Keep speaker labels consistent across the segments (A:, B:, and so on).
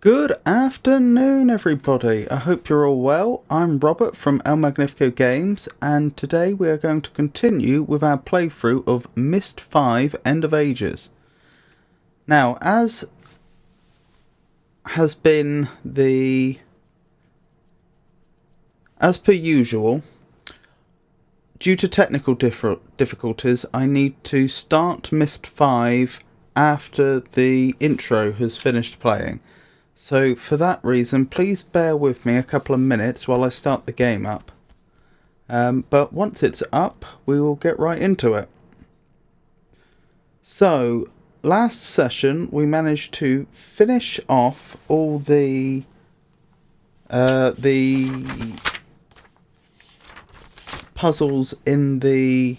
A: Good afternoon, everybody. I hope you're all well. I'm Robert from El Magnifico Games, and today we are going to continue with our playthrough of Myst V End of Ages. Now, as has been as per usual, due to technical difficulties, I need to start Myst V after the intro has finished playing. So for that reason, please bear with me a couple of minutes while I start the game up. But once it's up, we will get right into it. So, last session we managed to finish off all the puzzles in the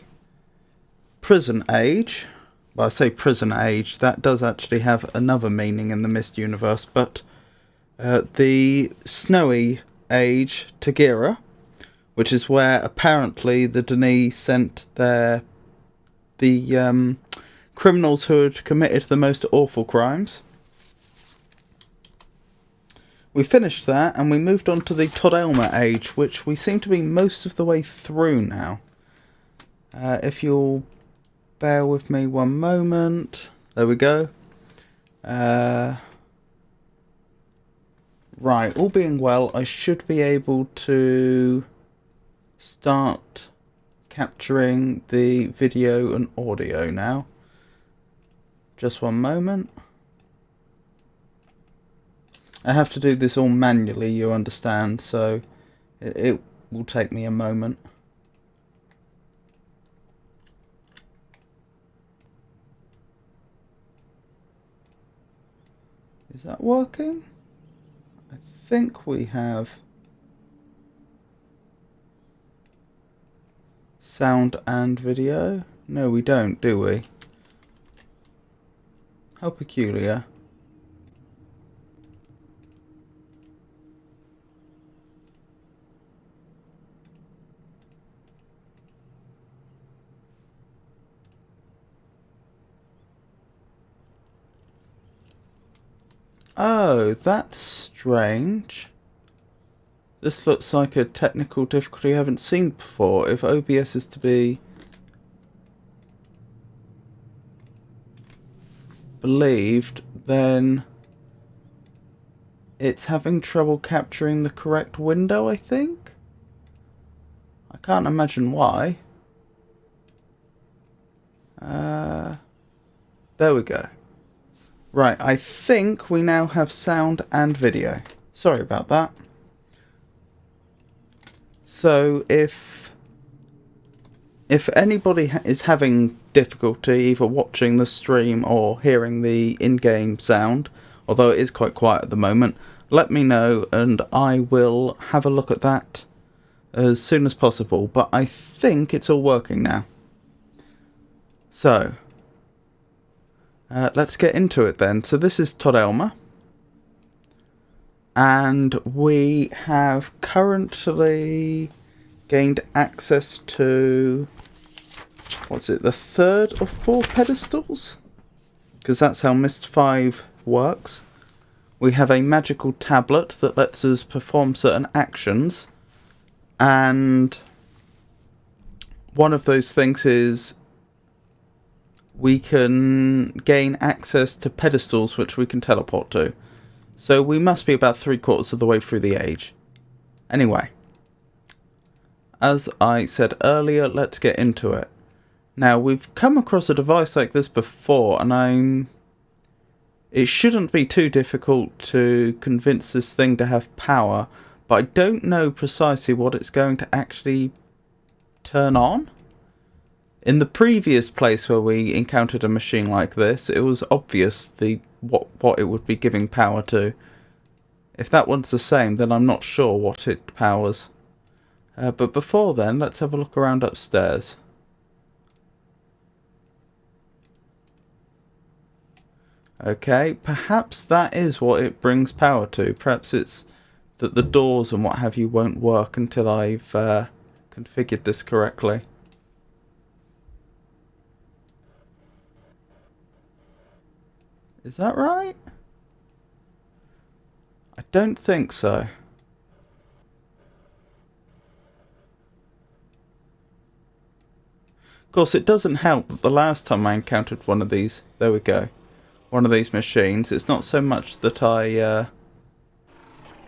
A: prison age. Well, I say prison age, that does actually have another meaning in the Myst universe, but the snowy age, Tagira, which is where apparently the Denis sent the criminals who had committed the most awful crimes. We finished that and we moved on to the Todelma age, which we seem to be most of the way through now. If you'll bear with me one moment. There we go. Right, all being well, I should be able to start capturing the video and audio now. Just one moment. I have to do this all manually, you understand, so it will take me a moment. Is that working? I think we have sound and video. No, we don't, do we? How peculiar. Oh, that's strange. This looks like a technical difficulty I haven't seen before. If OBS is to be believed, then it's having trouble capturing the correct window, I think? I can't imagine why. There we go. Right, I think we now have sound and video. Sorry about that. So if anybody is having difficulty either watching the stream or hearing the in-game sound, although it is quite quiet at the moment, let me know and I will have a look at that as soon as possible. But I think it's all working now. So let's get into it then. So this is Todd Elmer, and we have currently gained access to, what's it, the third of 4 pedestals? Because that's how Myst V works. We have a magical tablet that lets us perform certain actions, and one of those things is we can gain access to pedestals which we can teleport to. So we must be about 3/4 of the way through the age. Anyway, as I said earlier, let's get into it. Now, we've come across a device like this before, and it shouldn't be too difficult to convince this thing to have power, but I don't know precisely what it's going to actually turn on. In the previous place where we encountered a machine like this, it was obvious what it would be giving power to. If that one's the same, then I'm not sure what it powers. But before then, let's have a look around upstairs. Okay, perhaps that is what it brings power to. Perhaps it's that the doors and what have you won't work until I've configured this correctly. Is that right? I don't think so. Of course, it doesn't help that the last time I encountered one of these, there we go, one of these machines, it's not so much that I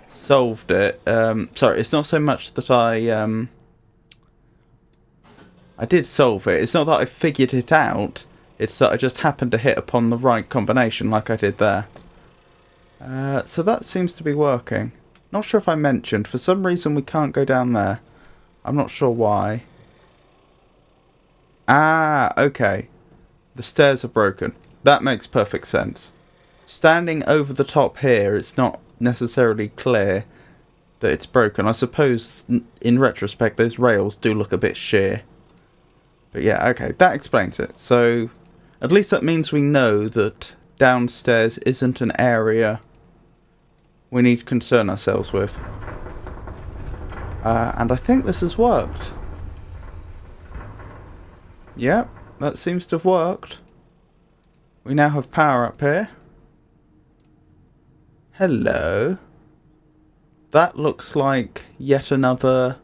A: solved it. Sorry, it's not so much that I did solve it. It's not that I figured it out. It's that I just happened to hit upon the right combination like I did there. So that seems to be working. Not sure if I mentioned, for some reason we can't go down there. I'm not sure why. Ah, okay. The stairs are broken. That makes perfect sense. Standing over the top here, it's not necessarily clear that it's broken. I suppose, in retrospect, those rails do look a bit sheer. But yeah, okay, that explains it. So, at least that means we know that downstairs isn't an area we need to concern ourselves with. And I think this has worked. Yep, that seems to have worked. We now have power up here. Hello. That looks like yet another...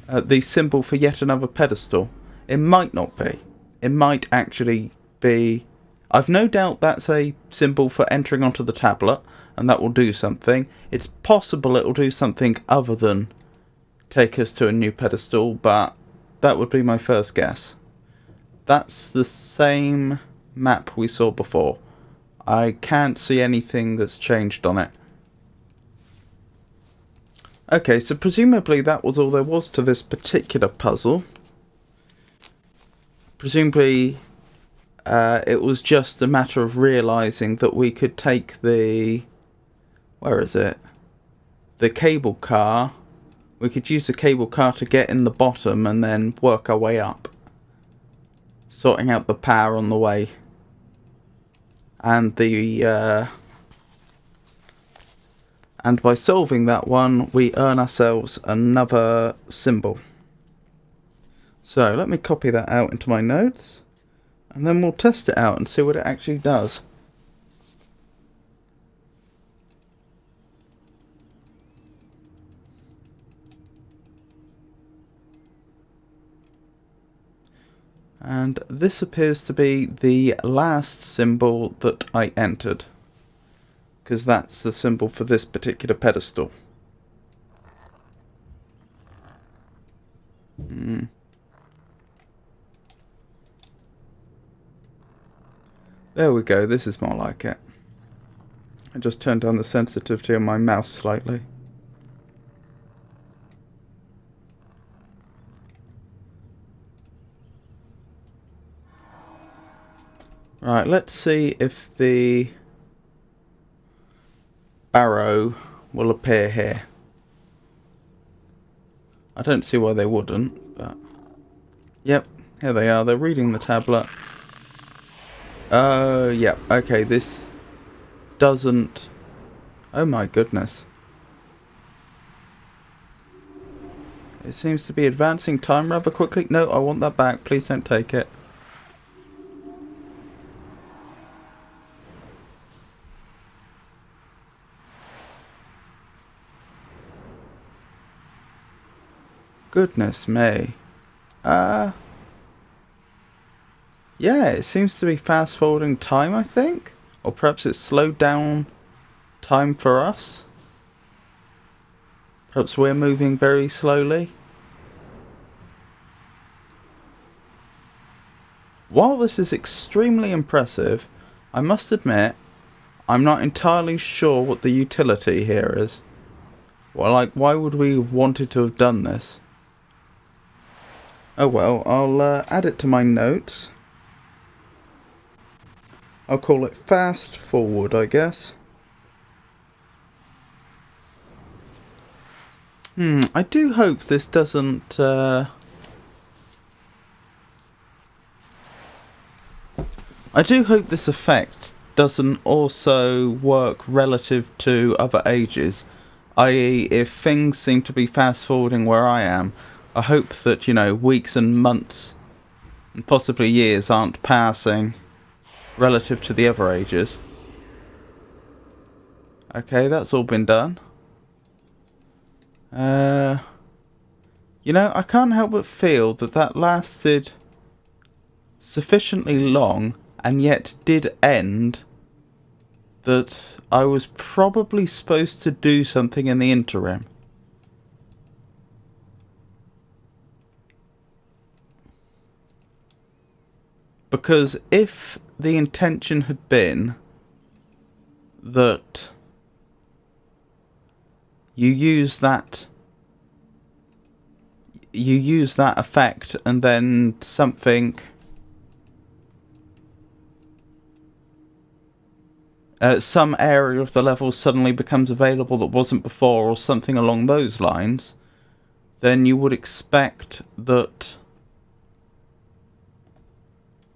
A: the symbol for yet another pedestal. It might not be. It might actually be... I've no doubt that's a symbol for entering onto the tablet, and that will do something. It's possible it will do something other than take us to a new pedestal, but that would be my first guess. That's the same map we saw before. I can't see anything that's changed on it. Okay, so presumably that was all there was to this particular puzzle. Presumably it was just a matter of realising that we could take the... where is it? The cable car. We could use the cable car to get in the bottom and then work our way up. Sorting out the power on the way. And the... and by solving that one, we earn ourselves another symbol. So, let me copy that out into my notes. And then we'll test it out and see what it actually does. And this appears to be the last symbol that I entered, because that's the symbol for this particular pedestal. There we go, this is more like it. I just turned down the sensitivity on my mouse slightly. Right, let's see if the barrow will appear here. I don't see why they wouldn't, but... Yep, here they are. They're reading the tablet. Oh, yep, okay, this doesn't... Oh my goodness. It seems to be advancing time rather quickly. No, I want that back. Please don't take it. Goodness me. Yeah, it seems to be fast forwarding time, I think. Or perhaps it's slowed down time for us. Perhaps we're moving very slowly. While this is extremely impressive, I must admit, I'm not entirely sure what the utility here is. Well, like, why would we have wanted to have done this? Oh well, I'll add it to my notes. I'll call it fast forward, I guess. I do hope this doesn't... I do hope this effect doesn't also work relative to other ages. I.e., if things seem to be fast forwarding where I am, I hope that, you know, weeks and months and possibly years aren't passing relative to the other ages. Okay, that's all been done. You know, I can't help but feel that that lasted sufficiently long and yet did end that I was probably supposed to do something in the interim. Because if the intention had been that you use that effect and then something some area of the level suddenly becomes available that wasn't before, or something along those lines, then you would expect that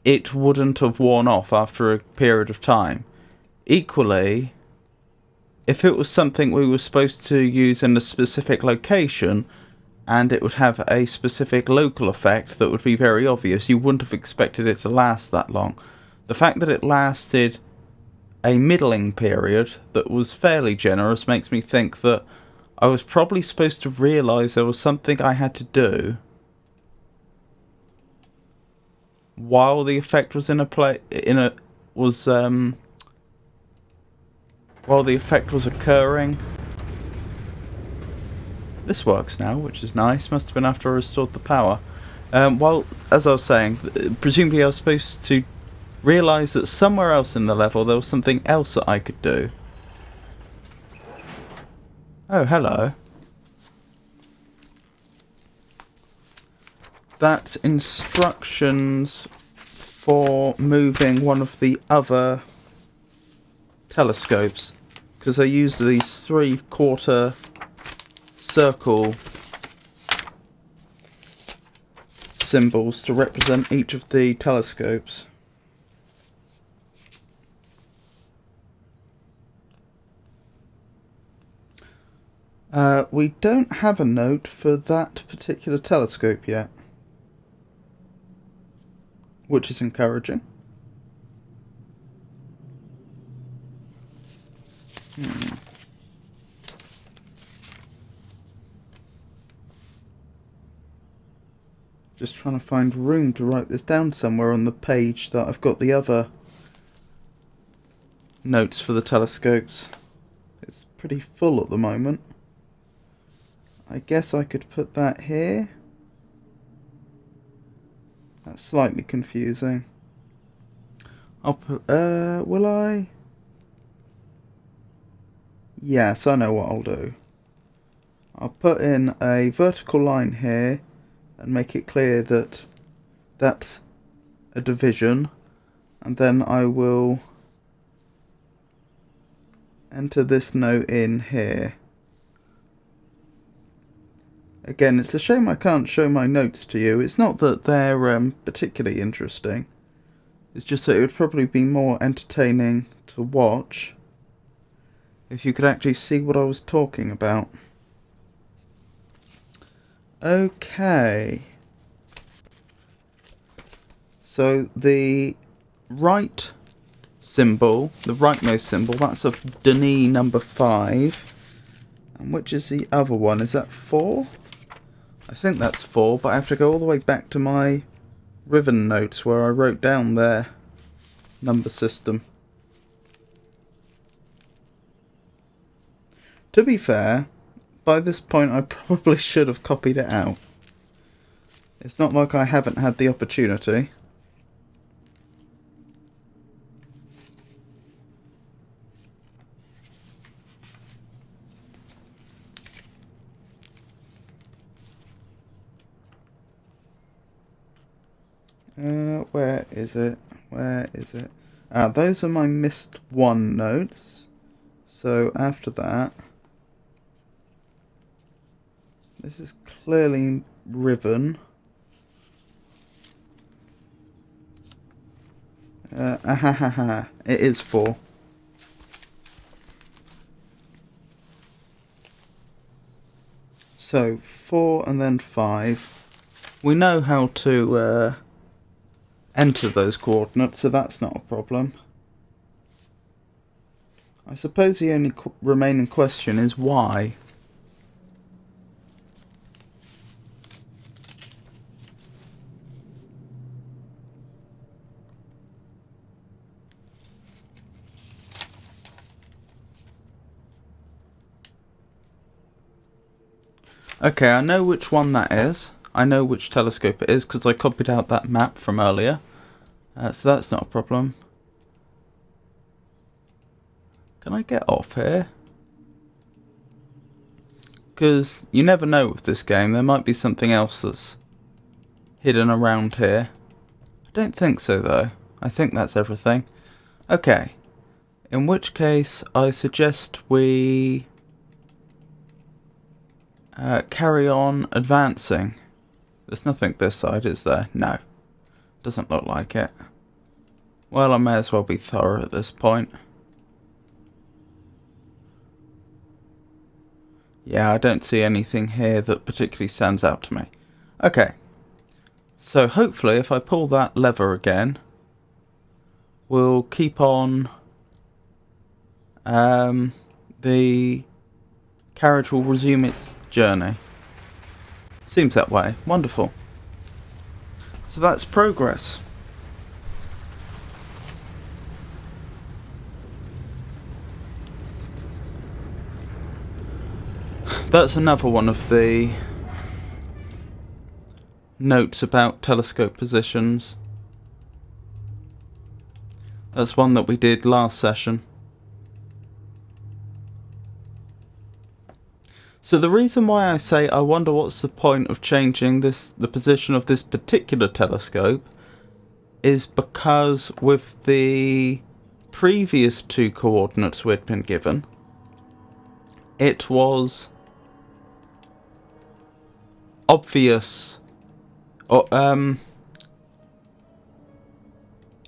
A: it wouldn't have worn off after a period of time. Equally, if it was something we were supposed to use in a specific location, and it would have a specific local effect that would be very obvious, you wouldn't have expected it to last that long. The fact that it lasted a middling period that was fairly generous makes me think that I was probably supposed to realise there was something I had to do while the effect was while the effect was occurring. This works now, which is nice. Must have been after I restored the power. Well, as I was saying, presumably I was supposed to realise that somewhere else in the level there was something else that I could do. Oh, hello. That's instructions for moving one of the other telescopes, because I use these 3/4 circle symbols to represent each of the telescopes. We don't have a note for that particular telescope yet, which is encouraging. Just trying to find room to write this down somewhere on the page that I've got the other notes for the telescopes. It's pretty full at the moment. I guess I could put that here. That's slightly confusing. I'll put, will I? Yes, I know what I'll do. I'll put in a vertical line here and make it clear that that's a division, and then I will enter this note in here. Again, it's a shame I can't show my notes to you. It's not that they're particularly interesting. It's just that it would probably be more entertaining to watch if you could actually see what I was talking about. Okay. So the right symbol, the rightmost symbol, that's of Denis number 5. And which is the other one? Is that 4? I think that's 4, but I have to go all the way back to my Riven notes where I wrote down their number system. To be fair, by this point I probably should have copied it out. It's not like I haven't had the opportunity. Where is it? Where is it? Those are my Myst 1 notes. So after that, this is clearly Riven. It is 4. So 4 and then 5. We know how to enter those coordinates, so that's not a problem. I suppose the only remaining question is why. Okay, I know which one that is. I know which telescope it is because I copied out that map from earlier. So that's not a problem. Can I get off here? Because you never know with this game. There might be something else that's hidden around here. I don't think so though. I think that's everything. Okay. In which case I suggest we carry on advancing. There's nothing this side, is there? No. Doesn't look like it. Well, I may as well be thorough at this point. Yeah, I don't see anything here that particularly stands out to me. Okay. So hopefully if I pull that lever again, we'll keep on. The carriage will resume its journey. Seems that way. Wonderful. So that's progress. That's another one of the notes about telescope positions. That's one that we did last session. So the reason why I say I wonder what's the point of changing the position of this particular telescope is because with the previous two coordinates we'd been given, it was obvious, or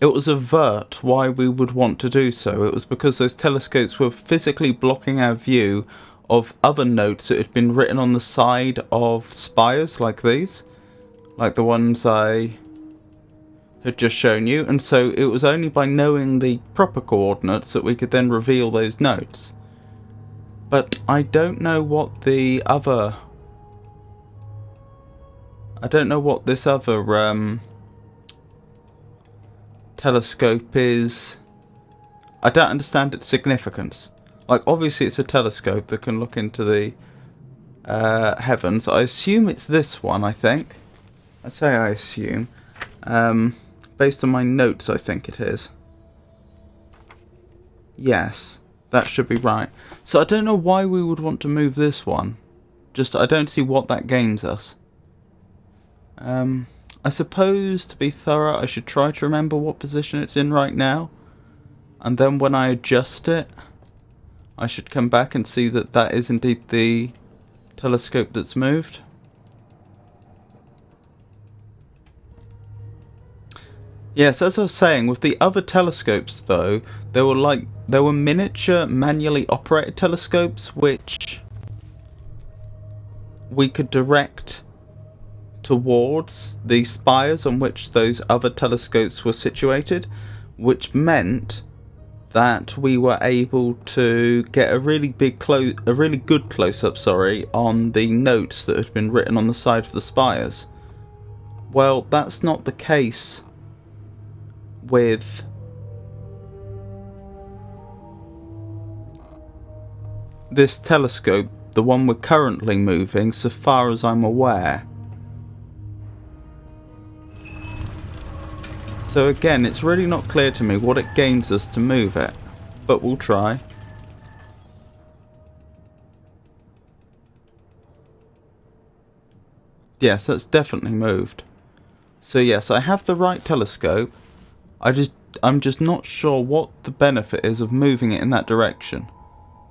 A: it was avert why we would want to do so. It was because those telescopes were physically blocking our view of other notes that had been written on the side of spires like these, like the ones I had just shown you, and so it was only by knowing the proper coordinates that we could then reveal those notes. But I don't know what the other... I don't know what this other telescope is. I don't understand its significance. Like, obviously it's a telescope that can look into the heavens. I assume it's this one, I think. I'd say I assume. Based on my notes, I think it is. Yes, that should be right. So I don't know why we would want to move this one. Just, I don't see what that gains us. I suppose, to be thorough, I should try to remember what position it's in right now. And then when I adjust it, I should come back and see that that is indeed the telescope that's moved. Yes, as I was saying, with the other telescopes though, there were miniature manually operated telescopes which we could direct towards the spires on which those other telescopes were situated, which meant that we were able to get a really good close-up, on the notes that had been written on the side of the spires. Well, that's not the case with this telescope, the one we're currently moving, so far as I'm aware. So again, it's really not clear to me what it gains us to move it, but we'll try. Yes, that's definitely moved. So yes, I have the right telescope. I'm just not sure what the benefit is of moving it in that direction.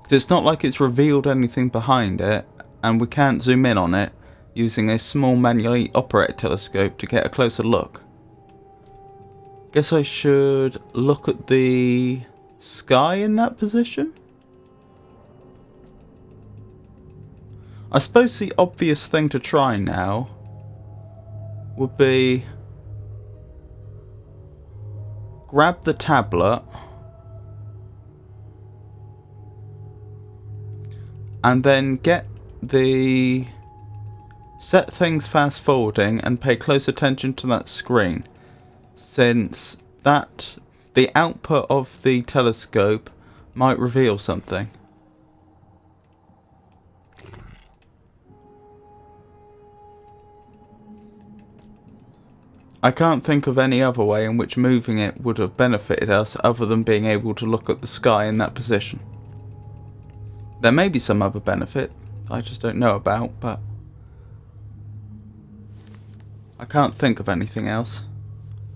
A: Because it's not like it's revealed anything behind it, and we can't zoom in on it using a small manually operated telescope to get a closer look. Guess I should look at the sky in that position? I suppose the obvious thing to try now would be grab the tablet and then set things fast forwarding and pay close attention to that screen, since the output of the telescope might reveal something. I can't think of any other way in which moving it would have benefited us other than being able to look at the sky in that position. There may be some other benefit I just don't know about, but I can't think of anything else.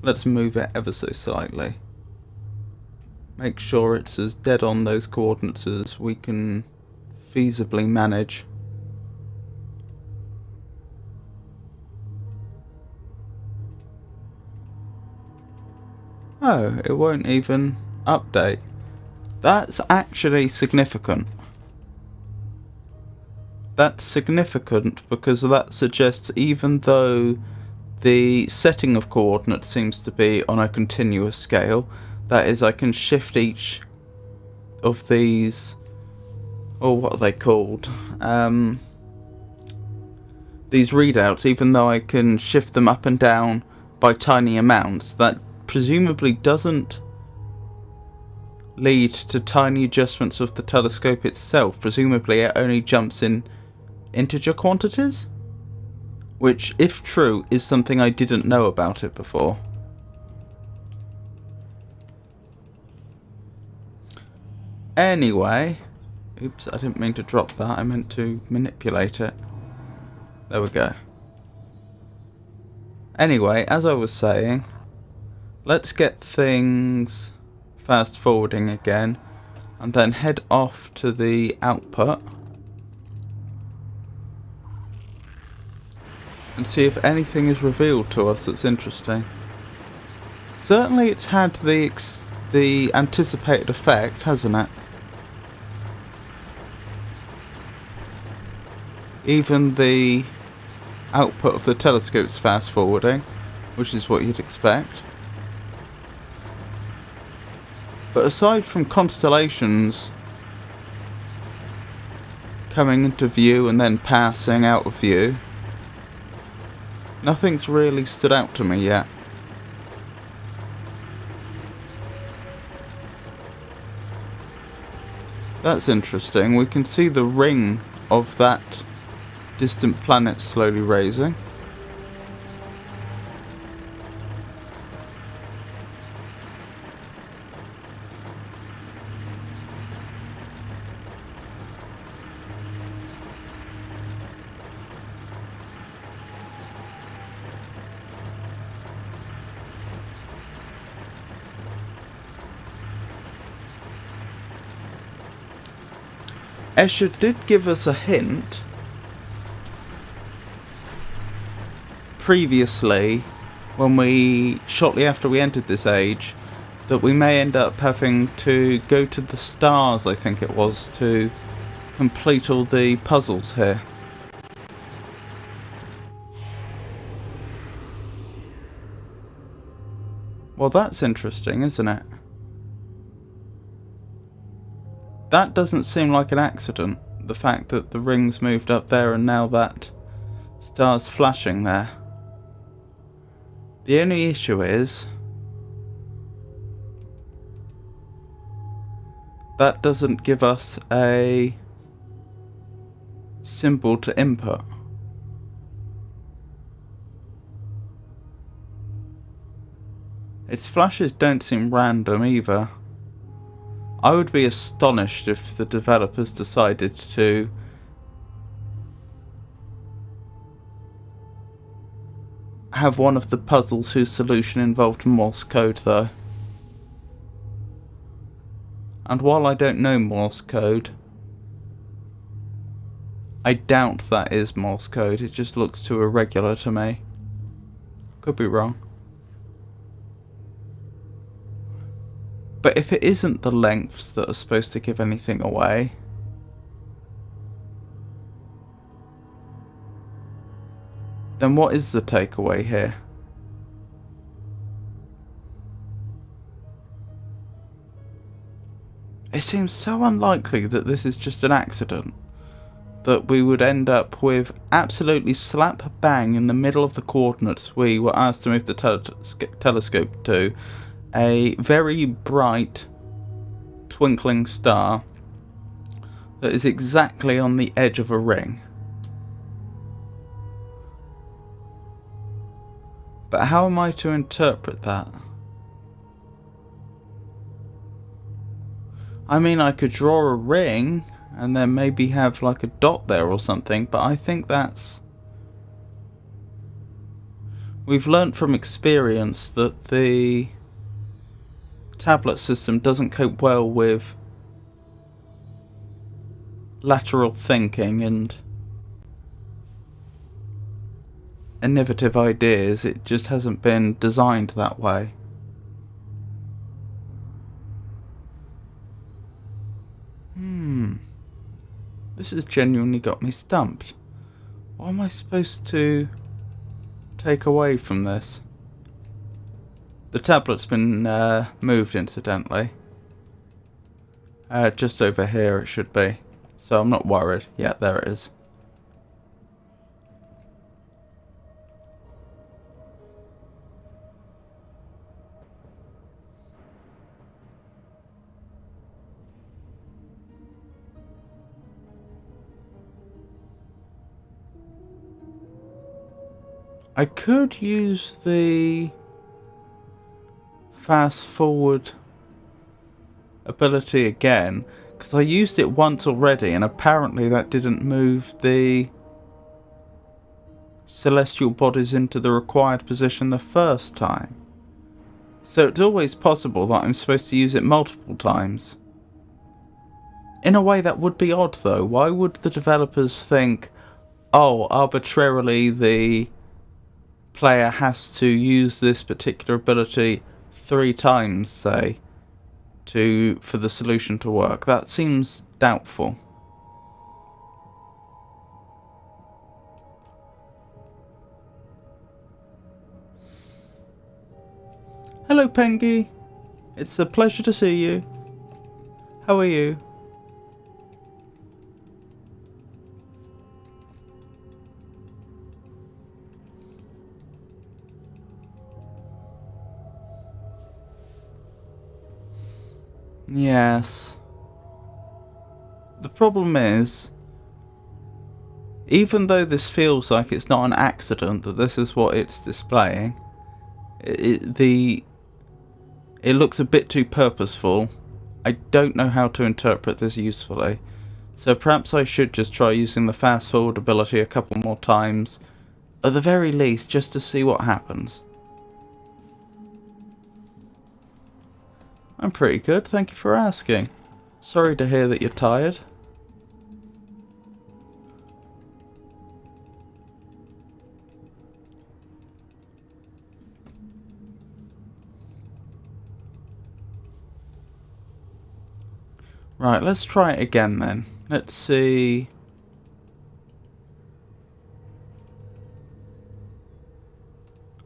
A: Let's move it ever so slightly. Make sure it's as dead on those coordinates as we can feasibly manage. Oh, it won't even update. That's actually significant. That's significant because that suggests even though the setting of coordinates seems to be on a continuous scale, that is, I can shift each of these, or what are they called? These readouts, even though I can shift them up and down by tiny amounts, that presumably doesn't lead to tiny adjustments of the telescope itself. Presumably it only jumps in integer quantities? Which, if true, is something I didn't know about it before. Anyway, oops, I didn't mean to drop that, I meant to manipulate it. There we go. Anyway, as I was saying, let's get things fast forwarding again, and then head off to the output and see if anything is revealed to us that's interesting. Certainly it's had the anticipated effect, hasn't it? Even the output of the telescope's fast forwarding, which is what you'd expect. But aside from constellations coming into view and then passing out of view, nothing's really stood out to me yet. That's interesting. We can see the ring of that distant planet slowly raising. Escher did give us a hint previously, when shortly after we entered this age, that we may end up having to go to the stars, I think it was, to complete all the puzzles here. Well, that's interesting, isn't it? That doesn't seem like an accident, the fact that the ring's moved up there and now that star's flashing there. The only issue is that doesn't give us a symbol to input. Its flashes don't seem random either. I would be astonished if the developers decided to have one of the puzzles whose solution involved Morse code, though. And while I don't know Morse code, I doubt that is Morse code. It just looks too irregular to me. Could be wrong. But if it isn't the lengths that are supposed to give anything away, then what is the takeaway here? It seems so unlikely that this is just an accident, that we would end up with absolutely slap bang in the middle of the coordinates we were asked to move the telescope to, a very bright twinkling star that is exactly on the edge of a ring. But how am I to interpret that? I mean, I could draw a ring and then maybe have like a dot there or something, but I think that's... We've learnt from experience that the tablet system doesn't cope well with lateral thinking and innovative ideas. It just hasn't been designed that way. This has genuinely got me stumped. What am I supposed to take away from this? The tablet's been moved, incidentally. Just over here it should be. So I'm not worried. Yeah, there it is. I could use the fast forward ability again, because I used it once already and apparently that didn't move the celestial bodies into the required position the first time. So it's always possible that I'm supposed to use it multiple times. In a way that would be odd though. Why would the developers think, oh, arbitrarily the player has to use this particular ability 3 times, say, for the solution to work? That seems doubtful. Hello, Pengy. It's a pleasure to see you. How are you? Yes. The problem is, even though this feels like it's not an accident that this is what it's displaying, it looks a bit too purposeful. I don't know how to interpret this usefully. So perhaps I should just try using the fast forward ability a couple more times, at the very least, just to see what happens. I'm pretty good, thank you for asking. Sorry to hear that you're tired. Right, let's try it again then. Let's see.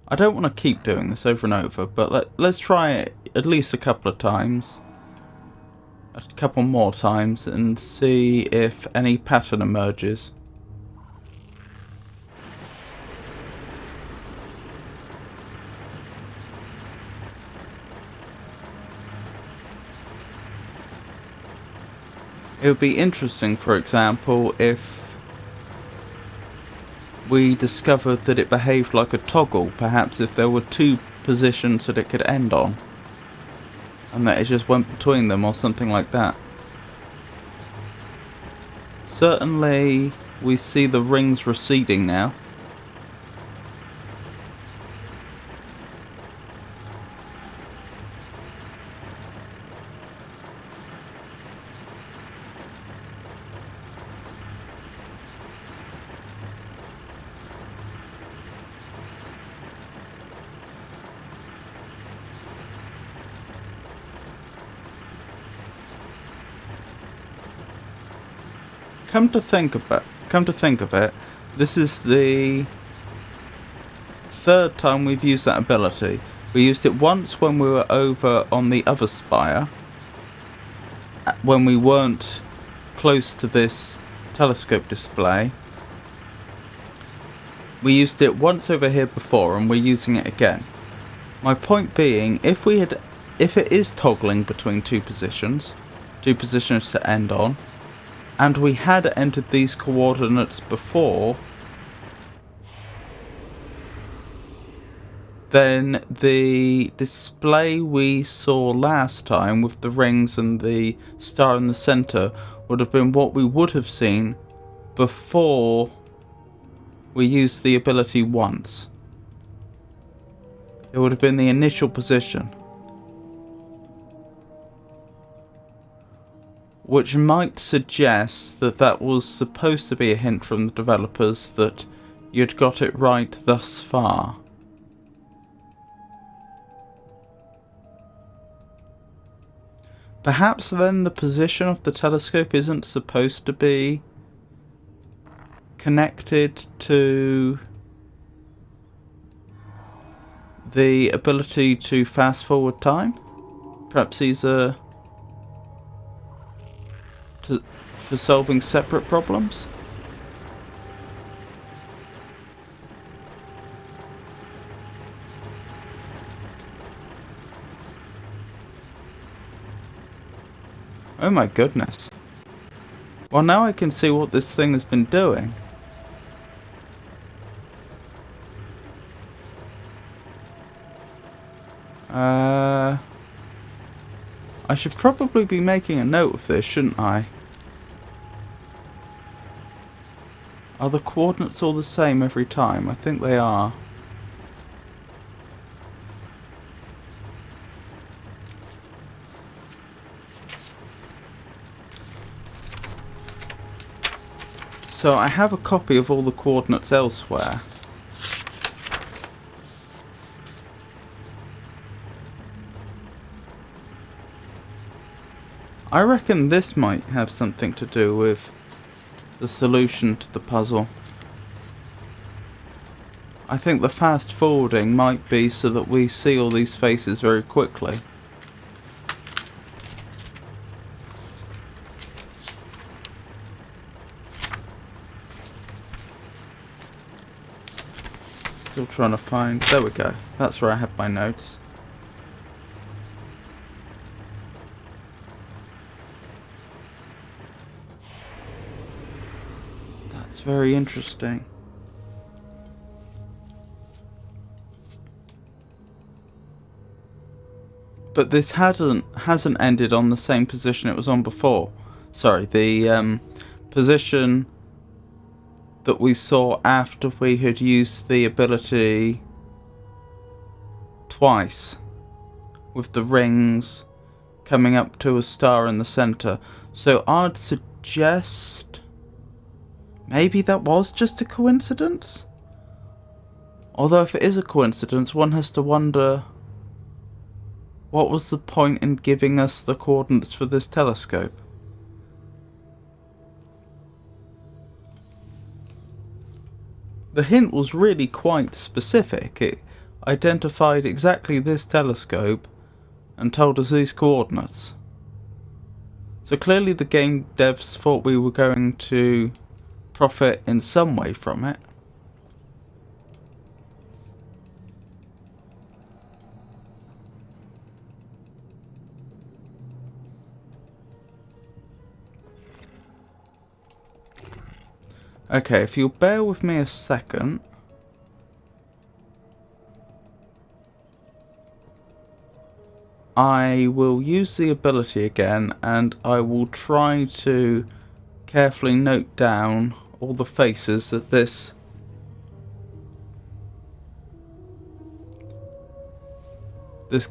A: I don't want to keep doing this over and over, but let's try it at least a couple of times. A couple more times and see if any pattern emerges. It would be interesting, for example, if we discovered that it behaved like a toggle, perhaps if there were 2 positions that it could end on, and that it just went between them or something like that. Certainly, we see the rings receding now. Come to think of it, this is the 3rd time we've used that ability. We used it once when we were over on the other spire, when we weren't close to this telescope display. We used it once over here before, and we're using it again. My point being, if it is toggling between 2 positions to end on, and we had entered these coordinates before, then the display we saw last time with the rings and the star in the center would have been what we would have seen before we used the ability once. It would have been the initial position, which might suggest that that was supposed to be a hint from the developers that you'd got it right thus far. Perhaps then the position of the telescope isn't supposed to be connected to the ability to fast forward time. Perhaps these are for solving separate problems. Oh my goodness. Well, now I can see what this thing has been doing. I should probably be making a note of this, shouldn't I? Are the coordinates all the same every time? I think they are. So I have a copy of all the coordinates elsewhere. I reckon this might have something to do with the solution to the puzzle. I think the fast forwarding might be so that we see all these faces very quickly. Still trying to find... There we go. That's where I have my notes. That's very interesting. But this hasn't ended on the same position it was on before. Sorry, the position that we saw after we had used the ability twice, with the rings coming up to a star in the center. So I'd suggest maybe that was just a coincidence? Although if it is a coincidence, one has to wonder, what was the point in giving us the coordinates for this telescope? The hint was really quite specific. It identified exactly this telescope and told us these coordinates. So clearly the game devs thought we were going to profit in some way from it. Okay, if you'll bear with me a second. I will use the ability again, and I will try to carefully note down all the faces that this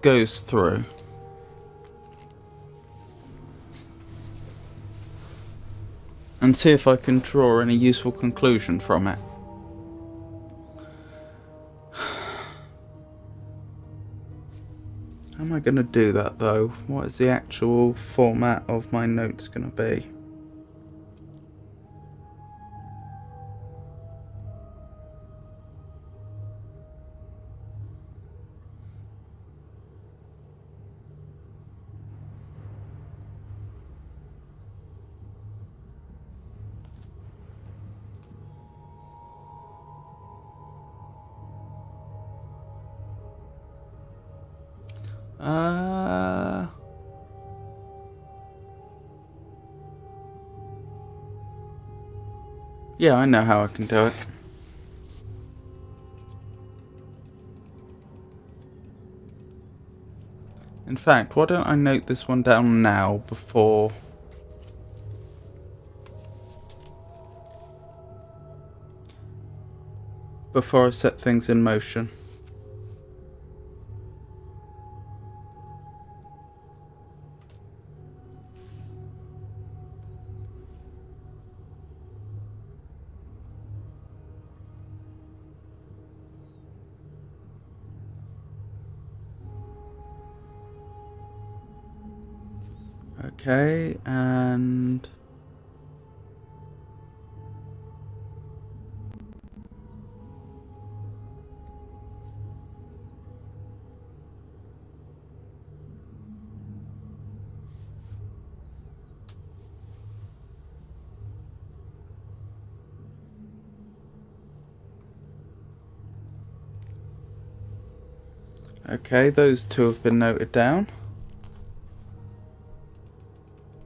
A: goes through. And see if I can draw any useful conclusion from it. How am I going to do that though? What is the actual format of my notes going to be? Yeah, I know how I can do it. In fact, why don't I note this one down now before I set things in motion. Okay, and okay, those two have been noted down.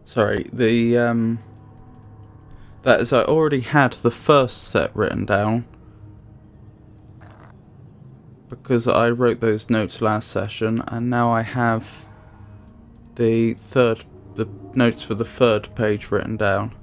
A: Sorry, that is, I already had the first set written down. because I wrote those notes last session, and now I have the notes for the third page written down.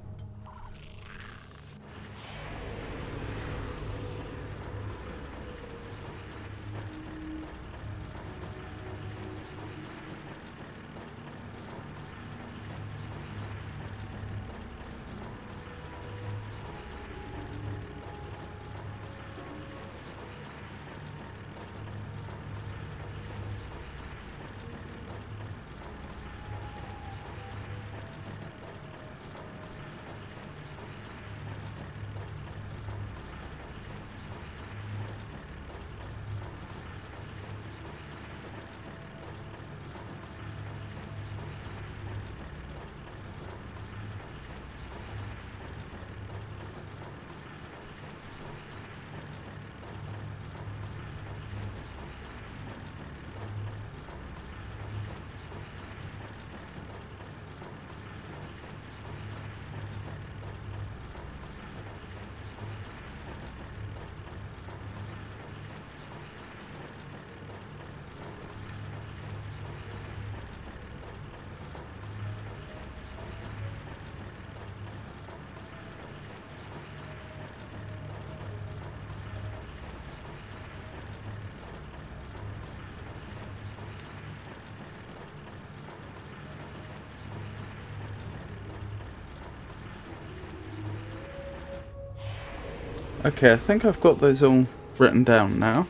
A: Okay, I think I've got those all written down now.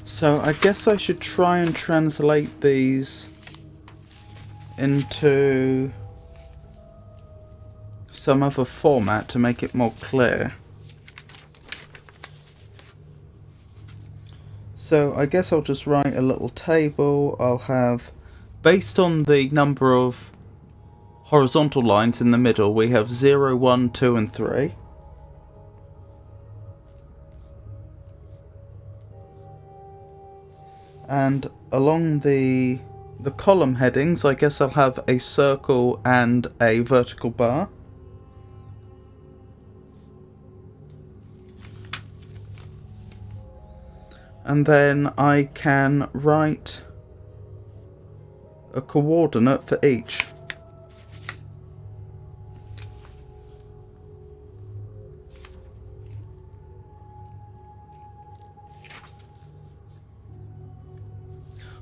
A: So I guess I should try and translate these into some other format to make it more clear. So I guess I'll just write a little table. I'll have, based on the number of horizontal lines in the middle, we have 0, 1, 2 and 3. And along the column headings, I guess I'll have a circle and a vertical bar. And then I can write a coordinate for each.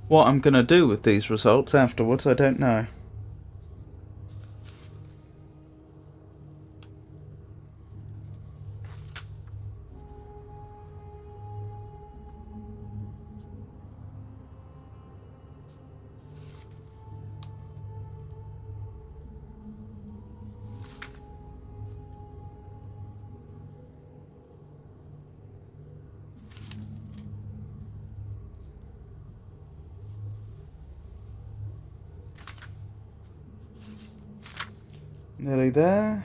A: What I'm going to do with these results afterwards, I don't know. Nearly there.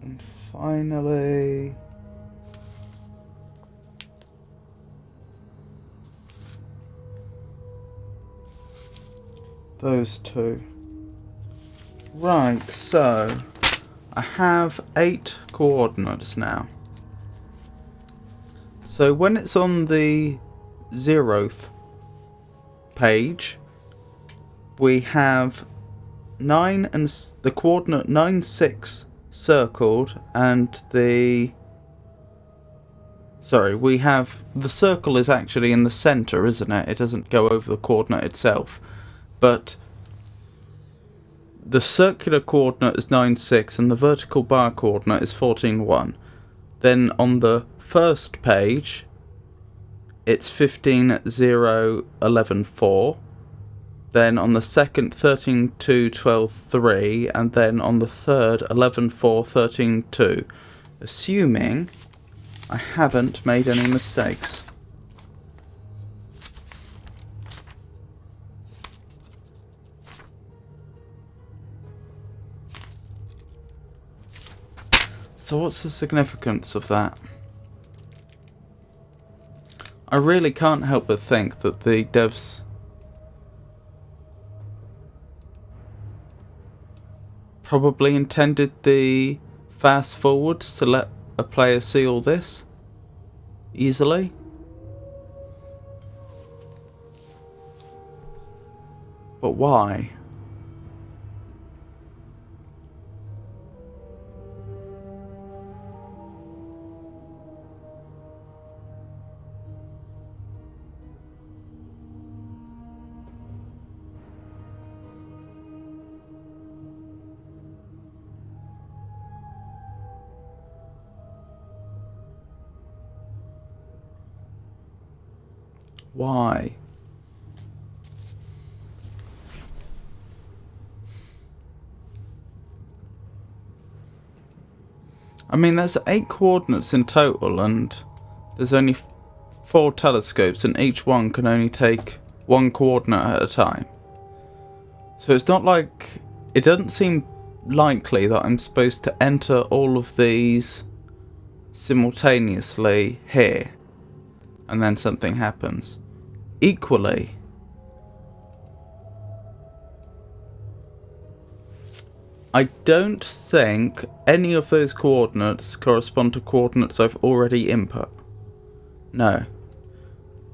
A: And finally, those two. Right, so I have 8 coordinates now. So when it's on the 0th page, we have 9 and the coordinate 9, 6 circled, and we have the circle is actually in the center, isn't it? It doesn't go over the coordinate itself. But the circular coordinate is 9, 6 and the vertical bar coordinate is 14, 1. Then on the first page, it's 15, 0, 11, 4. Then on the second, 13, 2, 12, 3. And then on the third, 11, 4, 13, 2. Assuming I haven't made any mistakes. So what's the significance of that? I really can't help but think that the devs probably intended the fast forwards to let a player see all this easily. But why? Why? I mean, there's 8 coordinates in total, and there's only 4 telescopes, and each one can only take 1 coordinate at a time. So it's not like... It doesn't seem likely that I'm supposed to enter all of these simultaneously here, and then something happens. Equally, I don't think any of those coordinates correspond to coordinates I've already input. No.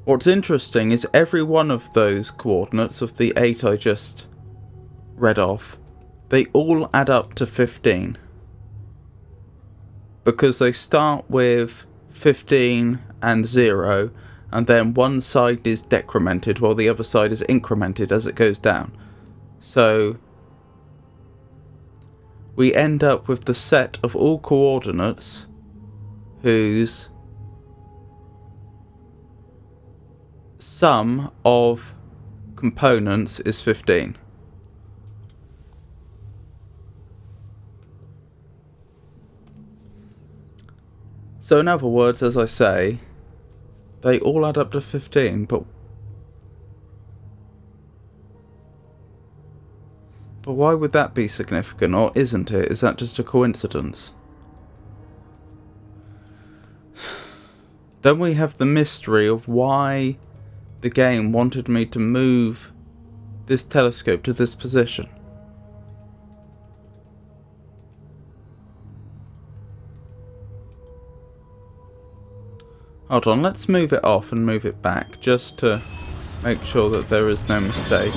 A: What's interesting is every one of those coordinates of the 8 I just read off, they all add up to 15. Because they start with 15 and 0, and then one side is decremented while the other side is incremented as it goes down. So we end up with the set of all coordinates whose sum of components is 15. So in other words, as I say, they all add up to 15, but why would that be significant, or isn't it? Is that just a coincidence? Then we have the mystery of why the game wanted me to move this telescope to this position. Hold on, let's move it off and move it back, just to make sure that there is no mistake.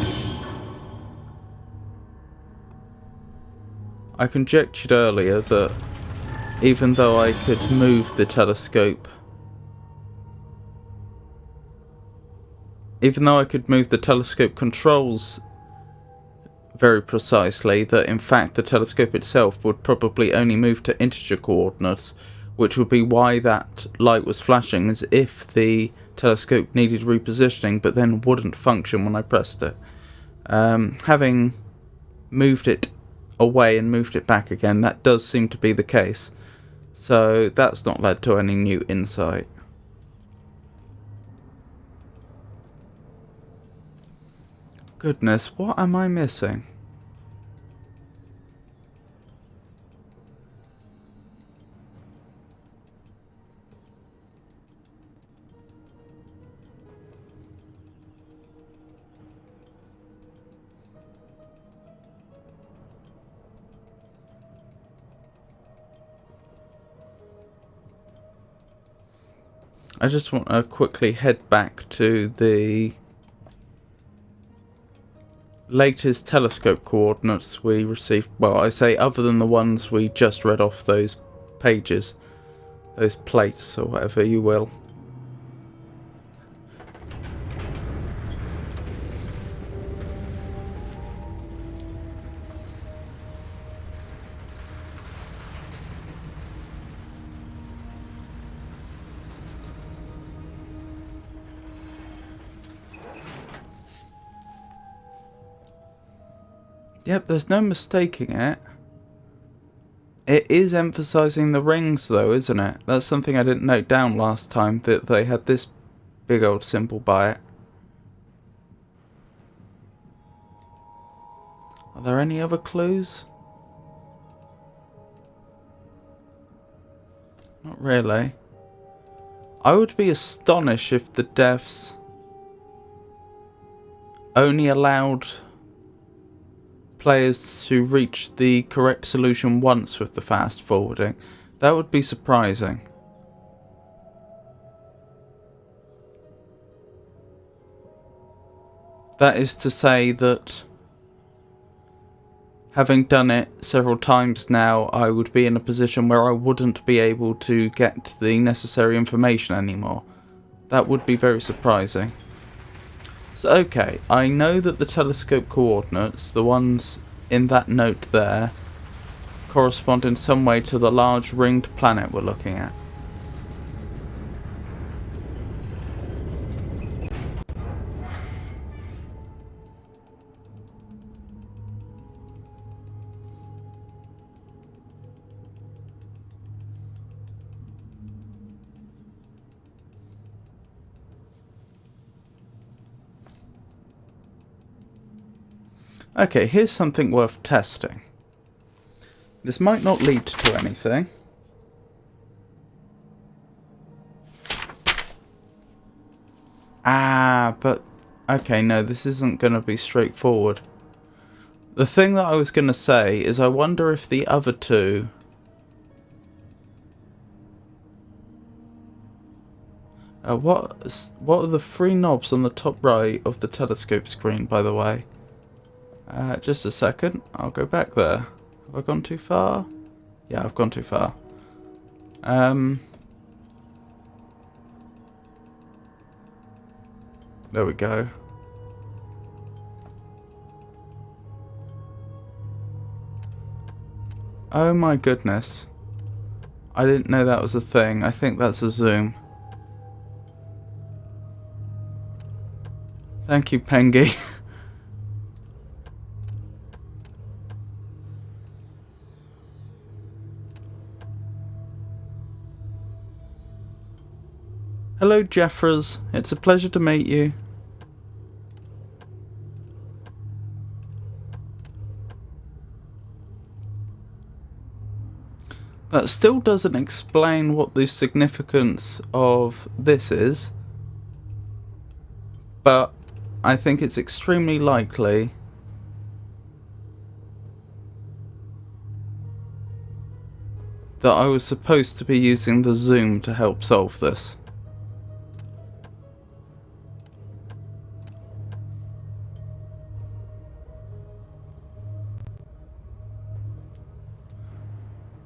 A: I conjectured earlier that even though I could move the telescope, controls very precisely, that in fact the telescope itself would probably only move to integer coordinates, which would be why that light was flashing as if the telescope needed repositioning, but then wouldn't function when I pressed it. Having moved it away and moved it back again, that does seem to be the case. So that's not led to any new insight. Goodness, what am I missing? I just want to quickly head back to the latest telescope coordinates we received. Well, I say other than the ones we just read off those pages, those plates or whatever you will. Yep, there's no mistaking it. It is emphasising the rings though, isn't it? That's something I didn't note down last time, that they had this big old symbol by it. Are there any other clues? Not really. I would be astonished if the devs only allowed players to reach the correct solution once with the fast forwarding. That would be surprising. That is to say that having done it several times now, I would be in a position where I wouldn't be able to get the necessary information anymore. That would be very surprising. So, okay, I know that the telescope coordinates, the ones in that note there, correspond in some way to the large ringed planet we're looking at. Okay, here's something worth testing. This might not lead to anything. But... okay, no, this isn't going to be straightforward. The thing that I was going to say is I wonder if the other two... what are the three knobs on the top right of the telescope screen, by the way? Just a second, I'll go back there. Have I gone too far? Yeah, I've gone too far. There we go. Oh my goodness. I didn't know that was a thing. I think that's a zoom. Thank you, Pengy. Hello, Jeffers. It's a pleasure to meet you. That still doesn't explain what the significance of this is, but I think it's extremely likely that I was supposed to be using the zoom to help solve this.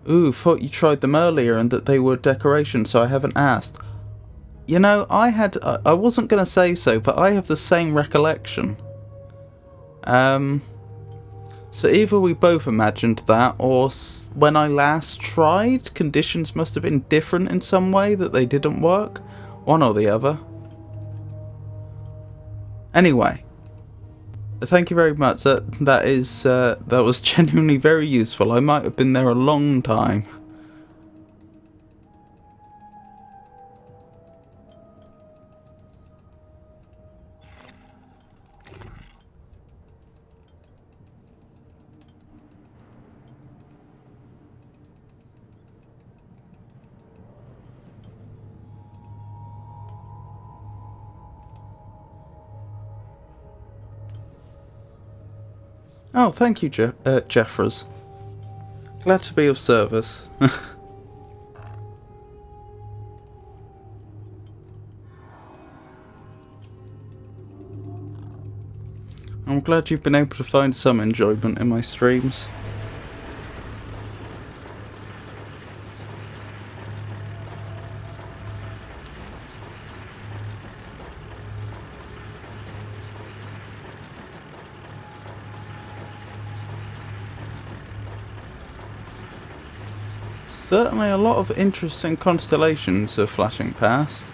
A: Ooh, thought you tried them earlier and that they were decoration, so I haven't asked. You know, I wasn't going to say so, but I have the same recollection. So either we both imagined that, or when I last tried, conditions must have been different in some way that they didn't work. One or the other. Anyway. Thank you very much. That was genuinely very useful. I might have been there a long time. Oh, thank you, Jeffers. Glad to be of service. I'm glad you've been able to find some enjoyment in my streams. Certainly a lot of interesting constellations are flashing past.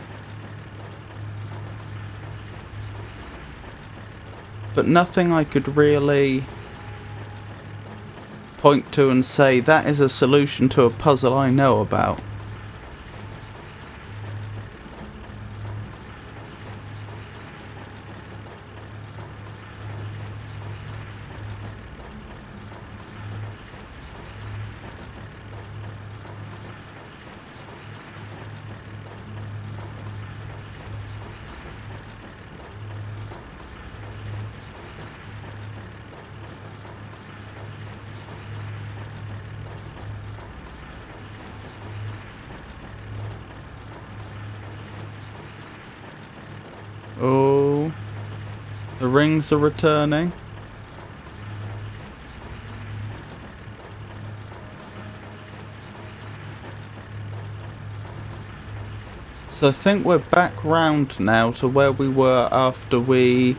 A: But nothing I could really point to and say that is a solution to a puzzle I know about. Oh, the rings are returning. So I think we're back round now to where we were after we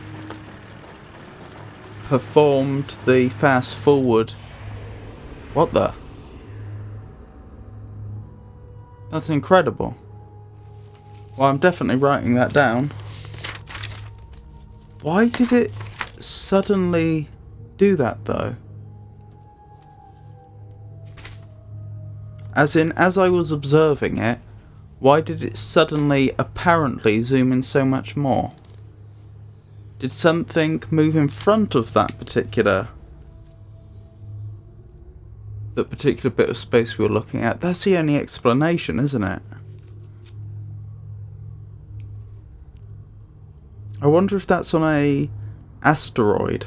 A: performed the fast forward. What the? That's incredible. Well, I'm definitely writing that down. Why did it suddenly do that though? As in, as I was observing it, why did it suddenly apparently zoom in so much more? Did something move in front of that particular bit of space we were looking at? That's the only explanation, isn't it? I wonder if that's on a asteroid.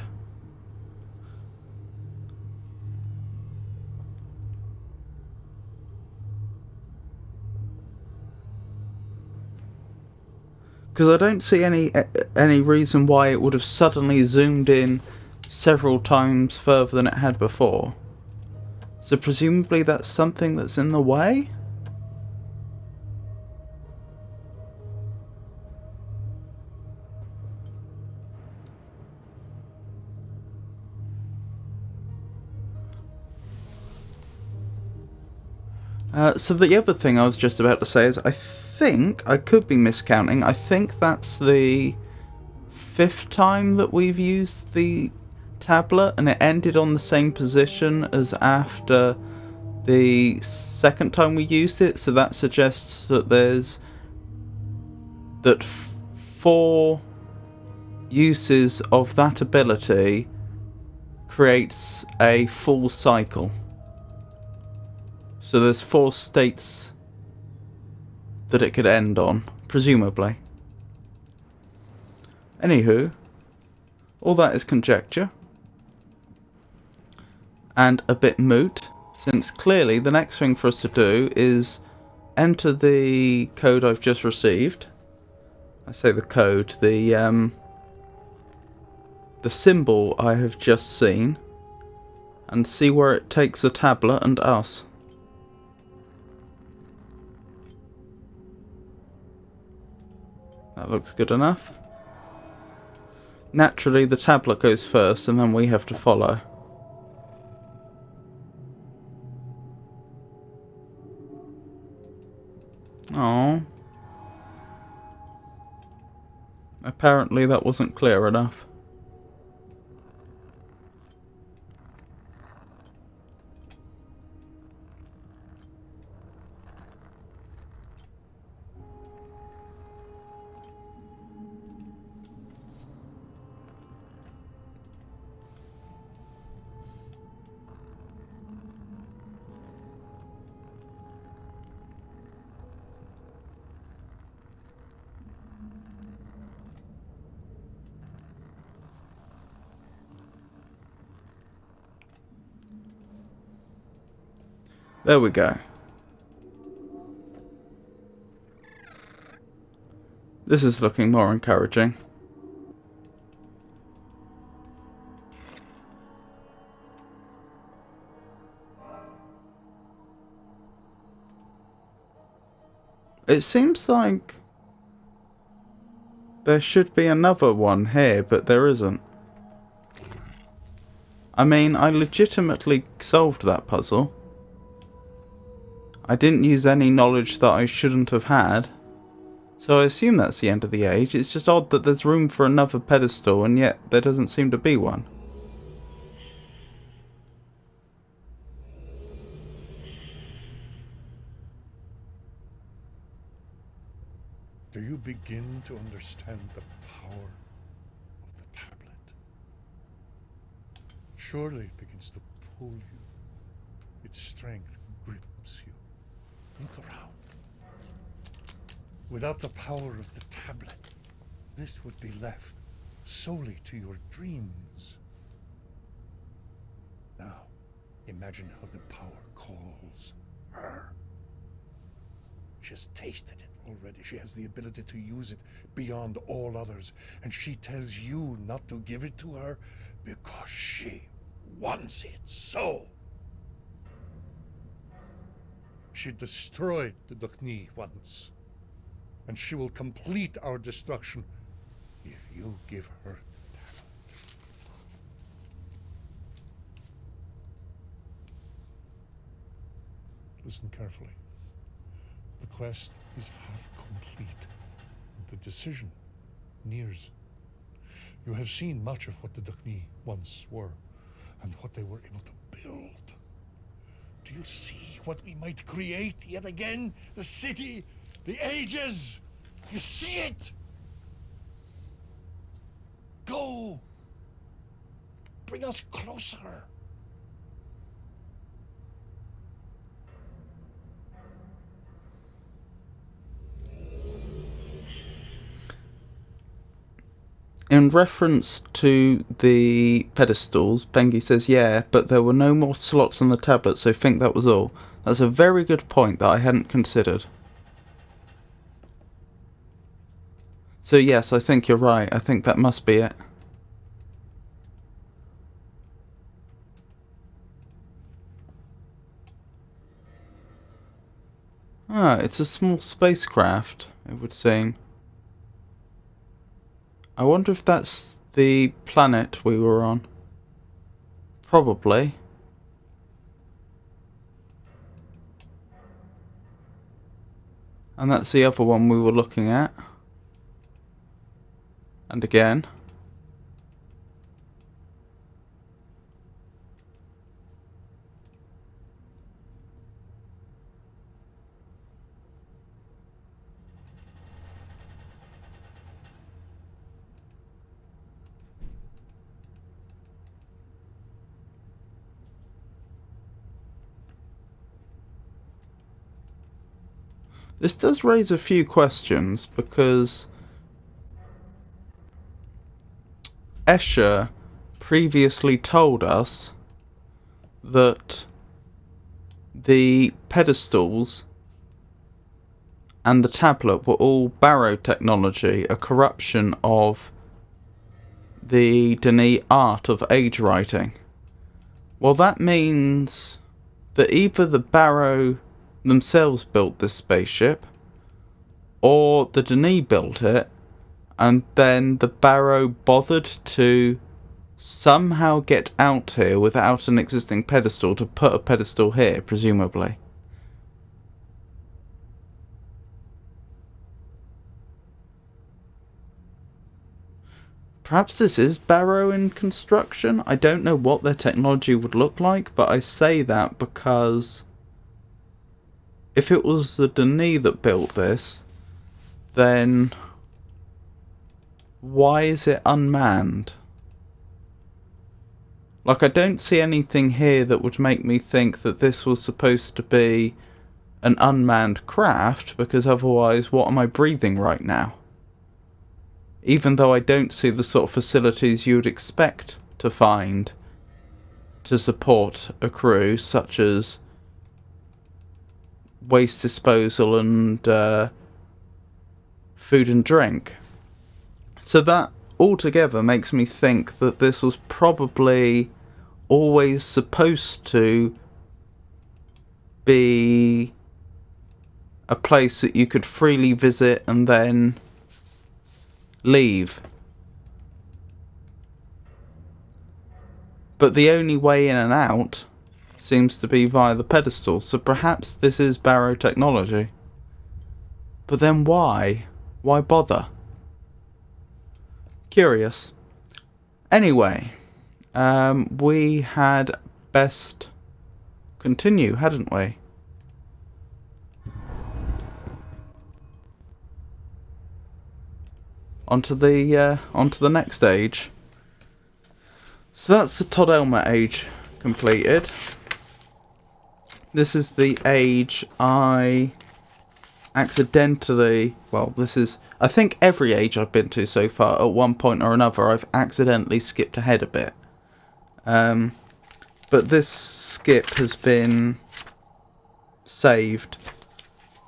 A: Because I don't see any reason why it would have suddenly zoomed in several times further than it had before. So presumably that's something that's in the way? So the other thing I was just about to say is I think, I could be miscounting, I think that's the 5th time that we've used the tablet, and it ended on the same position as after the 2nd time we used it, so that suggests that there's 4 uses of that ability creates a full cycle. So there's 4 states that it could end on, presumably. Anywho, all that is conjecture. And a bit moot, since clearly the next thing for us to do is enter the code I've just received. I say the code, the symbol I have just seen, and see where it takes the tablet and us. That looks good enough. Naturally, the tablet goes first, and then we have to follow. Oh. Apparently that wasn't clear enough. There we go. This is looking more encouraging. It seems like there should be another one here, but there isn't. I mean, I legitimately solved that puzzle. I didn't use any knowledge that I shouldn't have had. So I assume that's the end of the age. It's just odd that there's room for another pedestal and yet there doesn't seem to be one.
B: Do you begin to understand the power of the tablet? Surely it begins to pull you. Its strength grips you. Look around. Without the power of the tablet, this would be left solely to your dreams. Now, imagine how the power calls her. She has tasted it already. She has the ability to use it beyond all others. And she tells you not to give it to her because she wants it so. She destroyed the Dukhni once. And she will complete our destruction if you give her the tablet. Listen carefully. The quest is half complete, and the decision nears. You have seen much of what the Dukhni once were, and what they were able to build. Do you see what we might create yet again? The city, the ages. You see it? Go. Bring us closer.
A: In reference to the pedestals, Bengi says, yeah, but there were no more slots on the tablet, so think that was all. That's a very good point that I hadn't considered. So yes, I think you're right. I think that must be it. Ah, it's a small spacecraft, it would seem. I wonder if that's the planet we were on. Probably. And that's the other one we were looking at. And again. This does raise a few questions, because Escher previously told us that the pedestals and the tablet were all Barrow technology, a corruption of the Denis art of age writing. Well, that means that either the Barrow themselves built this spaceship, or the Denis built it, and then the Barrow bothered to somehow get out here without an existing pedestal to put a pedestal here, presumably. Perhaps this is Barrow in construction? I don't know what their technology would look like, but I say that because if it was the Denis that built this, then why is it unmanned? Like, I don't see anything here that would make me think that this was supposed to be an unmanned craft, because otherwise what am I breathing right now? Even though I don't see the sort of facilities you would expect to find to support a crew, such as waste disposal and food and drink. So that altogether makes me think that this was probably always supposed to be a place that you could freely visit and then leave. But the only way in and out seems to be via the pedestal, so perhaps this is Barrow technology. But then why? Why bother? Curious. Anyway, we had best continue, hadn't we? onto the next age. So that's the Todd Elmer age completed. This is the age I accidentally, well, this is, I think every age I've been to so far, at one point or another, I've accidentally skipped ahead a bit. But this skip has been saved.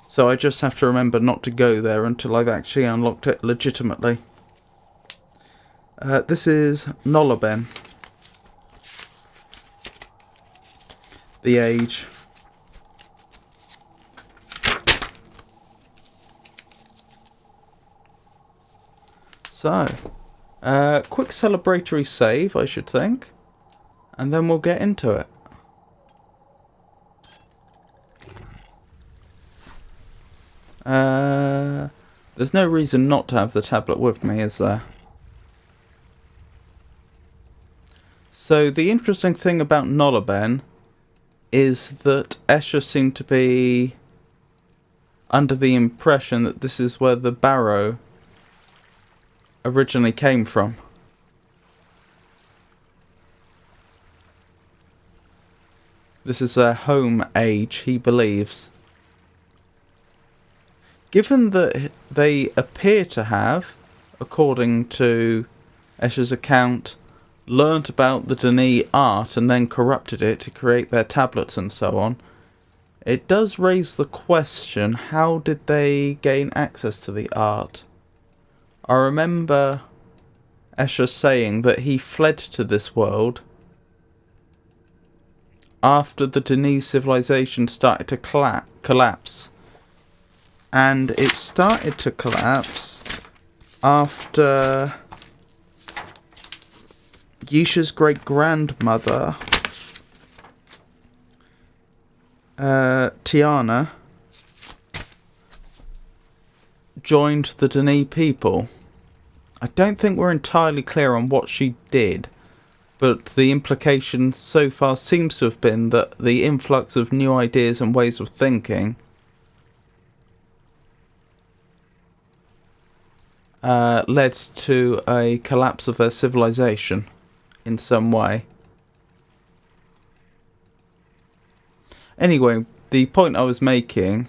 A: So I just have to remember not to go there until I've actually unlocked it legitimately. This is Nolaben. The age. So, quick celebratory save, I should think. And then we'll get into it. There's no reason not to have the tablet with me, is there? So the interesting thing about Nolaben is that Escher seemed to be under the impression that this is where the Barrow originally came from. This is their home age, he believes. Given that they appear to have, according to Escher's account, learnt about the Denis art and then corrupted it to create their tablets and so on, it does raise the question, how did they gain access to the art? I remember Escher saying that he fled to this world after the Denis civilization started to collapse. And it started to collapse after Yisha's great-grandmother, Tiana, joined the Denis people. I don't think we're entirely clear on what she did, but the implication so far seems to have been that the influx of new ideas and ways of thinking led to a collapse of their civilization in some way. Anyway, the point I was making,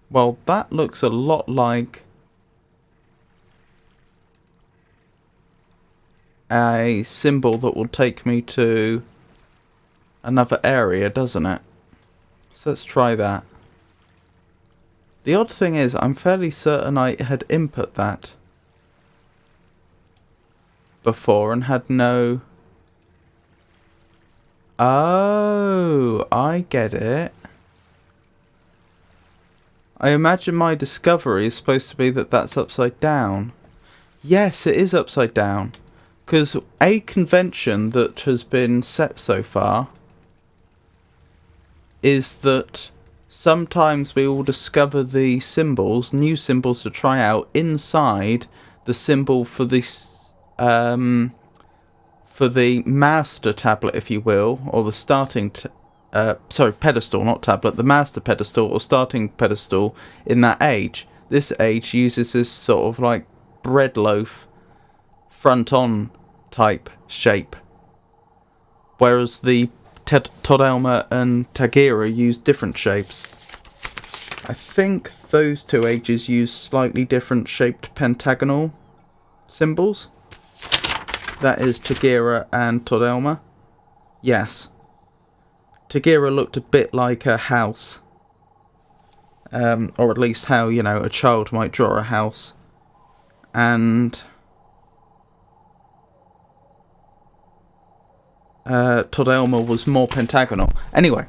A: well, that looks a lot like a symbol that will take me to another area, doesn't it? So let's try that. The odd thing is, I'm fairly certain I had input that before and had no... Oh, I get it. I imagine my discovery is supposed to be that that's upside down. Yes, it is upside down. Because a convention that has been set so far is that sometimes we will discover the symbols, new symbols to try out, inside the symbol for the master tablet, if you will, or the starting pedestal, not tablet, the master pedestal or starting pedestal in that age. This age uses this sort of like bread loaf front on type shape, whereas the Todd Elmer and Tagira use different shapes. I think those two ages use slightly different shaped pentagonal symbols. That is Tagira and Todd Elmer. Yes. Tagira looked a bit like a house. Or at least how, you know, a child might draw a house. And Todd Elmer was more pentagonal. Anyway,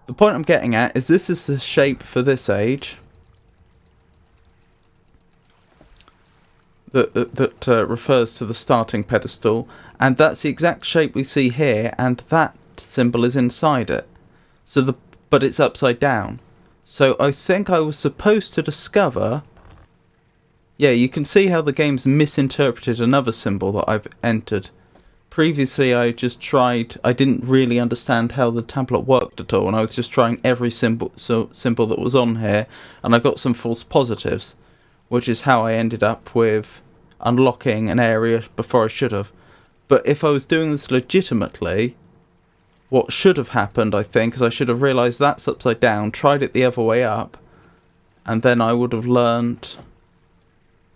A: the point I'm getting at is this is the shape for this age that refers to the starting pedestal, and that's the exact shape we see here, and that symbol is inside it. So but it's upside down. So I think I was supposed to discover... Yeah, you can see how the game's misinterpreted another symbol that I've entered. Previously I just tried, I didn't really understand how the tablet worked at all, and I was just trying every symbol that was on here, and I got some false positives. which is how I ended up with unlocking an area before I should have. But if I was doing this legitimately, what should have happened, I think, is I should have realised that's upside down, tried it the other way up, and then I would have learnt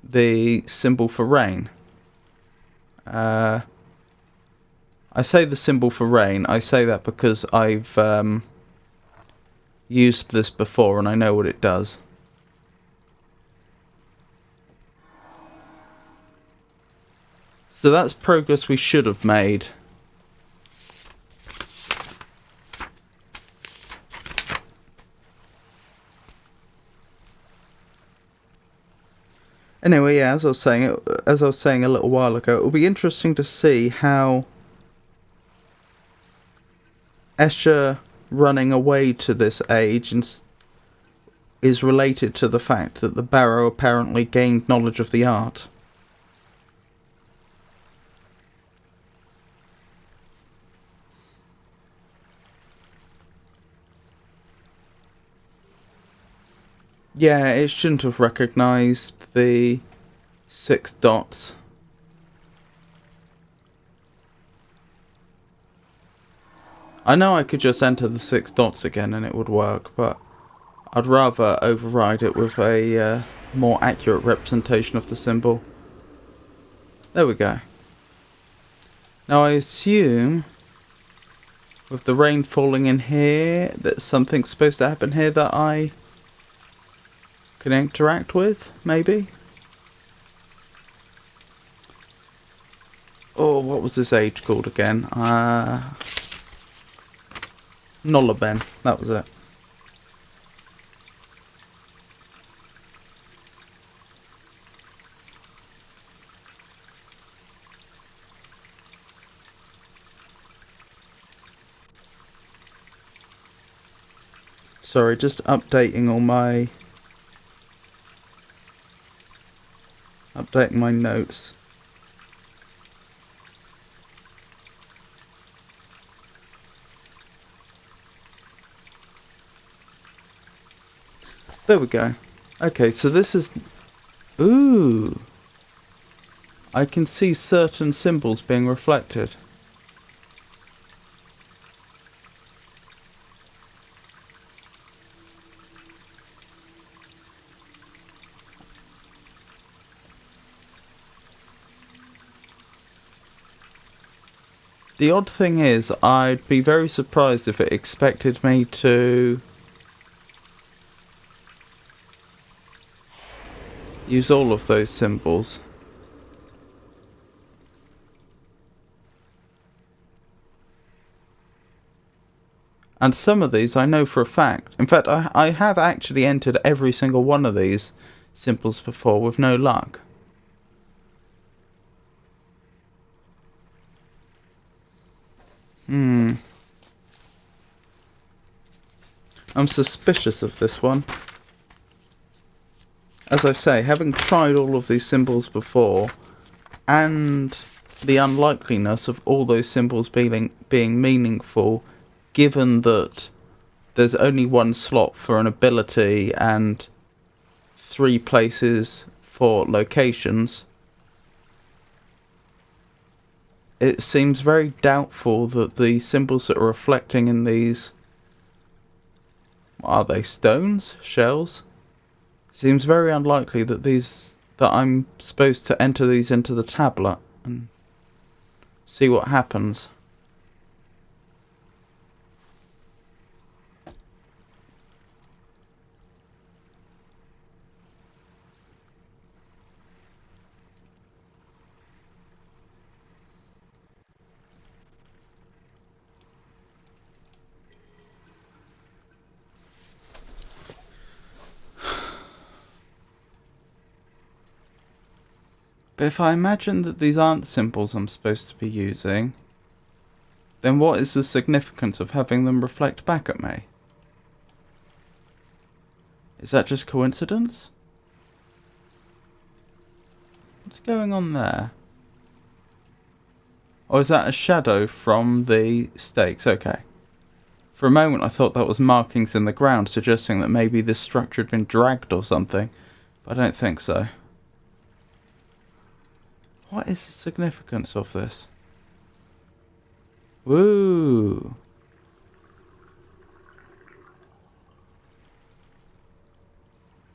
A: the symbol for rain. I say the symbol for rain, I say that because I've used this before and I know what it does. So that's progress we should have made. Anyway, yeah, as I was saying a little while ago, it will be interesting to see how Escher running away to this age is related to the fact that the Barrow apparently gained knowledge of the art. Yeah, it shouldn't have recognised the 6 dots. I know I could just enter the 6 dots again and it would work, but I'd rather override it with a more accurate representation of the symbol. There we go. Now I assume, with the rain falling in here, that something's supposed to happen here that I can interact with, maybe? Oh, what was this age called again? Nollaben, that was it. Sorry, just updating my notes. There we go. Okay, so this is... Ooh! I can see certain symbols being reflected. The odd thing is, I'd be very surprised if it expected me to use all of those symbols. And some of these I know for a fact. In fact, I have actually entered every single one of these symbols before with no luck. I'm suspicious of this one. As I say, having tried all of these symbols before, and the unlikeliness of all those symbols being meaningful, given that there's only one slot for an ability and 3 places for locations, it seems very doubtful that the symbols that are reflecting in these... Are they stones? Shells? Seems very unlikely that I'm supposed to enter these into the tablet and see what happens. But if I imagine that these aren't symbols I'm supposed to be using, then what is the significance of having them reflect back at me? Is that just coincidence? What's going on there? Or is that a shadow from the stakes? Okay. For a moment I thought that was markings in the ground, suggesting that maybe this structure had been dragged or something. But I don't think so. What is the significance of this? Woo!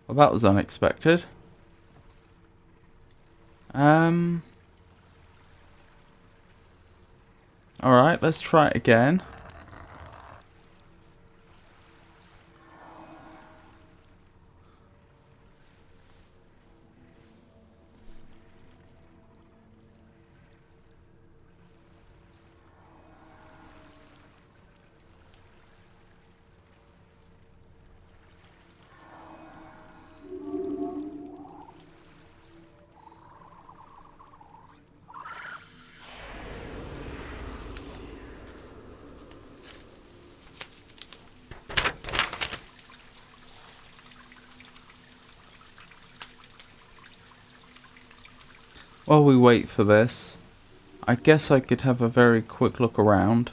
A: Well, that was unexpected. Alright, let's try it again. While we wait for this, I guess I could have a very quick look around.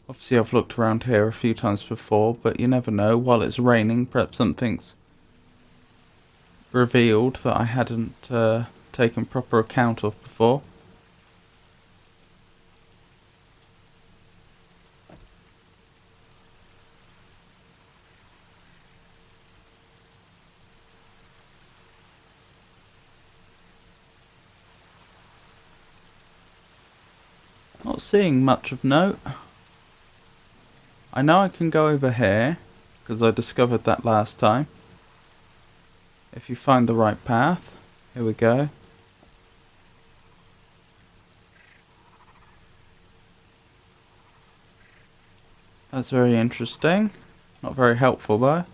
A: Obviously I've looked around here a few times before, but you never know. While it's raining, perhaps something's revealed that I hadn't taken proper account of before. Not seeing much of note. I know I can go over here, because I discovered that last time. If you find the right path. Here we go. That's very interesting. Not very helpful though.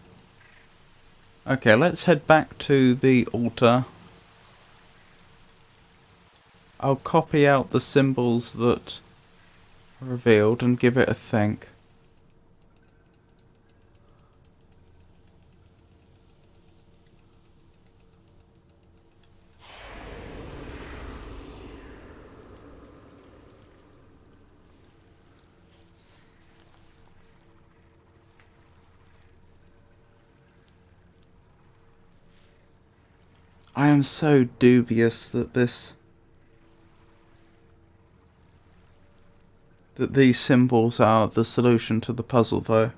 A: Okay, let's head back to the altar. I'll copy out the symbols that are revealed and give it a think. I am so dubious that these symbols are the solution to the puzzle though.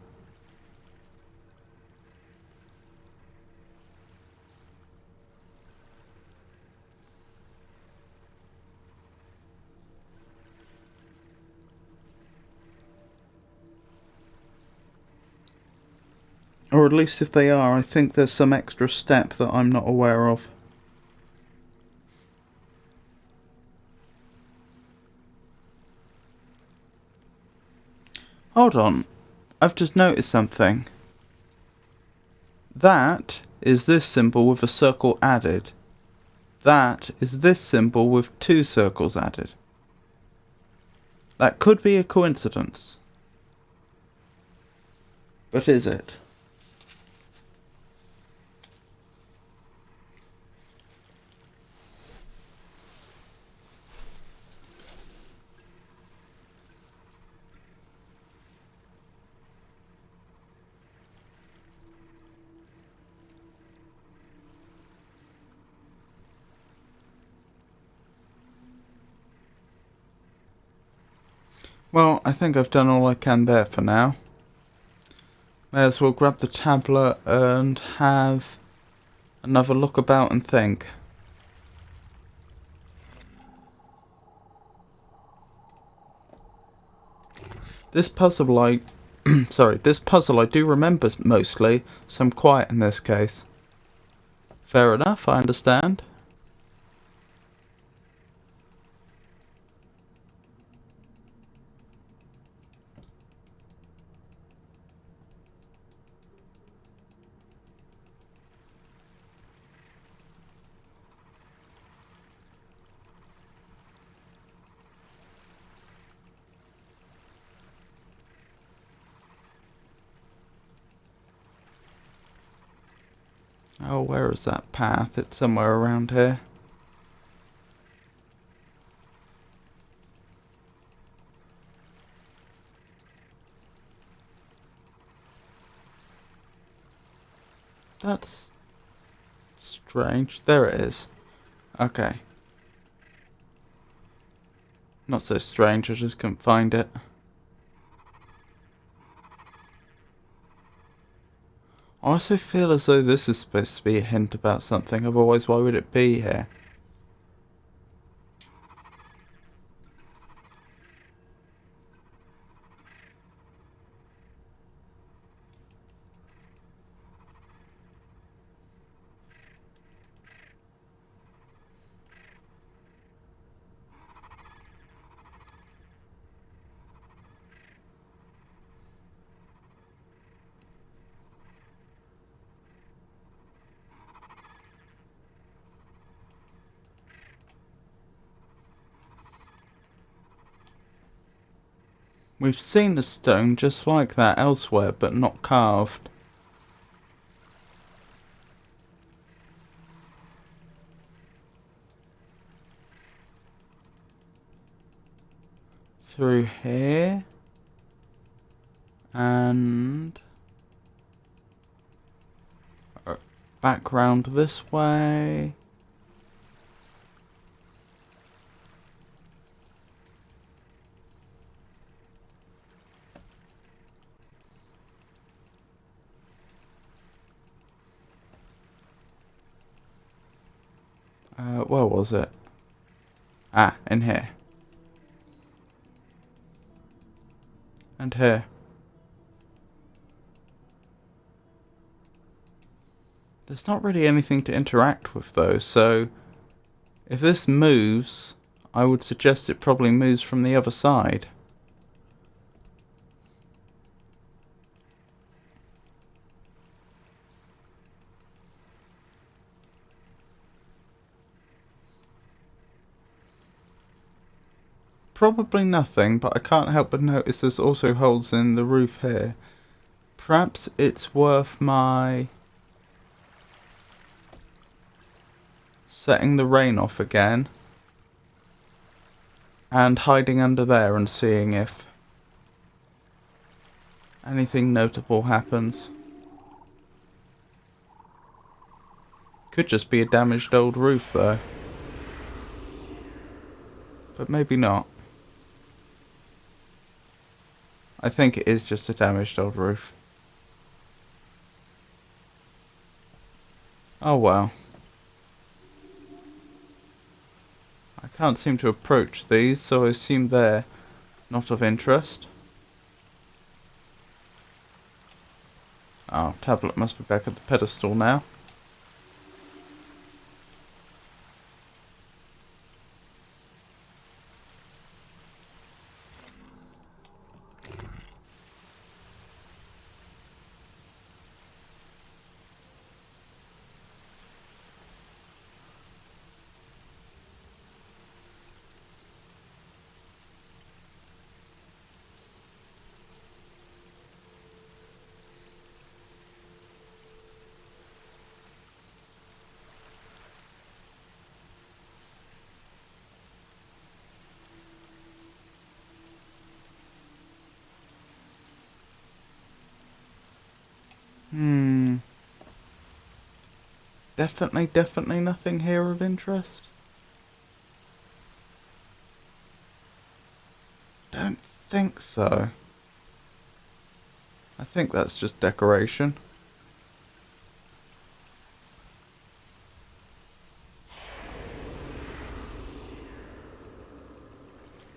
A: Or at least if they are, I think there's some extra step that I'm not aware of. Hold on, I've just noticed something. That is this symbol with a circle added. That is this symbol with 2 circles added. That could be a coincidence. But is it? Well, I think I've done all I can there for now. May as well grab the tablet and have another look about and think. This puzzle this puzzle I do remember mostly, so I'm quiet in this case. Fair enough, I understand. Oh, where is that path? It's somewhere around here. That's strange. There it is. Okay. Not so strange, I just couldn't find it. I also feel as though this is supposed to be a hint about something, otherwise why would it be here? We've seen a stone just like that elsewhere, but not carved. Through here. And back round this way. Where was it? Ah, in here. And here. There's not really anything to interact with though, so if this moves, I would suggest it probably moves from the other side. Probably nothing, but I can't help but notice there's also holes in the roof here. Perhaps it's worth my setting the rain off again and hiding under there and seeing if anything notable happens. Could just be a damaged old roof though. But maybe not. I think it is just a damaged old roof. Oh well. I can't seem to approach these, so I assume they're not of interest. Oh, tablet must be back at the pedestal now. Definitely nothing here of interest. Don't think so. I think that's just decoration.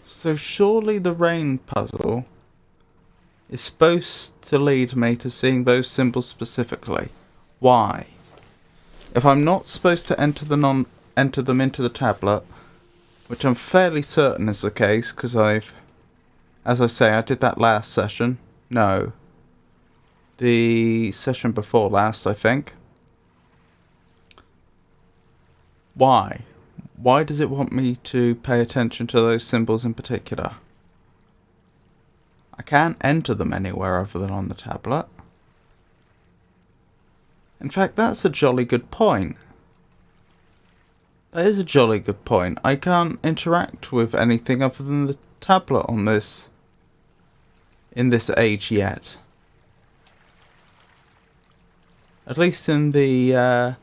A: So surely the rain puzzle is supposed to lead me to seeing those symbols specifically. Why? If I'm not supposed to enter them into the tablet, which I'm fairly certain is the case, because as I say, I did that last session. No. The session before last, I think. Why? Why does it want me to pay attention to those symbols in particular? I can't enter them anywhere other than on the tablet. In fact, that's a jolly good point. That is a jolly good point. I can't interact with anything other than the tablet on this, in this age yet. At least in the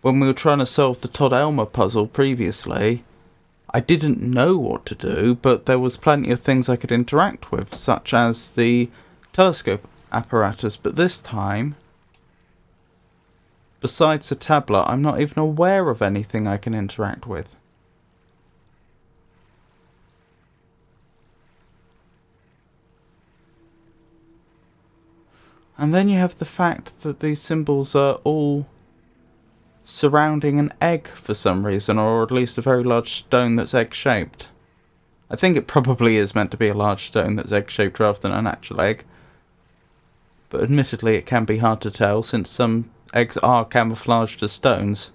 A: when we were trying to solve the Todd Elmer puzzle previously, I didn't know what to do, but there was plenty of things I could interact with, such as the telescope apparatus. But this time, besides the tablet, I'm not even aware of anything I can interact with. And then you have the fact that these symbols are all surrounding an egg for some reason, or at least a very large stone that's egg-shaped. I think it probably is meant to be a large stone that's egg-shaped rather than an actual egg. But admittedly it can be hard to tell, since some eggs are camouflaged as stones.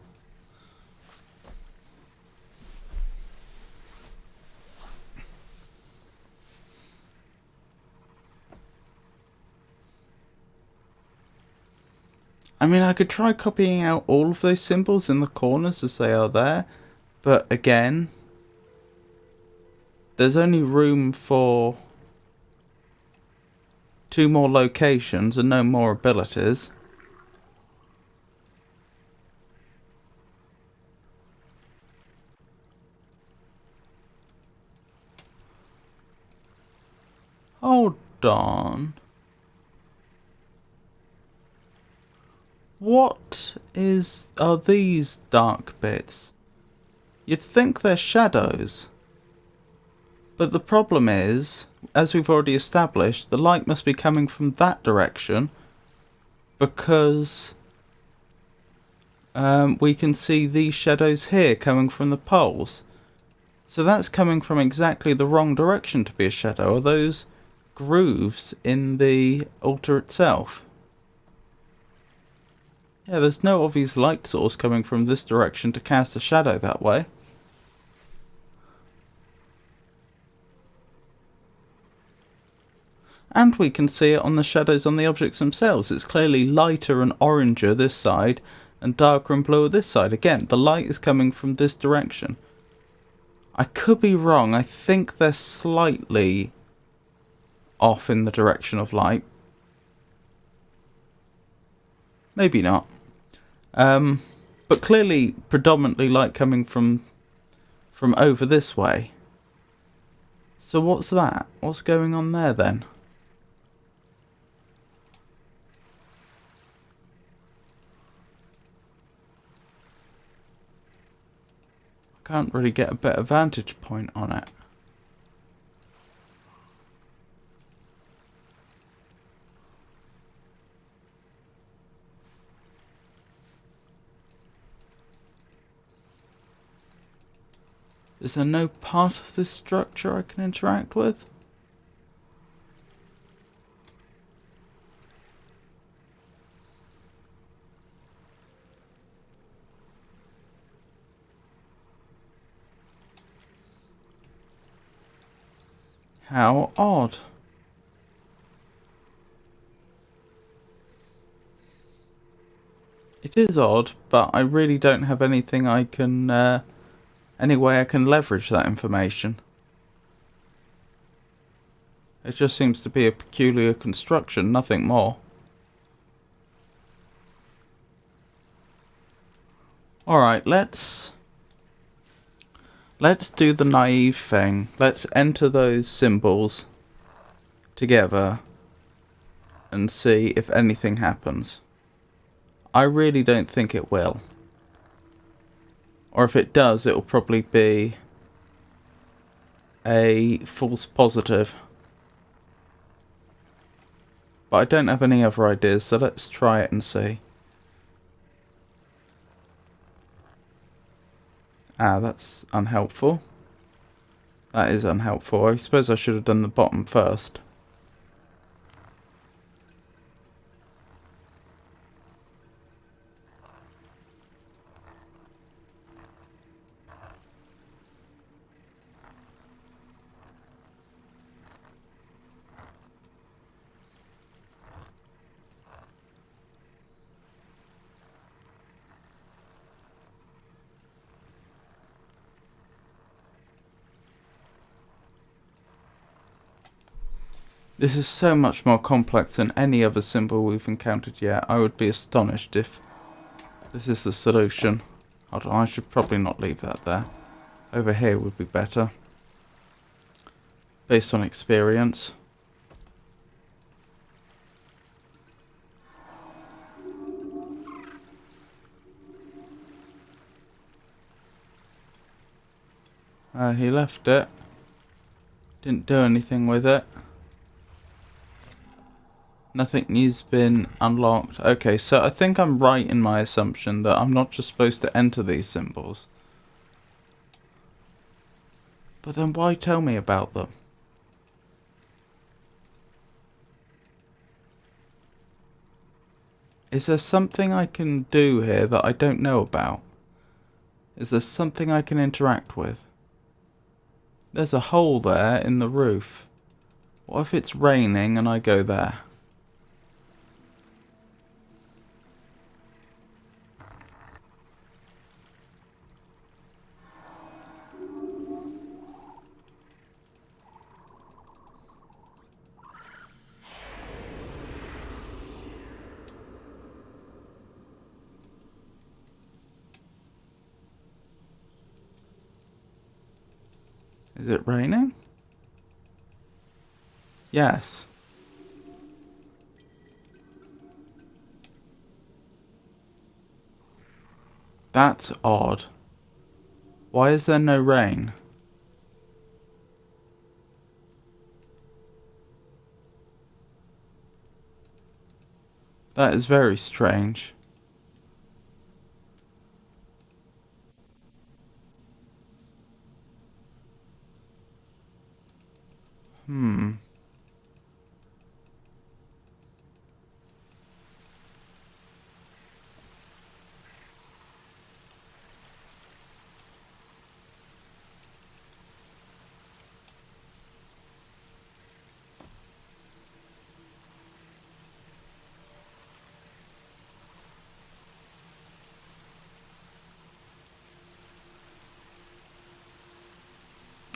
A: I mean, I could try copying out all of those symbols in the corners as they are there, but again, there's only room for 2 more locations and no more abilities. Hold on. What are these dark bits? You'd think they're shadows. But the problem is, as we've already established, the light must be coming from that direction, because we can see these shadows here coming from the poles. So that's coming from exactly the wrong direction to be a shadow. Are those grooves in the altar itself? Yeah, there's no obvious light source coming from this direction to cast a shadow that way. And we can see it on the shadows on the objects themselves. It's clearly lighter and oranger this side, and darker and bluer this side. Again, the light is coming from this direction. I could be wrong. I think they're slightly off in the direction of light. Maybe not. But clearly predominantly light coming from over this way. So what's that? What's going on there then? I can't really get a better vantage point on it. Is there no part of this structure I can interact with? How odd. It is odd, but I really don't have anything I can, any way I can leverage that information. It just seems to be a peculiar construction, nothing more. Alright, let's do the naive thing. Let's enter those symbols together and see if anything happens. I really don't think it will. Or if it does, it'll probably be a false positive. But I don't have any other ideas, so let's try it and see. Ah, that's unhelpful. That is unhelpful. I suppose I should have done the bottom first. This is so much more complex than any other symbol we've encountered yet. I would be astonished if this is the solution. Hold on, I should probably not leave that there. Over here would be better, based on experience. He left it. Didn't do anything with it. Nothing new's been unlocked. Okay, so I think I'm right in my assumption that I'm not just supposed to enter these symbols. But then why tell me about them? Is there something I can do here that I don't know about? Is there something I can interact with? There's a hole there in the roof. What if it's raining and I go there? Is it raining? Yes. That's odd. Why is there no rain? That is very strange.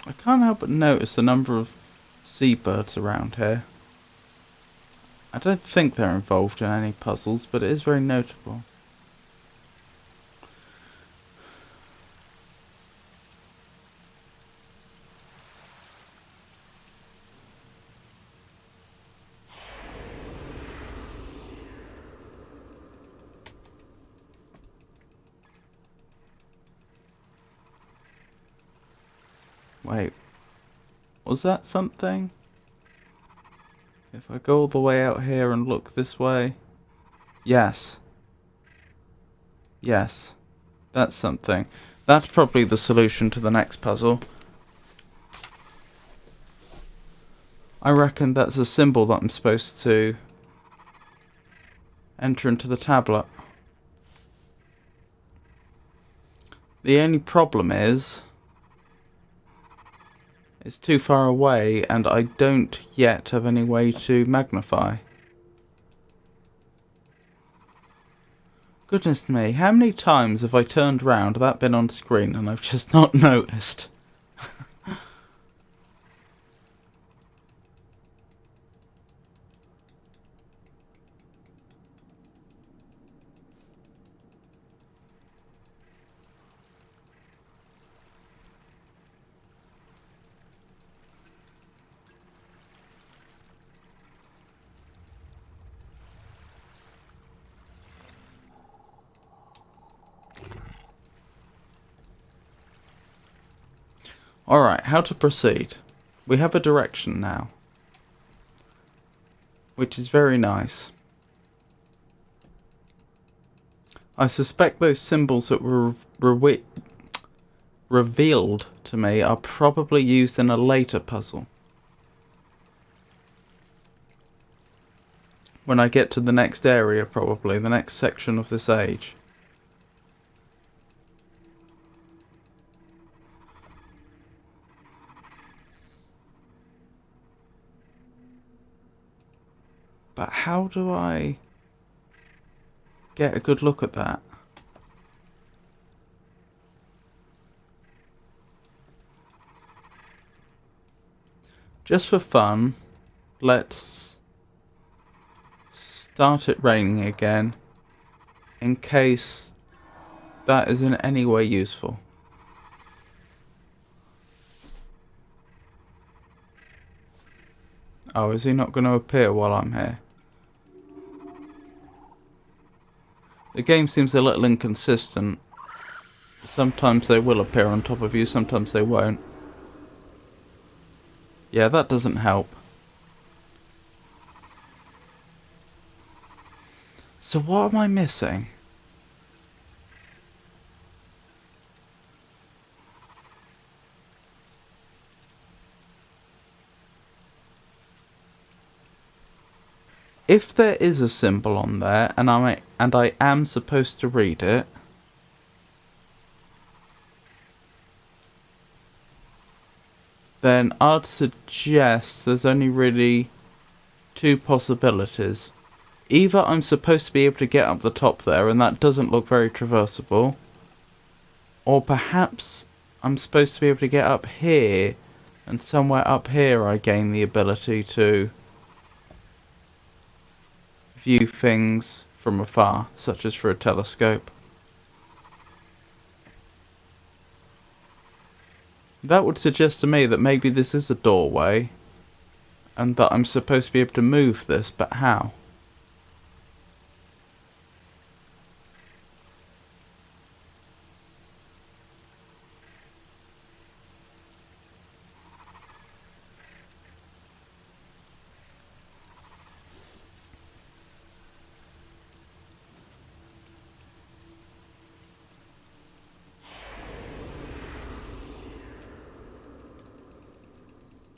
A: I can't help but notice the number of seabirds around here. I don't think they're involved in any puzzles, but it is very notable. Wait, was that something? If I go all the way out here and look this way... Yes. Yes. That's something. That's probably the solution to the next puzzle. I reckon that's a symbol that I'm supposed to enter into the tablet. The only problem is... it's too far away and I don't yet have any way to magnify. Goodness me, how many times have I turned round, that been on screen, and I've just not noticed? Alright, how to proceed. We have a direction now, which is very nice. I suspect those symbols that were revealed to me are probably used in a later puzzle. When I get to the next area, probably, the next section of this age. But how do I get a good look at that? Just for fun, let's start it raining again in case that is in any way useful. Oh, is he not going to appear while I'm here? The game seems a little inconsistent. Sometimes they will appear on top of you, sometimes they won't. Yeah, that doesn't help. So what am I missing? If there is a symbol on there and I am supposed to read it, then I'd suggest there's only really two possibilities. Either I'm supposed to be able to get up the top there and that doesn't look very traversable, or perhaps I'm supposed to be able to get up here and somewhere up here I gain the ability to view things from afar, such as through a telescope. That would suggest to me that maybe this is a doorway and that I'm supposed to be able to move this, but how?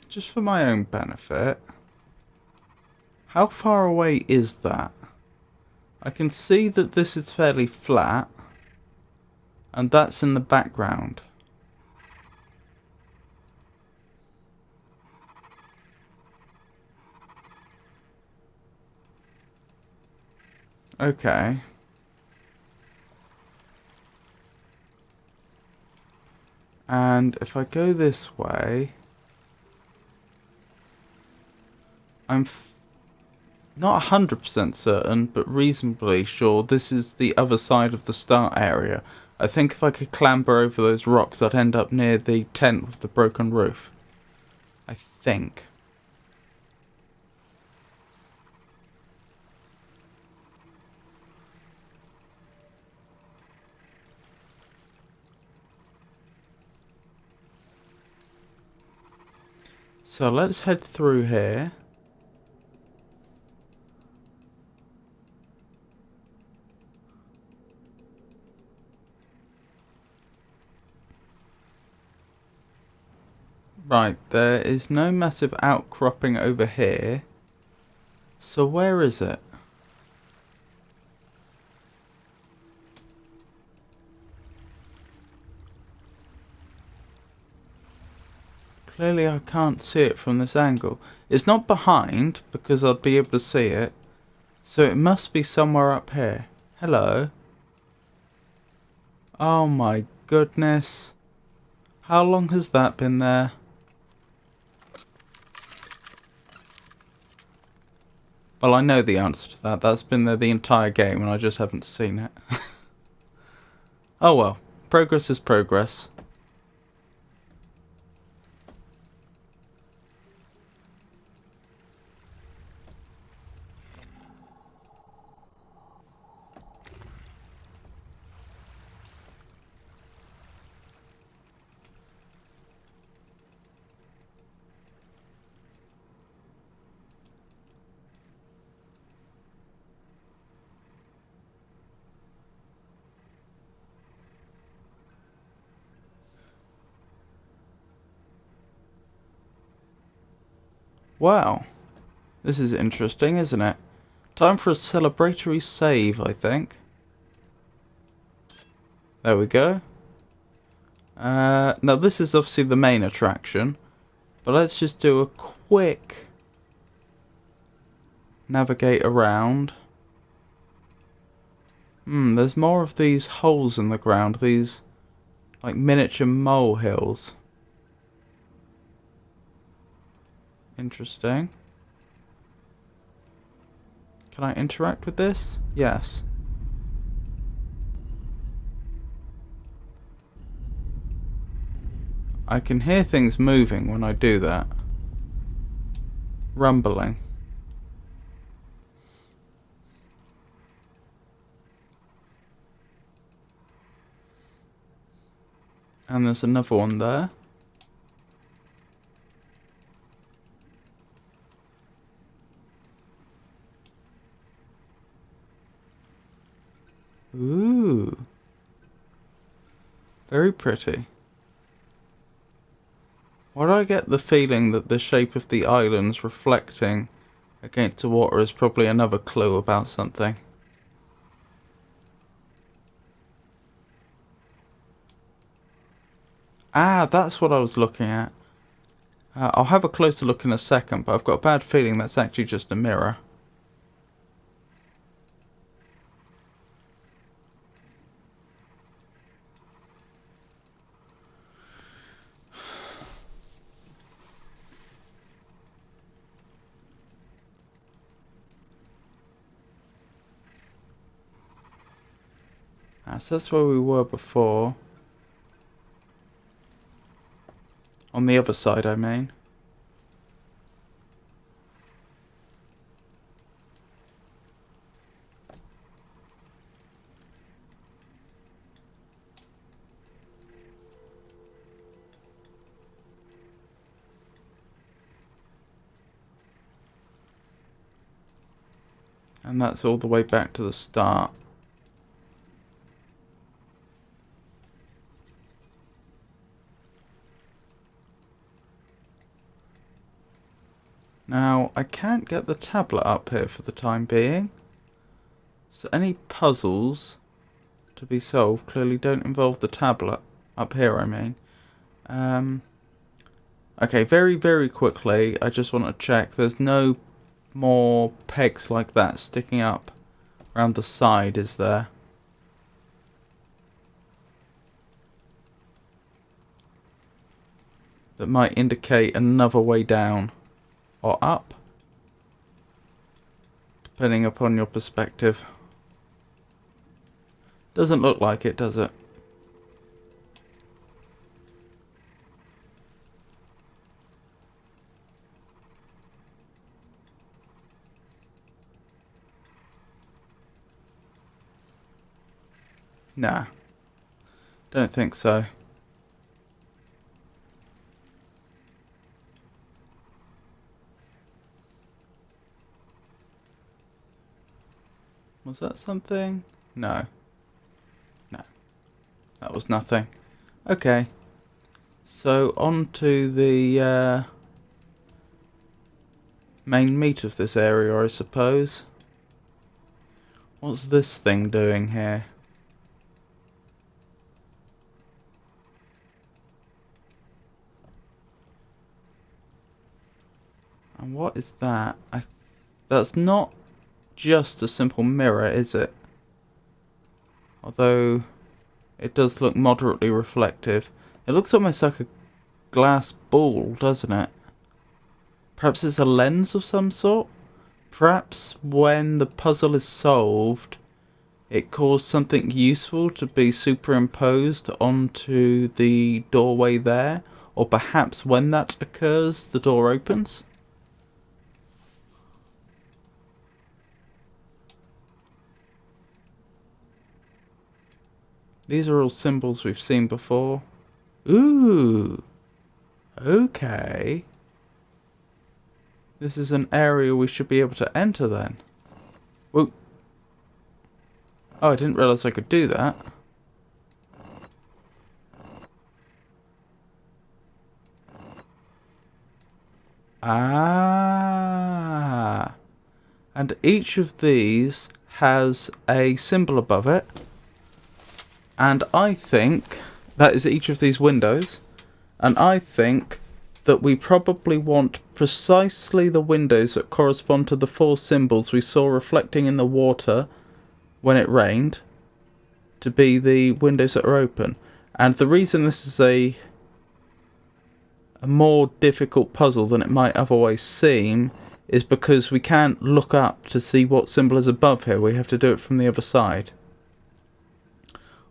A: Just for my own benefit, how far away is that? I can see that this is fairly flat, and that's in the background. Okay. And if I go this way, I'm not 100% certain, but reasonably sure this is the other side of the start area. I think if I could clamber over those rocks, I'd end up near the tent with the broken roof. I think. So let's head through here. Right, there is no massive outcropping over here. So where is it? Clearly I can't see it from this angle. It's not behind, because I'd be able to see it. So it must be somewhere up here. Hello? Oh my goodness. How long has that been there? Well, I know the answer to that. That's been there the entire game and I just haven't seen it. Oh well. Progress is progress. Wow. This is interesting, isn't it? Time for a celebratory save, I think. There we go. Now this is obviously the main attraction, but let's just do a quick navigate around. There's more of these holes in the ground, these like miniature molehills. Interesting. Can I interact with this? Yes. I can hear things moving when I do that. Rumbling. And there's another one there. Ooh. Very pretty. Why do I get the feeling that the shape of the islands reflecting against the water is probably another clue about something? Ah, that's what I was looking at. I'll have a closer look in a second, but I've got a bad feeling that's actually just a mirror. So that's where we were before. On the other side, I mean. And that's all the way back to the start. Now, I can't get the tablet up here for the time being. So any puzzles to be solved clearly don't involve the tablet. Up here, I mean. Okay, very, very quickly, I just want to check there's no more pegs like that sticking up around the side, is there? That might indicate another way down. Or up. Depending upon your perspective. Doesn't look like it, does it? Nah. Don't think so. Was that something? No. No. That was nothing. Okay. So on to the main meat of this area, I suppose. What's this thing doing here? And what is that? That's not just a simple mirror, is it? Although it does look moderately reflective. It looks almost like a glass ball, doesn't it? Perhaps it's a lens of some sort? Perhaps when the puzzle is solved, it caused something useful to be superimposed onto the doorway there? Or perhaps when that occurs, the door opens? These are all symbols we've seen before. Ooh. Okay. This is an area we should be able to enter then. Whoa. Oh, I didn't realise I could do that. Ah. And each of these has a symbol above it. And I think that is each of these windows. And I think that we probably want precisely the windows that correspond to the 4 symbols we saw reflecting in the water when it rained to be the windows that are open. And the reason this is a more difficult puzzle than it might otherwise seem is because we can't look up to see what symbol is above here. We have to do it from the other side.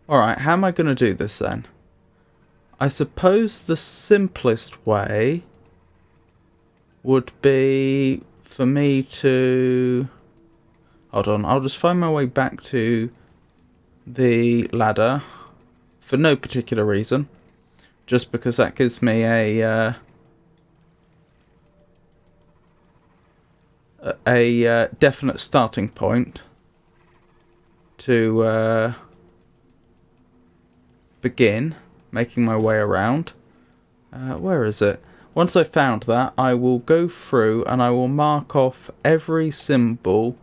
A: Alright, how am I going to do this then? I suppose the simplest way would be for me to... Hold on, I'll just find my way back to the ladder for no particular reason. Just because that gives me a definite starting point to begin making my way around. Where is it? Once I've found that, I will go through and I will mark off every symbol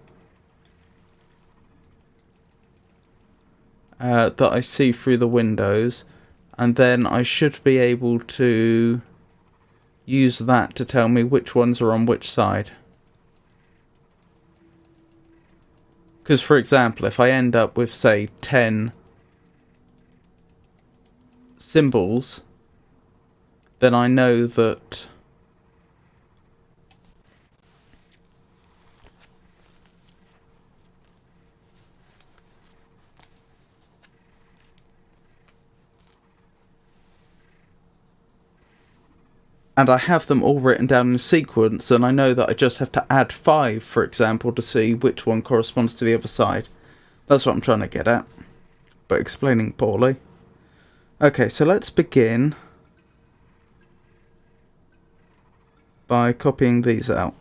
A: that I see through the windows, and then I should be able to use that to tell me which ones are on which side. Because, for example, if I end up with, say, 10 symbols, then I know that and I have them all written down in a sequence, and I know that I just have to add 5, for example, to see which one corresponds to the other side. That's what I'm trying to get at, but explaining poorly. Okay, so let's begin by copying these out.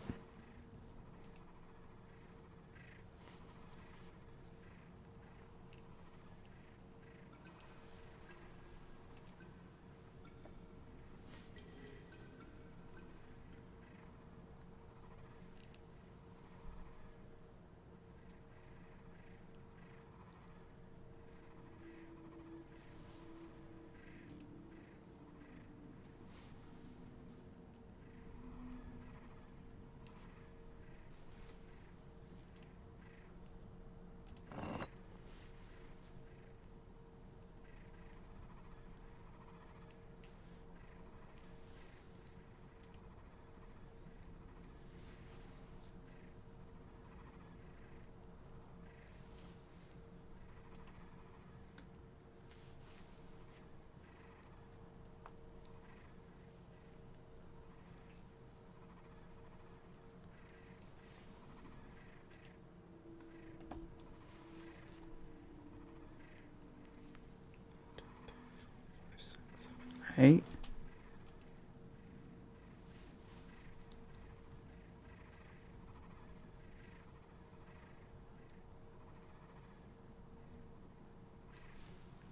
A: Eight.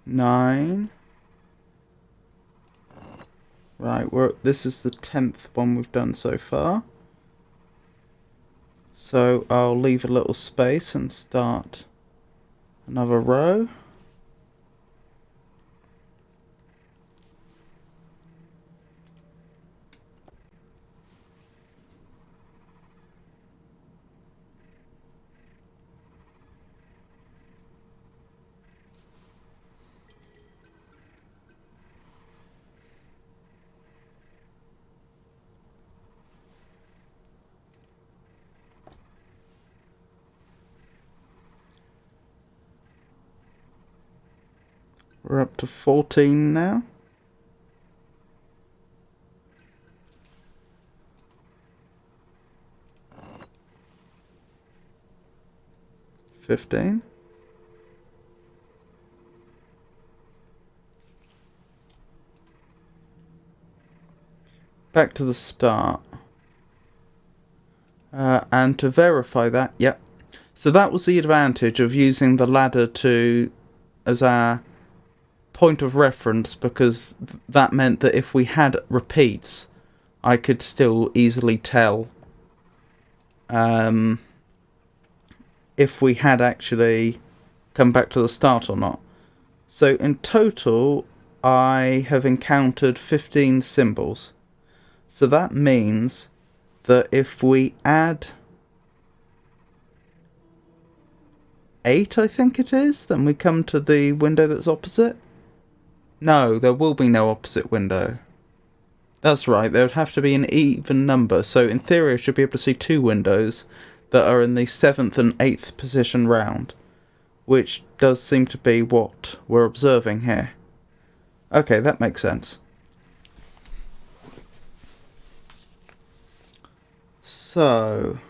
A: Nine. Right, this is the 10th one we've done so far. So I'll leave a little space and start another row. We're up to 14 now. $15. Back to the start. And to verify that, yep. So that was the advantage of using the ladder as our point of reference, because that meant that if we had repeats, I could still easily tell if we had actually come back to the start or not. So in total, I have encountered 15 symbols. So that means that if we add 8, I think it is, then we come to the window that's opposite. No, there will be no opposite window. That's right, there would have to be an even number, so in theory I should be able to see 2 windows that are in the 7th and 8th position round, which does seem to be what we're observing here. Okay, that makes sense. So,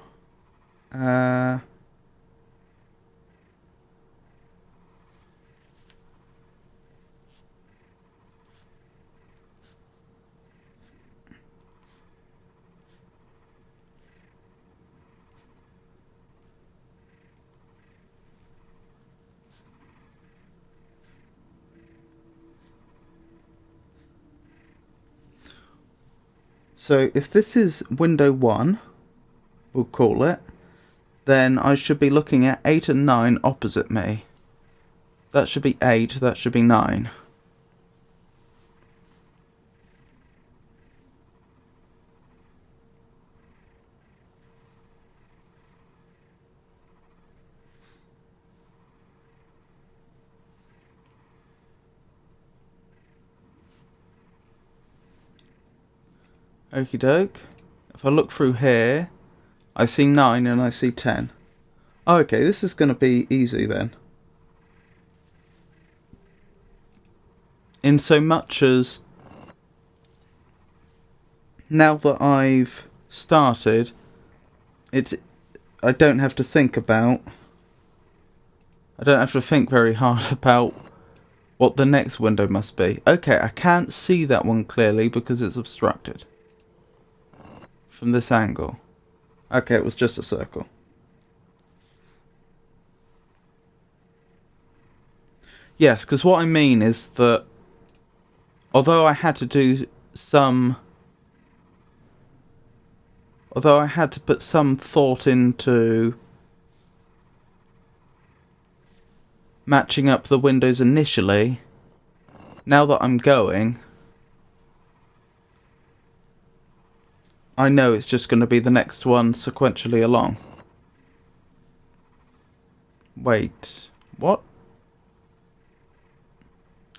A: so if this is window 1, we'll call it, then I should be looking at 8 and 9 opposite me. That should be 8, that should be 9. Okie doke. If I look through here, I see 9 and I see 10. Oh, okay, this is going to be easy then. In so much as, now that I've started, I don't have to think very hard about what the next window must be. Okay, I can't see that one clearly because it's obstructed from this angle. Okay, it was just a circle. Yes, because what I mean is that although I had to put some thought into matching up the windows initially, now that I'm going, I know it's just going to be the next one sequentially along. Wait, what?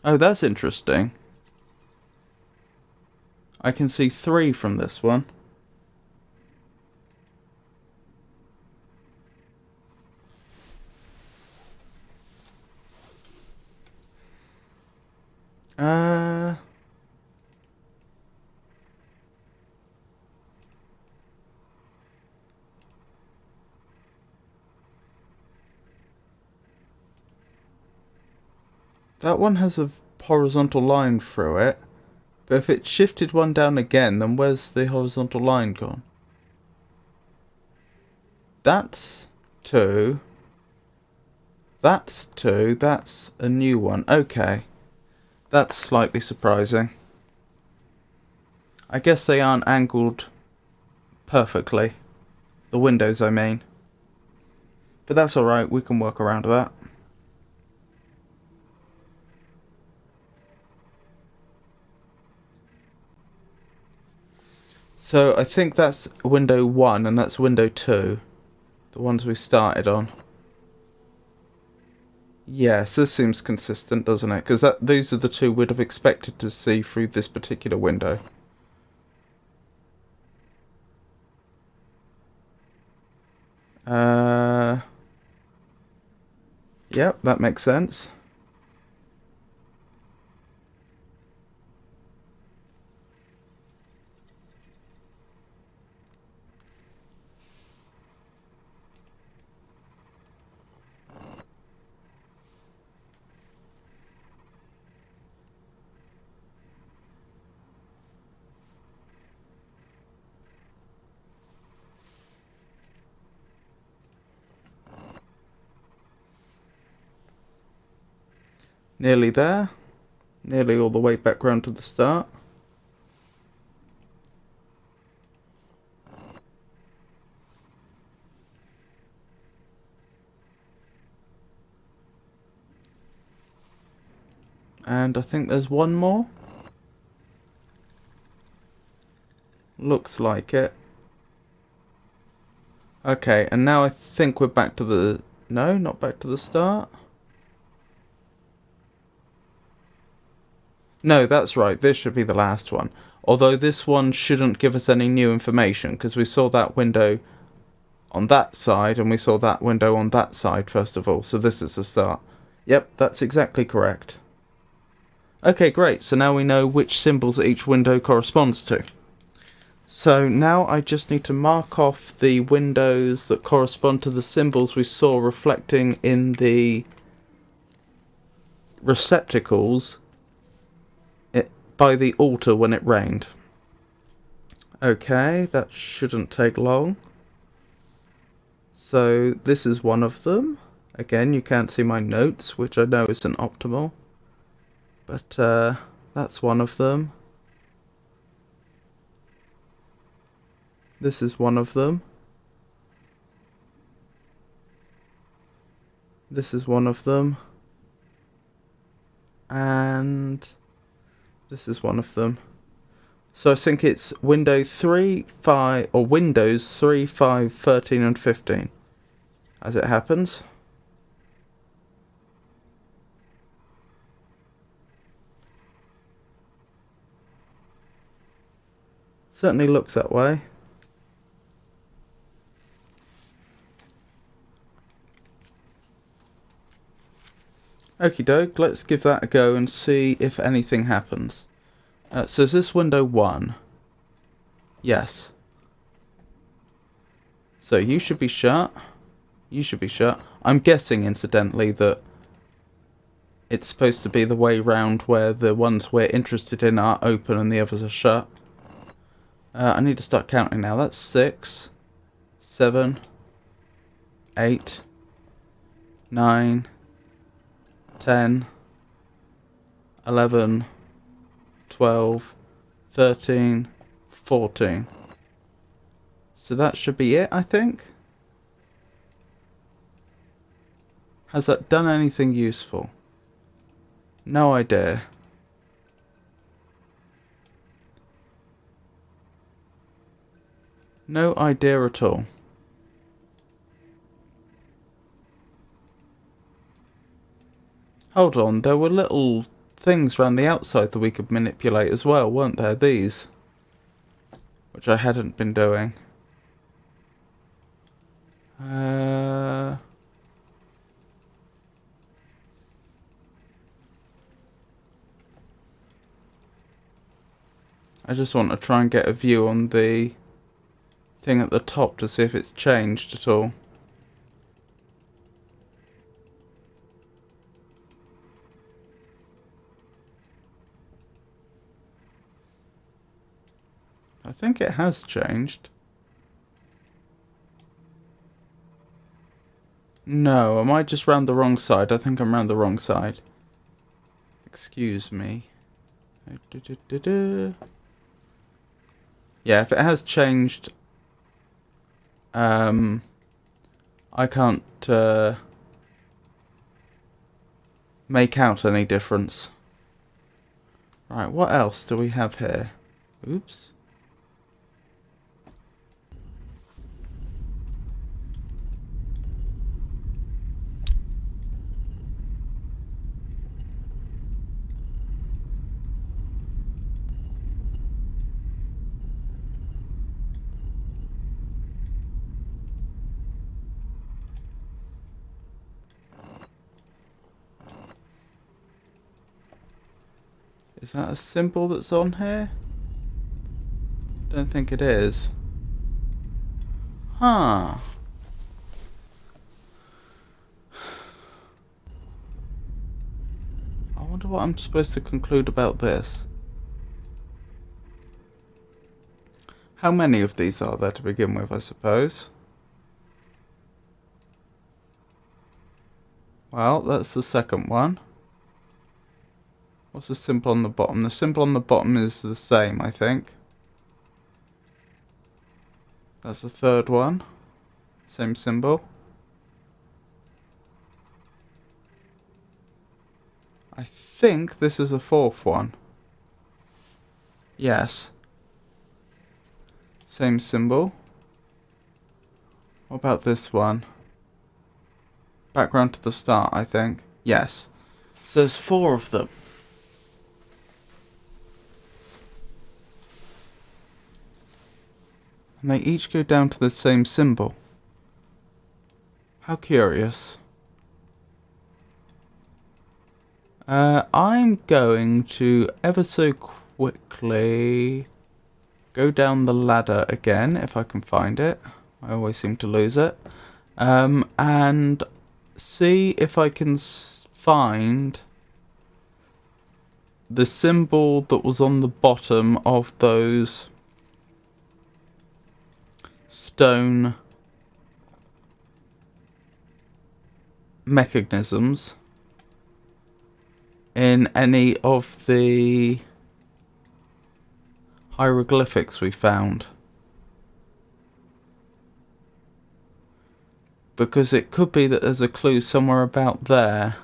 A: Oh, that's interesting. I can see 3 from this one. That one has a horizontal line through it, but if it shifted one down again, then where's the horizontal line gone? That's 2. That's 2. That's a new one. Okay. That's slightly surprising. I guess they aren't angled perfectly. The windows, I mean. But that's alright, we can work around that. So I think that's window 1 and that's window 2. The ones we started on. Yes, this seems consistent, doesn't it? Because these are the 2 we'd have expected to see through this particular window. Yep, that makes sense. Nearly there. Nearly all the way back round to the start. And I think there's one more. Looks like it. Okay, and now I think we're back to the... No, not back to the start. No, that's right. This should be the last one. Although this one shouldn't give us any new information, because we saw that window on that side and we saw that window on that side first of all. So this is the start. Yep, that's exactly correct. Okay, great. So now we know which symbols each window corresponds to. So now I just need to mark off the windows that correspond to the symbols we saw reflecting in the receptacles by the altar when it rained. Okay, that shouldn't take long. So this is one of them. Again, you can't see my notes, which I know isn't optimal. But that's one of them. This is one of them. This is one of them. And this is one of them. So I think it's Windows 3, 5, or Windows 3, 5, 13 and 15. As it happens. Certainly looks that way. Okie doke, let's give that a go and see if anything happens. So is this window 1? Yes. So you should be shut. You should be shut. I'm guessing, incidentally, that it's supposed to be the way round where the ones we're interested in are open and the others are shut. I need to start counting now. That's 6, 7, 8, 9, 10, 11, 12, 13, 14. So that should be it, I think. Has that done anything useful? No idea. No idea at all. Hold on, there were little things around the outside that we could manipulate as well, weren't there? These. Which I hadn't been doing. I just want to try and get a view on the thing at the top to see if it's changed at all. I think it has changed. No, am I just round the wrong side? I think I'm round the wrong side. Excuse me. Yeah, if it has changed, I can't make out any difference. Right, what else do we have here? Oops. Is that a symbol that's on here? Don't think it is. Huh. I wonder what I'm supposed to conclude about this. How many of these are there to begin with, I suppose? Well, that's the second one. What's the symbol on the bottom? The symbol on the bottom is the same, I think. That's the third one. Same symbol. I think this is the fourth one. Yes. Same symbol. What about this one? Background to the start, I think. Yes. So there's 4 of them. And they each go down to the same symbol. How curious. I'm going to ever so quickly go down the ladder again, if I can find it. I always seem to lose it. And see if I can find the symbol that was on the bottom of those stone mechanisms in any of the hieroglyphics we found. Because it could be that there's a clue somewhere about there.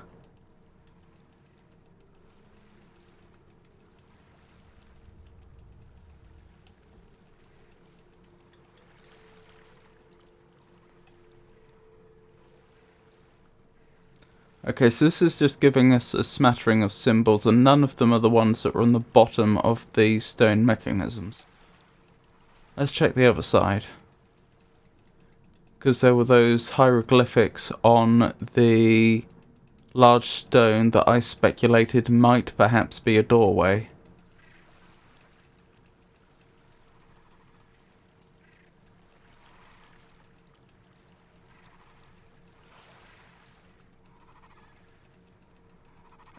A: Okay, so this is just giving us a smattering of symbols, and none of them are the ones that were on the bottom of the stone mechanisms. Let's check the other side. Because there were those hieroglyphics on the large stone that I speculated might perhaps be a doorway.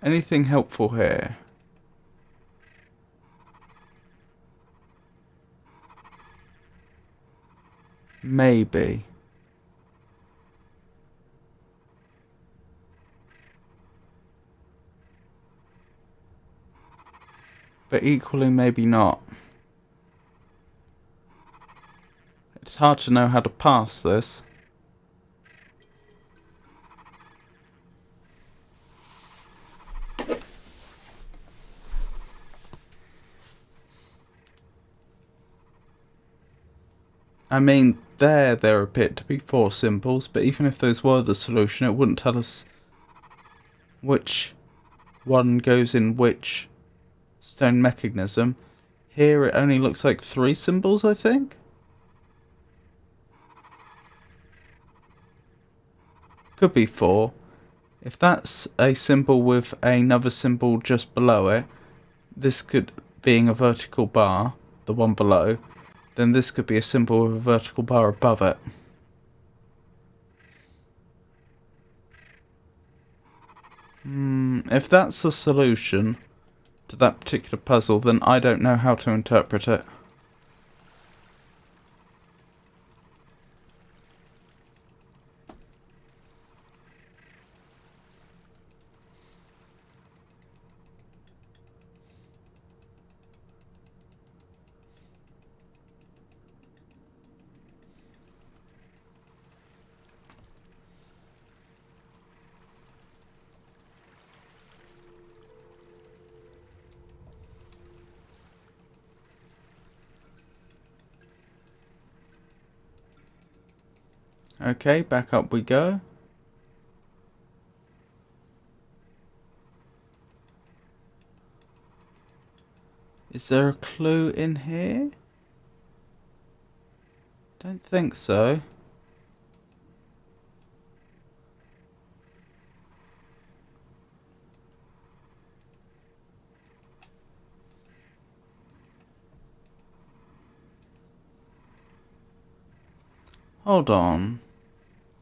A: Anything helpful here? Maybe. But equally maybe not. It's hard to know how to pass this. I mean, there appear to be 4 symbols, but even if those were the solution, it wouldn't tell us which one goes in which stone mechanism. Here it only looks like 3 symbols, I think? Could be 4. If that's a symbol with another symbol just below it, this could, being a vertical bar, the one below, then this could be a symbol with a vertical bar above it. If that's the solution to that particular puzzle, then I don't know how to interpret it. Okay, back up we go. Is there a clue in here? Don't think so. Hold on.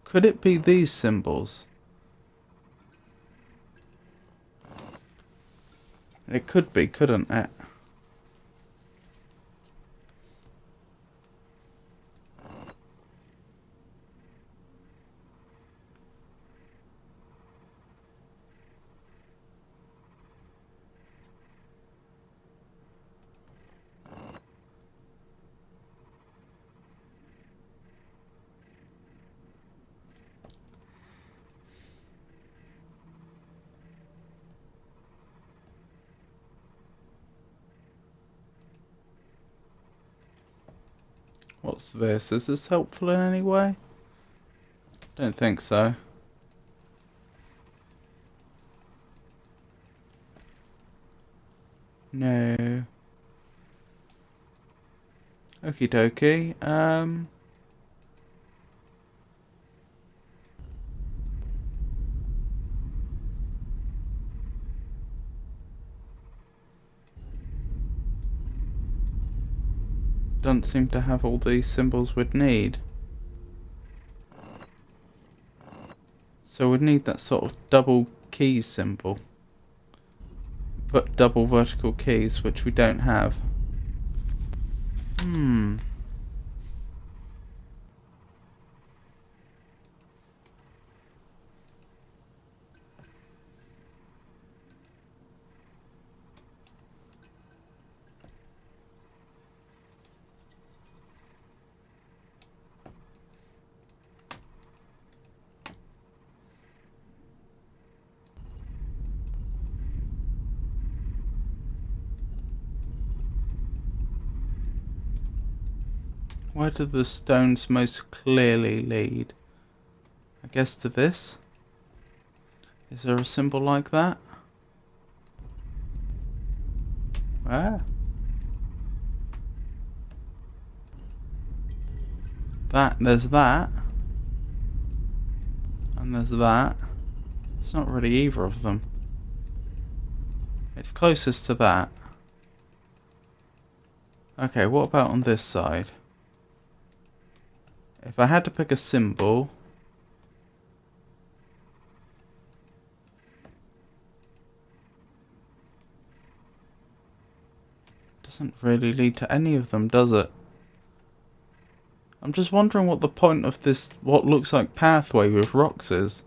A: Could it be these symbols? It could be, couldn't it? What's this? Is this helpful in any way? Don't think so. No. Okie dokie. Don't seem to have all the symbols we'd need. So we'd need that sort of double keys symbol. Put double vertical keys, which we don't have. Where do the stones most clearly lead? I guess to this? Is there a symbol like that? Where? There's that. And there's that. It's not really either of them. It's closest to that. Okay, what about on this side? If I had to pick a symbol... Doesn't really lead to any of them, does it? I'm just wondering what the point of this, what looks like pathway with rocks is.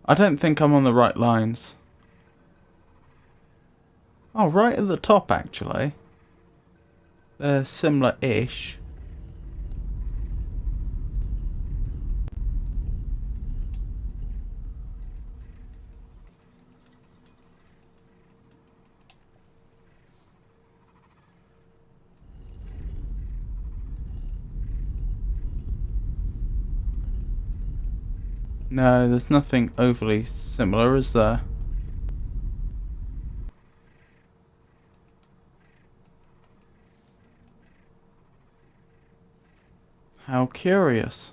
A: I don't think I'm on the right lines. Oh, right at the top, actually. They're similar-ish. No, there's nothing overly similar, is there? How curious.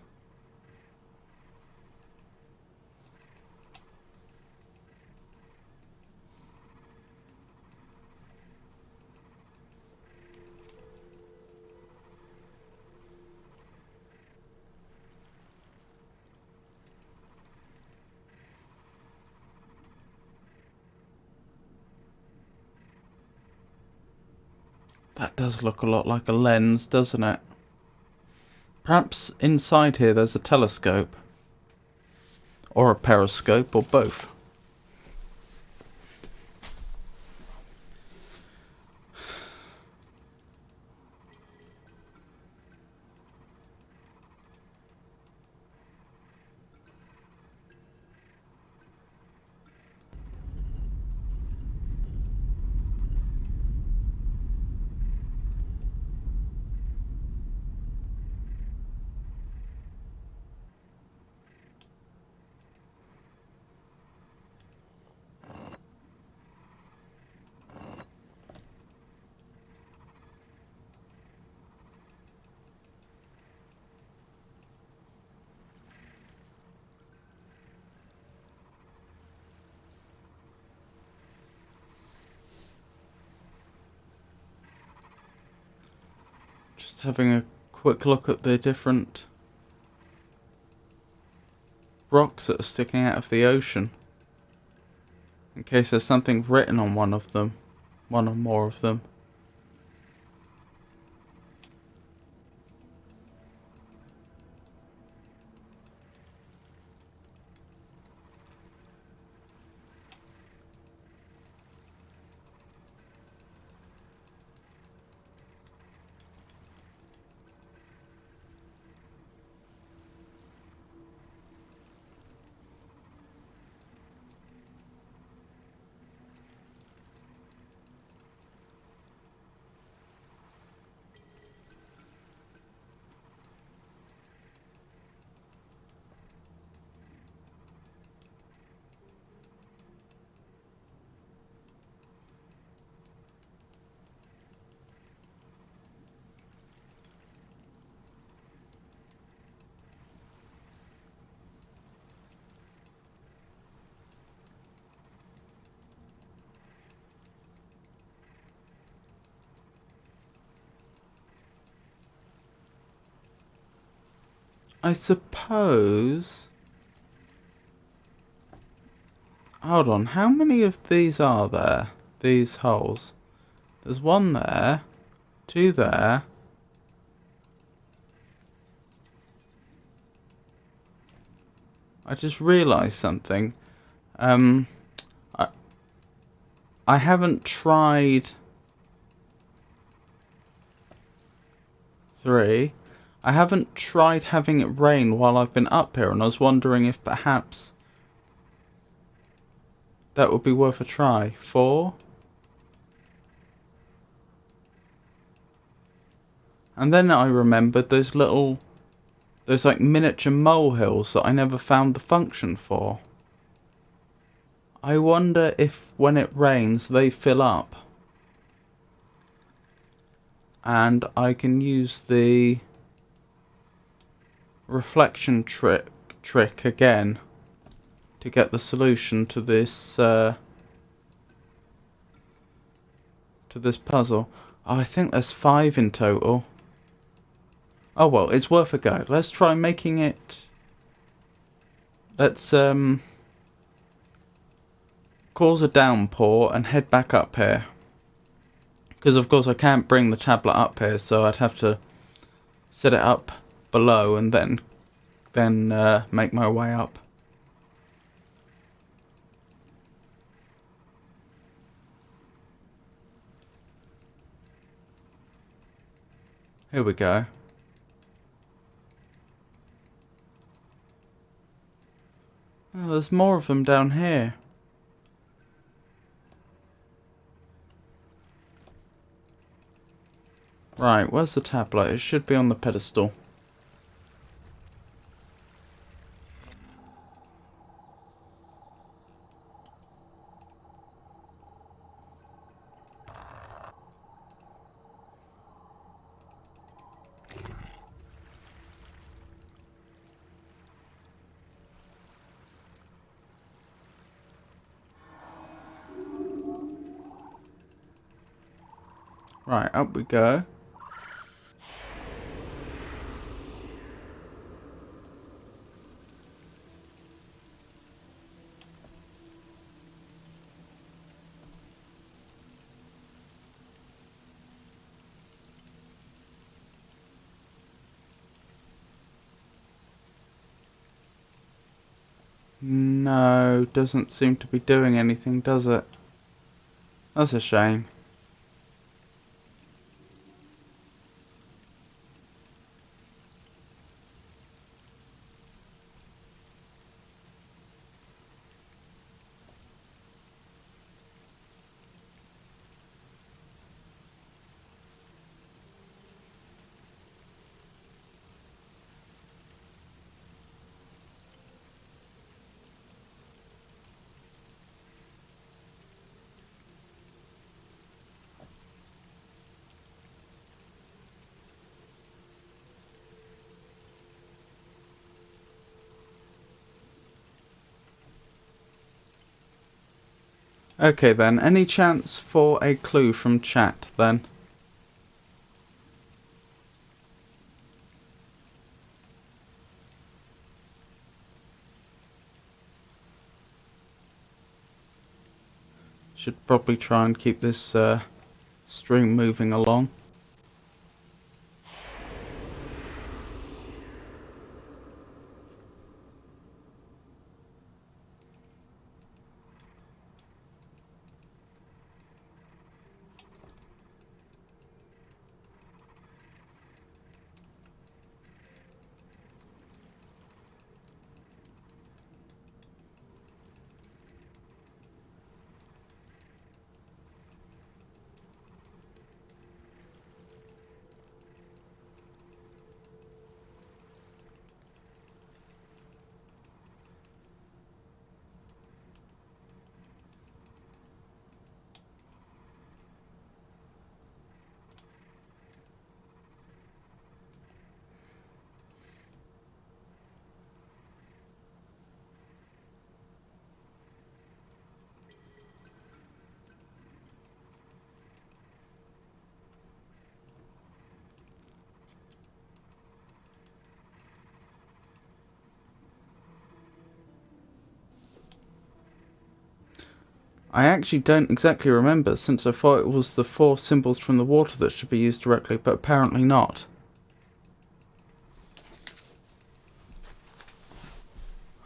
A: That does look a lot like a lens, doesn't it? Perhaps inside here there's a telescope. Or a periscope, or both. Just having a quick look at the different rocks that are sticking out of the ocean. In case there's something written on one of them. One or more of them. I suppose... Hold on, how many of these are there? These holes. There's one there, two there. I just realised something. I haven't tried... 3. I haven't tried having it rain while I've been up here, and I was wondering if perhaps that would be worth a try. 4. And then I remembered those like miniature molehills that I never found the function for. I wonder if when it rains they fill up. And I can use the reflection trick again to get the solution to this puzzle. Oh, I think there's 5 in total. Oh well, it's worth a go. Let's try making it. Let's cause a downpour and head back up here. Because of course I can't bring the tablet up here, so I'd have to set it up below and then make my way up. Here we go. Oh, there's more of them down here. Right, where's the tablet? It should be on the pedestal. Right, up we go. No, doesn't seem to be doing anything, does it? That's a shame. Okay then, any chance for a clue from chat then? Should probably try and keep this stream moving along. I actually don't exactly remember, since I thought it was the 4 symbols from the water that should be used directly, but apparently not.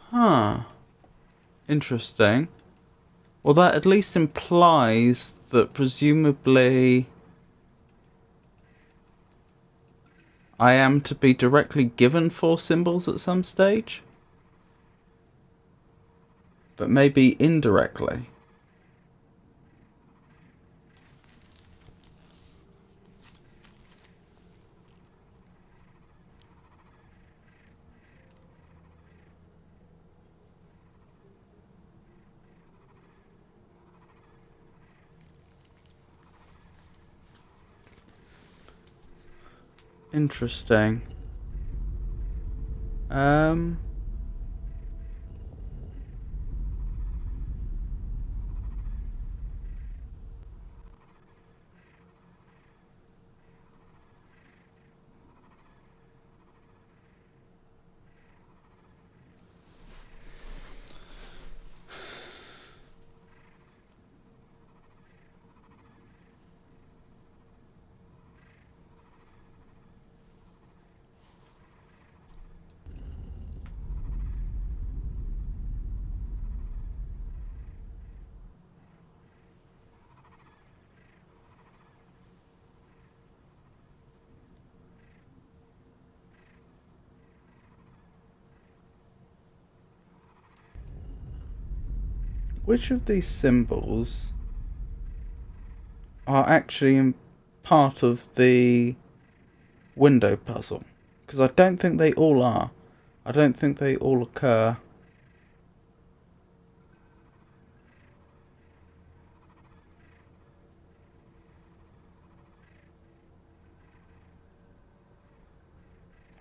A: Huh. Interesting. Well, that at least implies that presumably I am to be directly given 4 symbols at some stage? But maybe indirectly. Interesting. Which of these symbols are actually in part of the window puzzle? Because I don't think they all are. I don't think they all occur.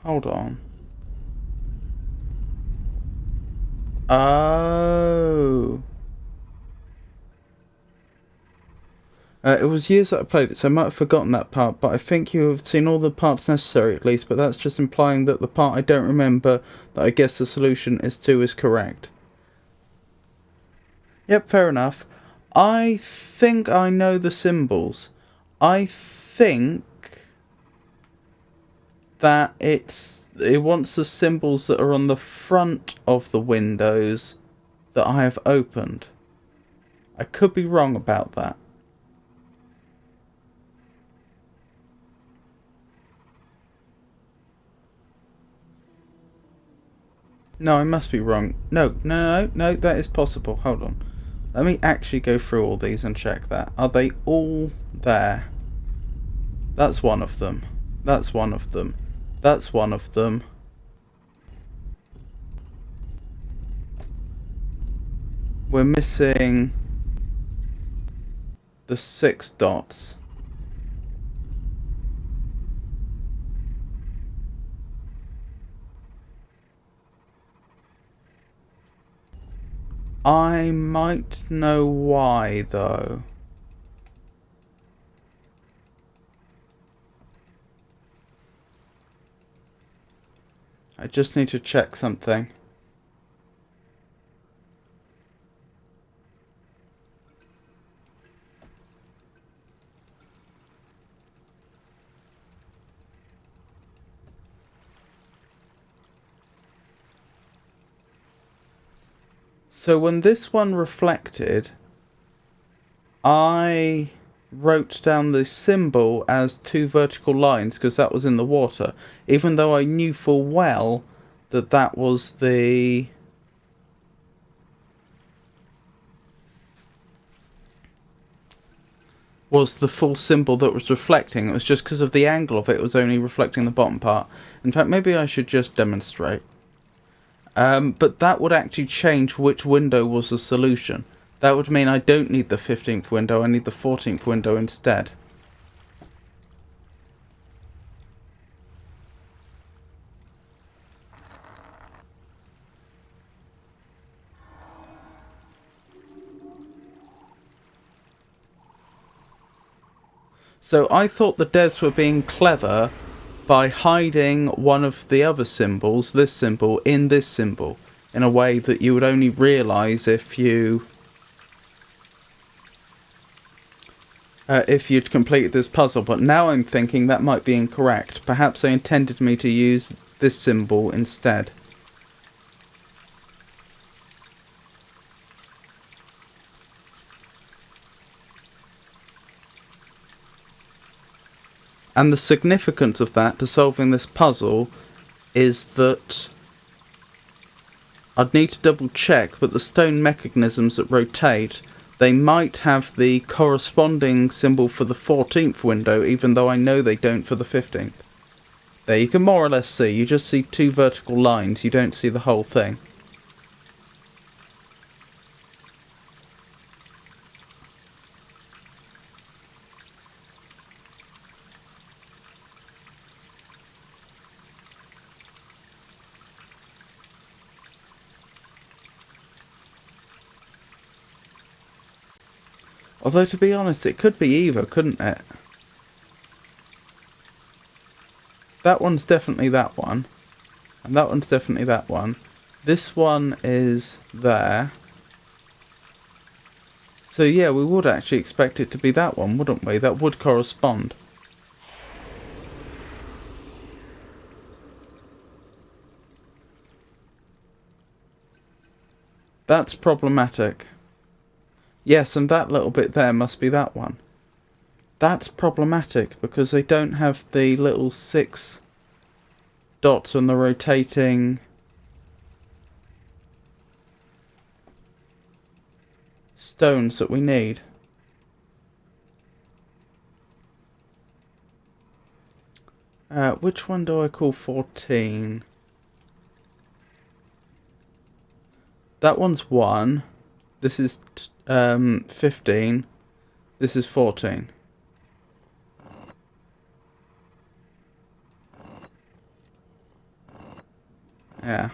A: Hold on. Oh. It was years that I played it, so I might have forgotten that part, but I think you have seen all the parts necessary at least, but that's just implying that the part I don't remember that I guess the solution is to is correct. Yep, fair enough. I think I know the symbols. I think that it wants the symbols that are on the front of the windows that I have opened. I could be wrong about that. No, I must be wrong. No, that is possible. Hold on. Let me actually go through all these and check that. Are they all there? That's one of them. That's one of them. That's one of them. We're missing the 6 dots. I might know why, though. I just need to check something. So when this one reflected, I wrote down the symbol as 2 vertical lines because that was in the water, even though I knew full well that that was the full symbol that was reflecting. It was just because of the angle of it, it was only reflecting the bottom part. In fact, maybe I should just demonstrate. But that would actually change which window was the solution. That would mean I don't need the 15th window, I need the 14th window instead. So I thought the devs were being clever by hiding one of the other symbols, this symbol, in this symbol, in a way that you would only realise if you if you'd completed this puzzle, but now I'm thinking that might be incorrect. Perhaps they intended me to use this symbol instead. And the significance of that to solving this puzzle is that I'd need to double check, but the stone mechanisms that rotate, they might have the corresponding symbol for the 14th window, even though I know they don't for the 15th. There, you can more or less see. You just see two vertical lines, you don't see the whole thing. Although, to be honest, it could be either, couldn't it? That one's definitely that one. And that one's definitely that one. This one is there. So yeah, we would actually expect it to be that one, wouldn't we? That would correspond. That's problematic. Yes, and that little bit there must be that one. That's problematic because they don't have the little 6 dots on the rotating stones that we need. Which one do I call 14? That one's 1. This is 15. This is 14. Yeah.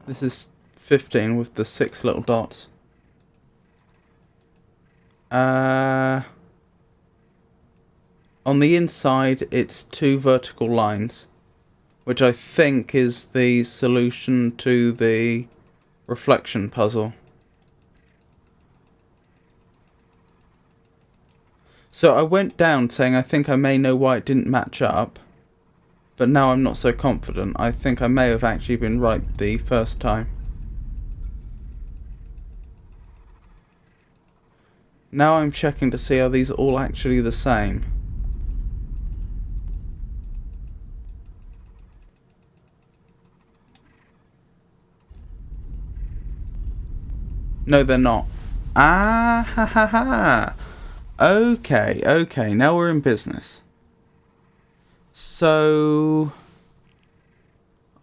A: This is 15 with the 6 little dots. On the inside, it's 2 vertical lines, which I think is the solution to the reflection puzzle. So I went down saying I think I may know why it didn't match up, but now I'm not so confident. I think I may have actually been right the first time. Now I'm checking to see are these all actually the same. No, they're not. Ah, ha, ha, ha. Okay, okay, now we're in business. So,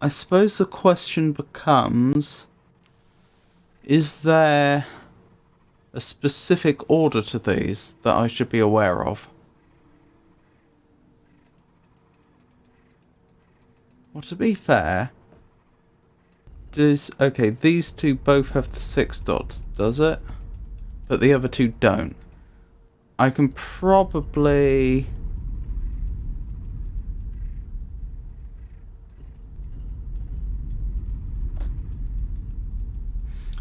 A: I suppose the question becomes, is there a specific order to these that I should be aware of? Well, to be fair, okay, these two both have the 6 dots, does it? But the other two don't. I can probably...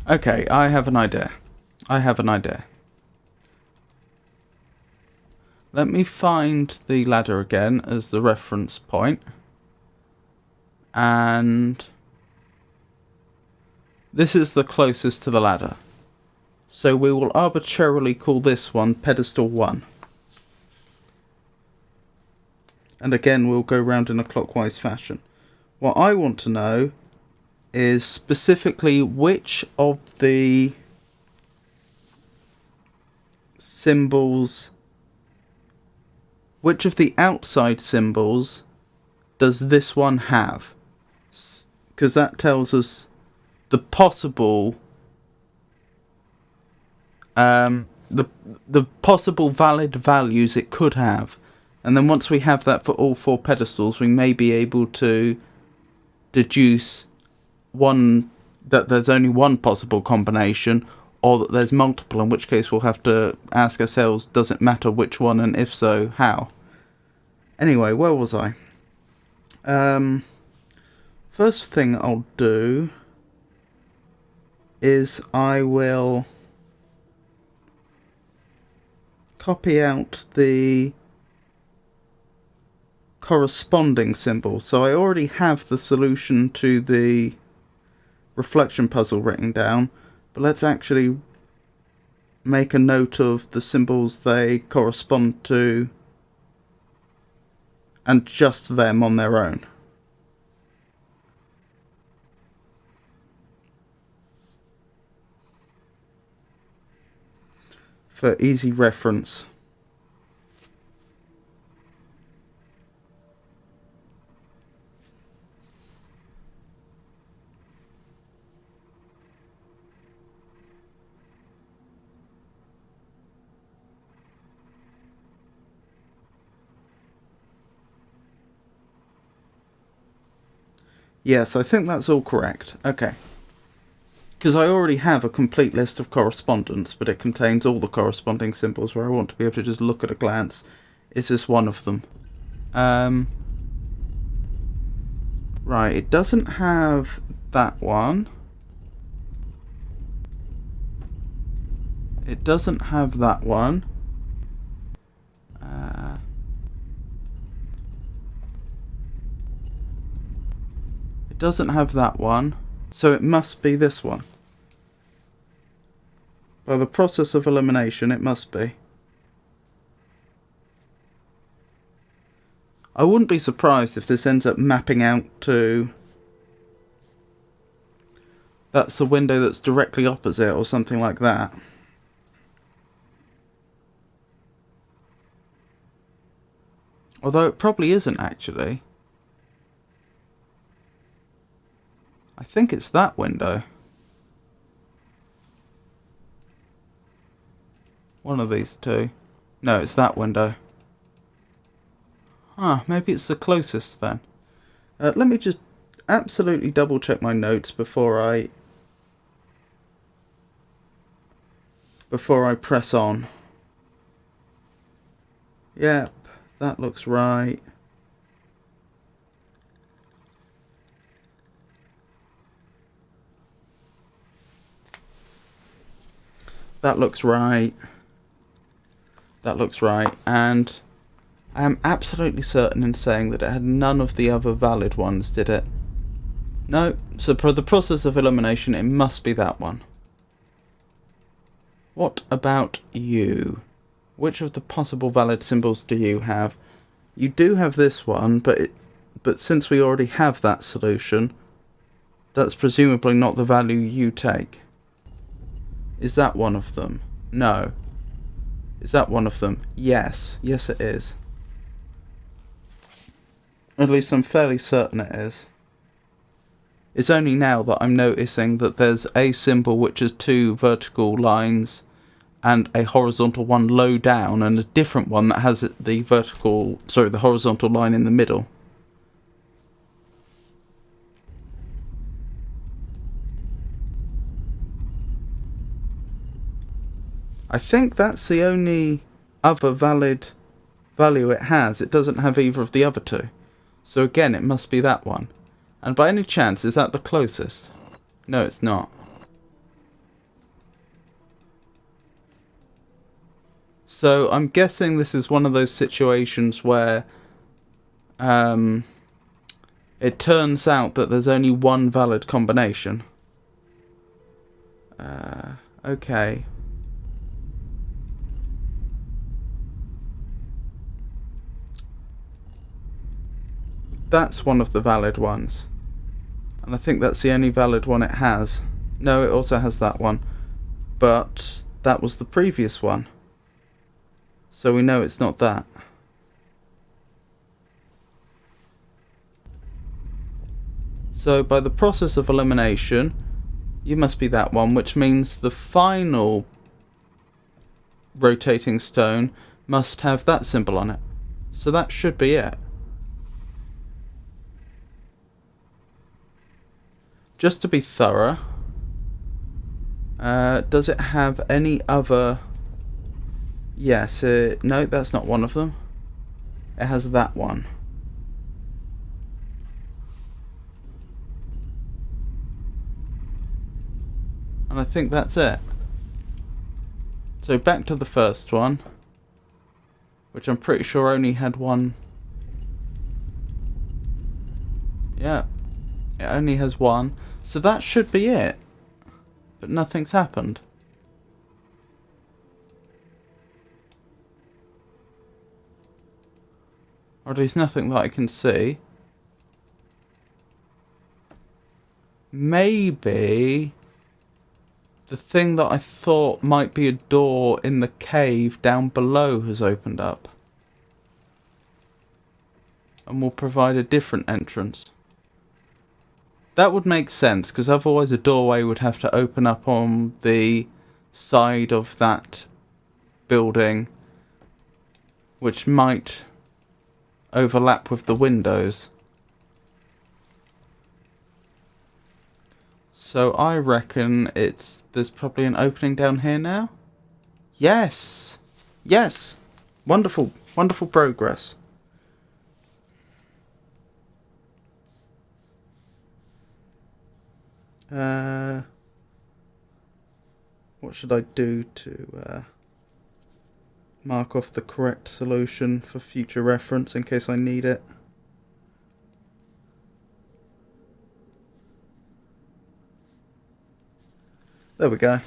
A: Okay, I have an idea. Let me find the ladder again as the reference point. And this is the closest to the ladder. So we will arbitrarily call this one pedestal 1. And again, we'll go round in a clockwise fashion. What I want to know is specifically which of the symbols, which of the outside symbols does this one have? Because that tells us the possible the possible valid values it could have, and then once we have that for all 4 pedestals, we may be able to deduce that there's only one possible combination, or that there's multiple, in which case we'll have to ask ourselves, does it matter which one, and if so, how? Anyway, where was I? First thing I'll do is I will copy out the corresponding symbol. So I already have the solution to the reflection puzzle written down, but let's actually make a note of the symbols they correspond to and just them on their own. For easy reference. Yes, I think that's all correct. Okay. Because I already have a complete list of correspondence, but it contains all the corresponding symbols where I want to be able to just look at a glance. Is this one of them? Right, it doesn't have that one. It doesn't have that one. It doesn't have that one. So it must be this one. By the process of elimination, it must be. I wouldn't be surprised if this ends up mapping out to... That's the window that's directly opposite or something like that. Although it probably isn't actually. I think it's that window. One of these two. No, it's that window. Maybe it's the closest then. Let me just absolutely double check my notes before I press on. Yep, that looks right. That looks right. That looks right. And I am absolutely certain in saying that it had none of the other valid ones, did it? No. So for the process of elimination, it must be that one. What about you? Which of the possible valid symbols do you have? You do have this one, but since we already have that solution, that's presumably not the value you take. Is that one of them? No. Is that one of them? Yes. Yes, it is. At least I'm fairly certain it is. It's only now that I'm noticing that there's a symbol which has two vertical lines and a horizontal one low down, and a different one that has the horizontal line in the middle. I think that's the only other valid value it has. It doesn't have either of the other two. So again, it must be that one. And by any chance, is that the closest? No, it's not. So I'm guessing this is one of those situations where it turns out that there's only one valid combination. Okay. That's one of the valid ones. And I think that's the only valid one it has. No, it also has that one. But that was the previous one. So we know it's not that. So by the process of elimination, you must be that one, which means the final rotating stone must have that symbol on it. So that should be it. Just to be thorough, does it have any other... Yes, no, that's not one of them. It has that one. And I think that's it. So back to the first one. which I'm pretty sure only had one. Yeah, it only has one. So that should be it. But nothing's happened. Or there's nothing that I can see. Maybe the thing that I thought might be a door in the cave down below has opened up. And will provide a different entrance. That would make sense, because otherwise a doorway would have to open up on the side of that building, which might overlap with the windows. So I reckon there's probably an opening down here now. Yes! Yes! Wonderful, wonderful progress. What should I do to mark off the correct solution for future reference in case I need it? There we go.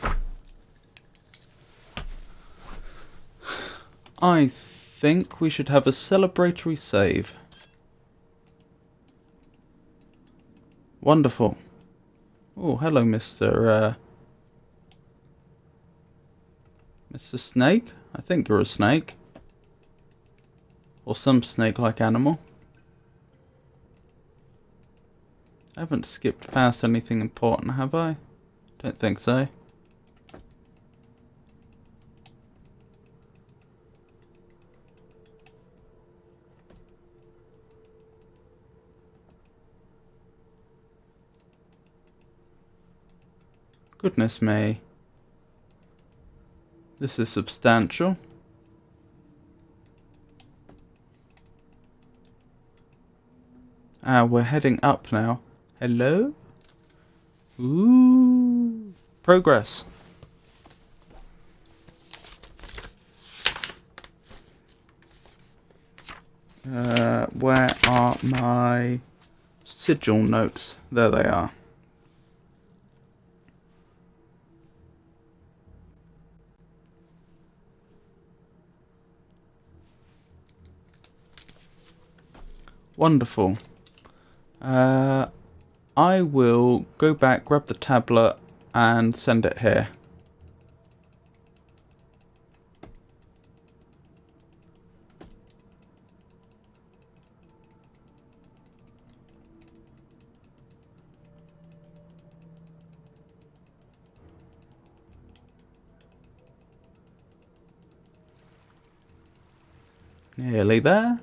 A: I think we should have a celebratory save. Wonderful. Oh, hello, Mr. Snake? I think you're a snake. Or some snake-like animal. I haven't skipped past anything important, have I? Don't think so. Goodness me. This is substantial. Ah, we're heading up now. Hello? Ooh. Progress. Where are my sigil notes? There they are. Wonderful. I will go back, grab the tablet, and send it here. Nearly there.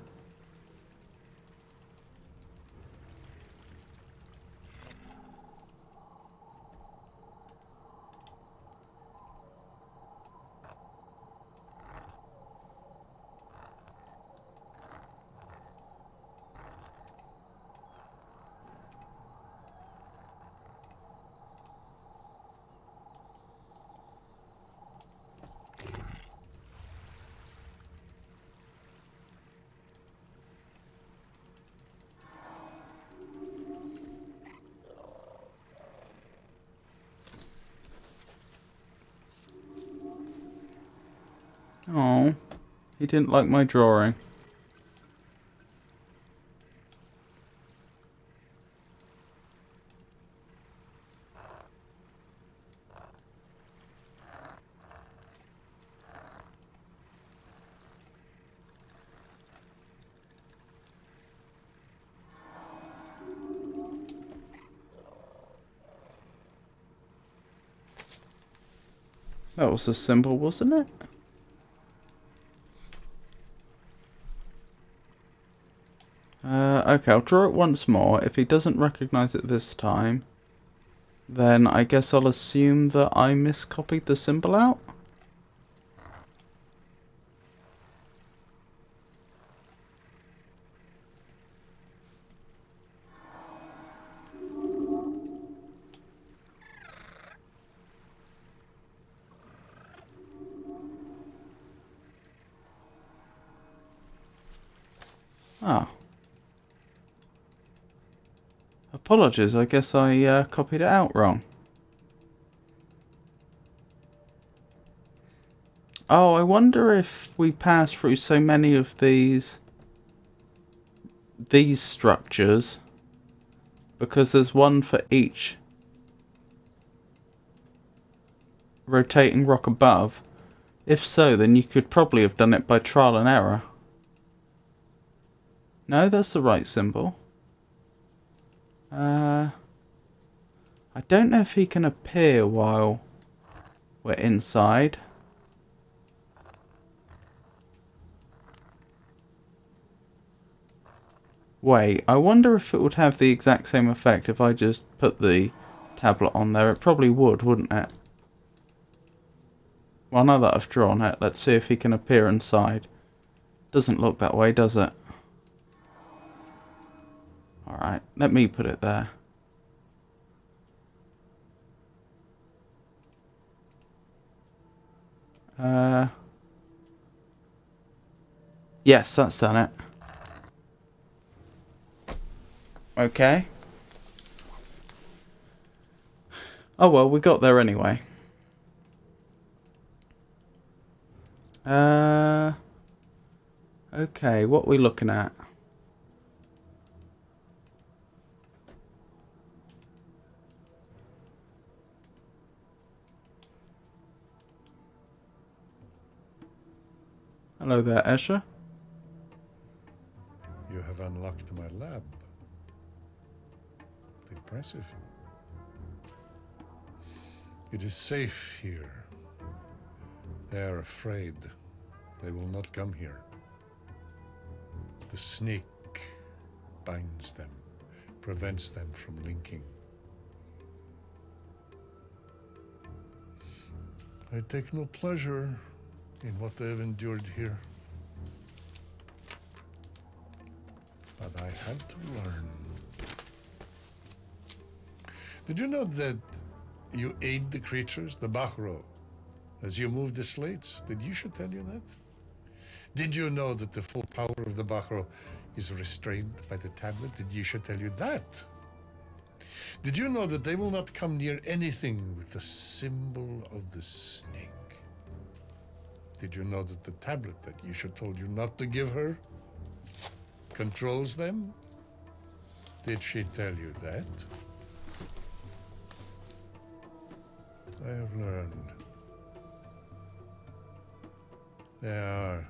A: Oh, he didn't like my drawing. That was a symbol, wasn't it? Okay, I'll draw it once more. If he doesn't recognize it this time, then I guess I'll assume that I miscopied the symbol out. Ah. Apologies, I guess I copied it out wrong. Oh, I wonder if we pass through so many of these structures, because there's one for each rotating rock above. If so, then you could probably have done it by trial and error. No, that's the right symbol. I don't know if he can appear while we're inside. Wait, I wonder if it would have the exact same effect if I just put the tablet on there. It probably would, wouldn't it? Well, now that I've drawn it, let's see if he can appear inside. Doesn't look that way, does it? Alright, let me put it there. Yes, that's done it. Okay. Oh well, we got there anyway. Okay, what are we looking at? Hello there, Escher.
B: You have unlocked my lab. Impressive. It is safe here. They are afraid. They will not come here. The snake binds them, prevents them from linking. I take no pleasure in what they have endured here. But I had to learn. Did you know that you aid the creatures, the Bachro, as you move the slates? Did Yusha tell you that? Did you know that the full power of the Bachro is restrained by the tablet? Did Yusha tell you that? Did you know that they will not come near anything with the symbol of the snake? Did you know that the tablet that Yusha told you not to give her controls them? Did she tell you that? I have learned. They are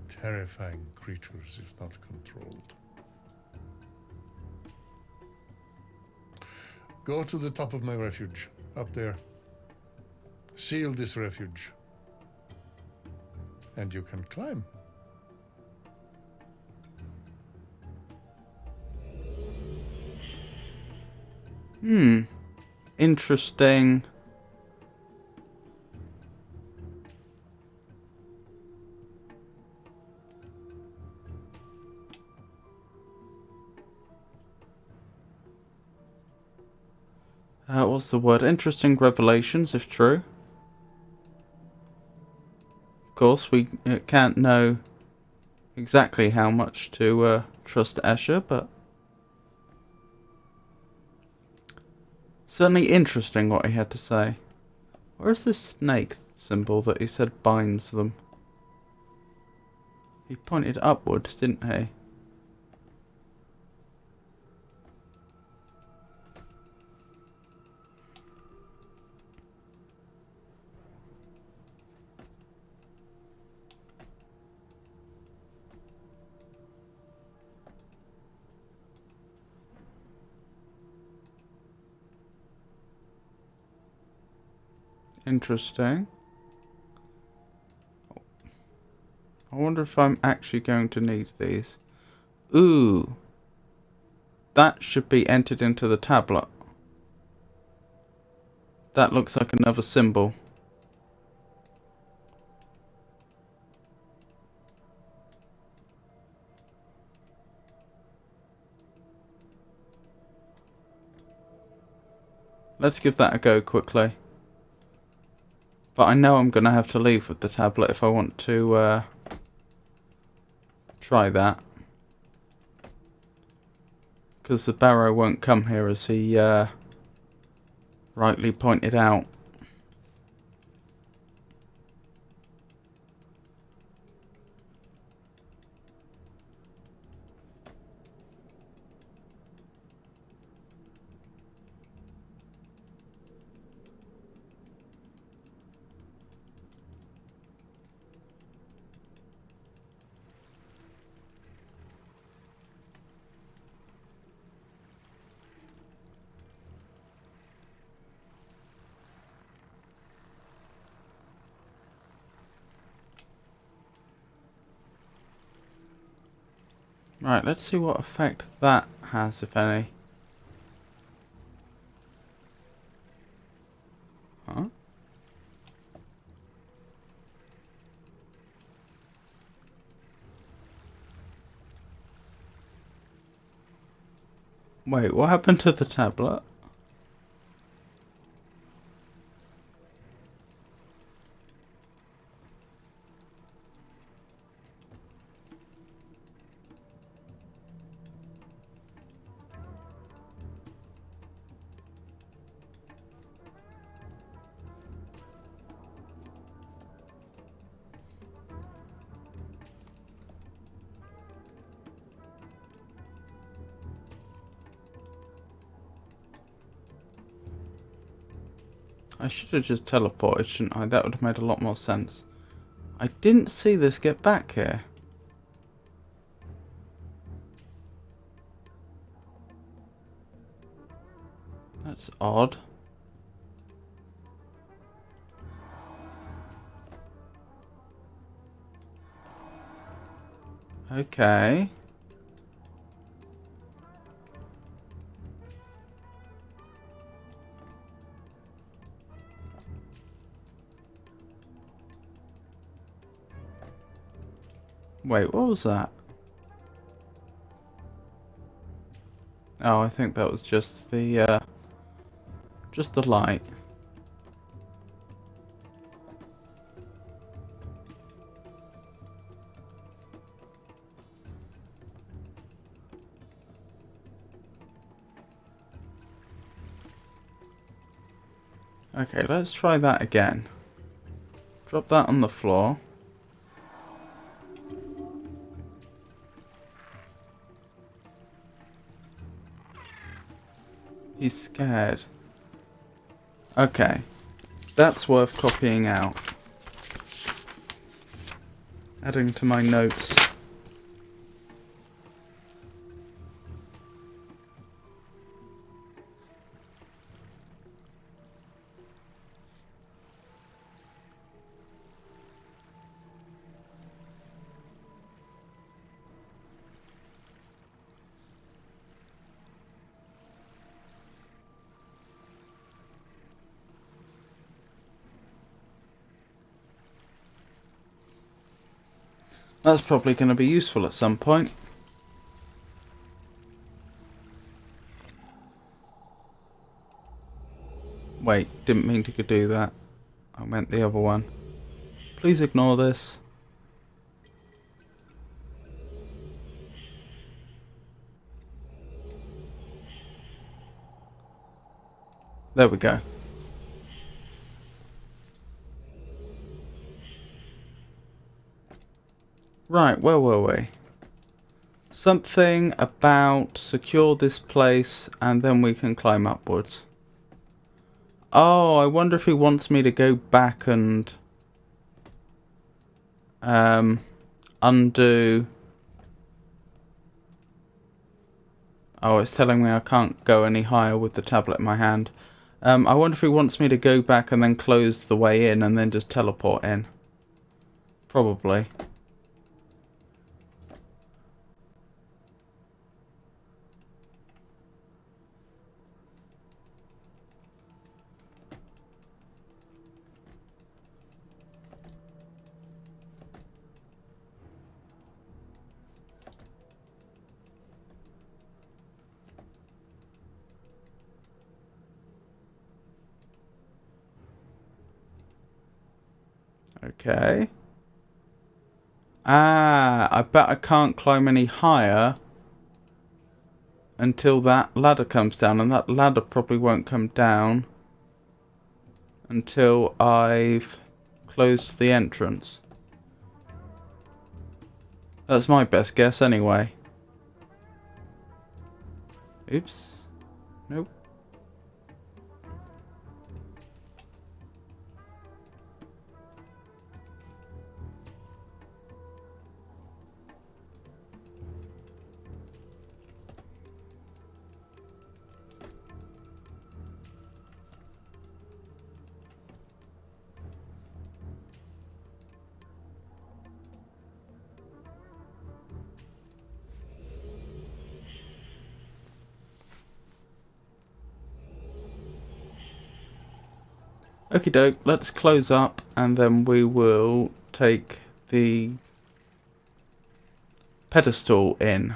B: terrifying creatures if not controlled. Go to the top of my refuge, up there. Seal this refuge. And you can climb.
A: Interesting. What's the word? Interesting revelations, if true. Of course, we can't know exactly how much to trust Escher, but certainly interesting what he had to say. Where's this snake symbol that he said binds them? He pointed upwards, didn't he? Interesting. I wonder if I'm actually going to need these. Ooh. That should be entered into the tablet. That looks like another symbol. Let's give that a go quickly. But I know I'm going to have to leave with the tablet if I want to try that. Because the barrow won't come here, as he rightly pointed out. Right, let's see what effect that has, if any. Huh? Wait, what happened to the tablet? I should have just teleported, shouldn't I? That would have made a lot more sense. I didn't see this get back here. That's odd. Okay. Wait, what was that? Oh, I think that was just the light. Okay, let's try that again. Drop that on the floor. He's scared. Okay. That's worth copying out. Adding to my notes. That's probably going to be useful at some point. Wait, didn't mean to do that. I meant the other one. Please ignore this. There we go. Right, where were we? Something about secure this place and then we can climb upwards. Oh, I wonder if he wants me to go back and undo. Oh, it's telling me I can't go any higher with the tablet in my hand. I wonder if he wants me to go back and then close the way in and then just teleport in. Probably. Okay. Ah, I bet I can't climb any higher until that ladder comes down, and that ladder probably won't come down until I've closed the entrance. That's my best guess anyway. Oops. Nope. Okie doke, let's close up and then we will take the pedestal in.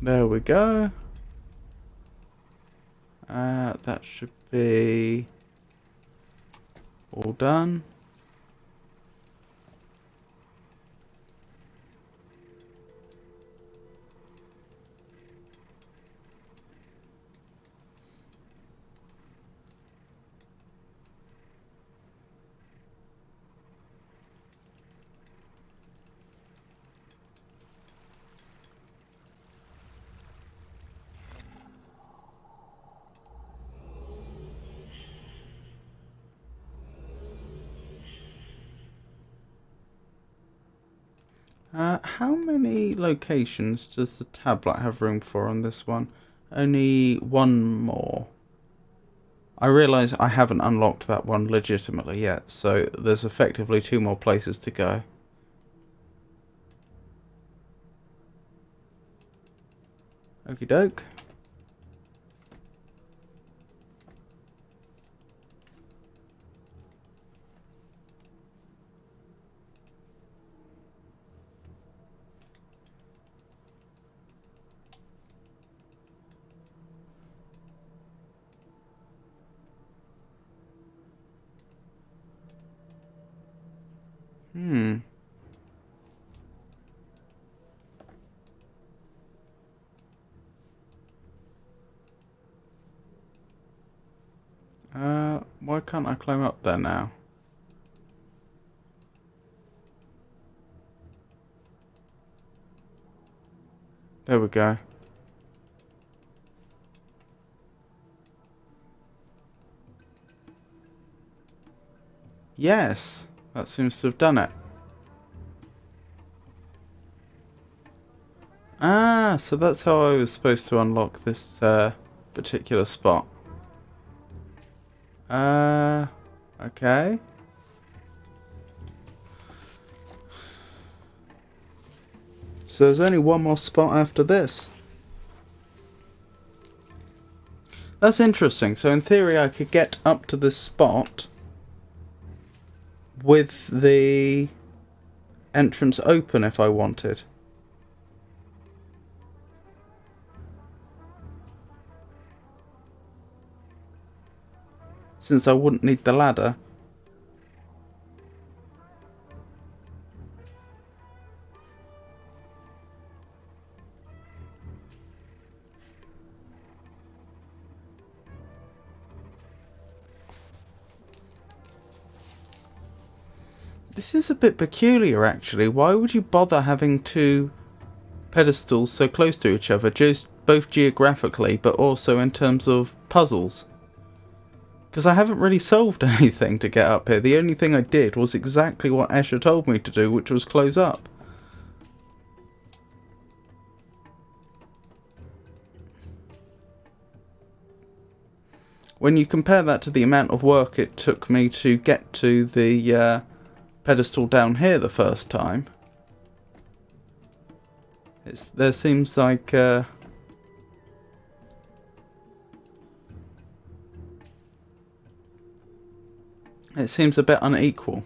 A: There we go. That should be all done. How many locations does the tablet have room for on this one? Only one more. I realise I haven't unlocked that one legitimately yet, so there's effectively 2 more places to go. Okie doke. Why can't I climb up there now? There we go. Yes, that seems to have done it. Ah, so that's how I was supposed to unlock this particular spot. Okay. So there's only one more spot after this. That's interesting. So in theory I could get up to this spot with the entrance open if I wanted. Since I wouldn't need the ladder. This is a bit peculiar actually. Why would you bother having 2 pedestals so close to each other, just both geographically but also in terms of puzzles? Because I haven't really solved anything to get up here. The only thing I did was exactly what Escher told me to do, which was close up. When you compare that to the amount of work it took me to get to the pedestal down here the first time, There seems like it seems a bit unequal.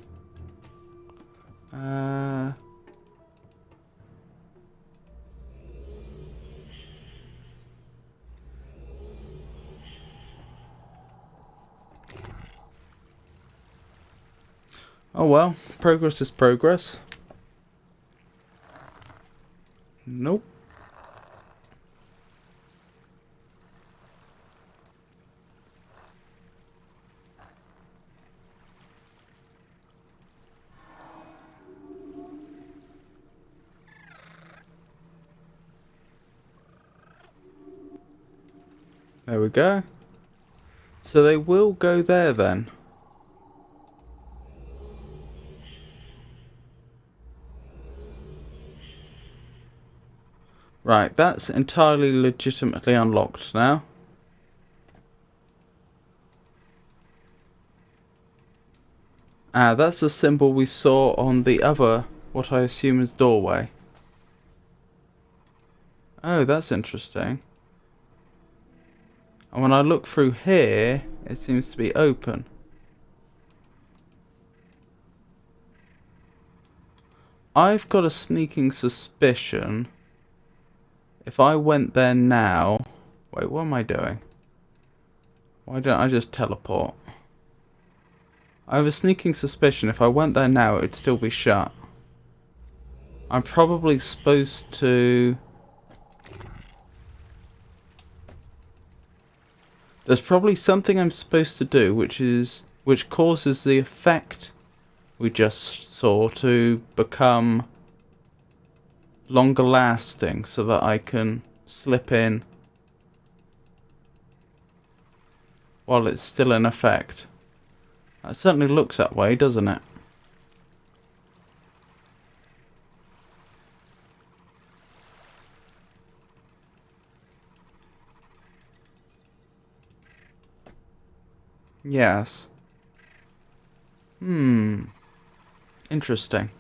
A: Oh well, progress is progress. Nope. There we go. So they will go there then. Right, that's entirely legitimately unlocked now. Ah, that's the symbol we saw on the other, what I assume is doorway. Oh, that's interesting. And when I look through here, it seems to be open. I've got a sneaking suspicion if I went there now... Wait, what am I doing? Why don't I just teleport? I have a sneaking suspicion if I went there now, it'd still be shut. I'm probably supposed to... There's probably something I'm supposed to do, which causes the effect we just saw to become longer lasting, so that I can slip in while it's still in effect. It certainly looks that way, doesn't it? Yes. Interesting.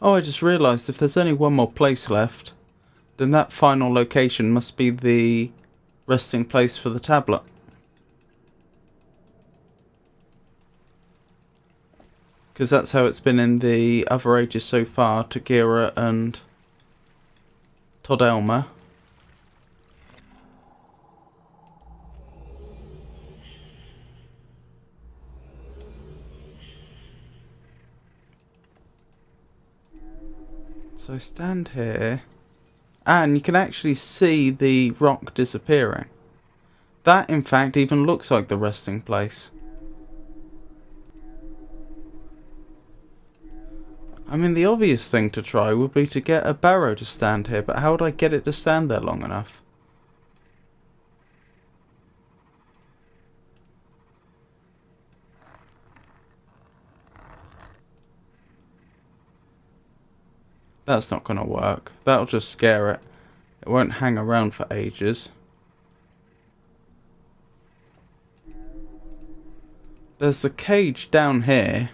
A: Oh, I just realised if there's only one more place left, then that final location must be the resting place for the tablet. Because that's how it's been in the other ages so far, Tagira and Todelma. So stand here, and you can actually see the rock disappearing. That, in fact, even looks like the resting place. I mean, the obvious thing to try would be to get a barrow to stand here, but how would I get it to stand there long enough? That's not going to work. That'll just scare it. It won't hang around for ages. There's the cage down here.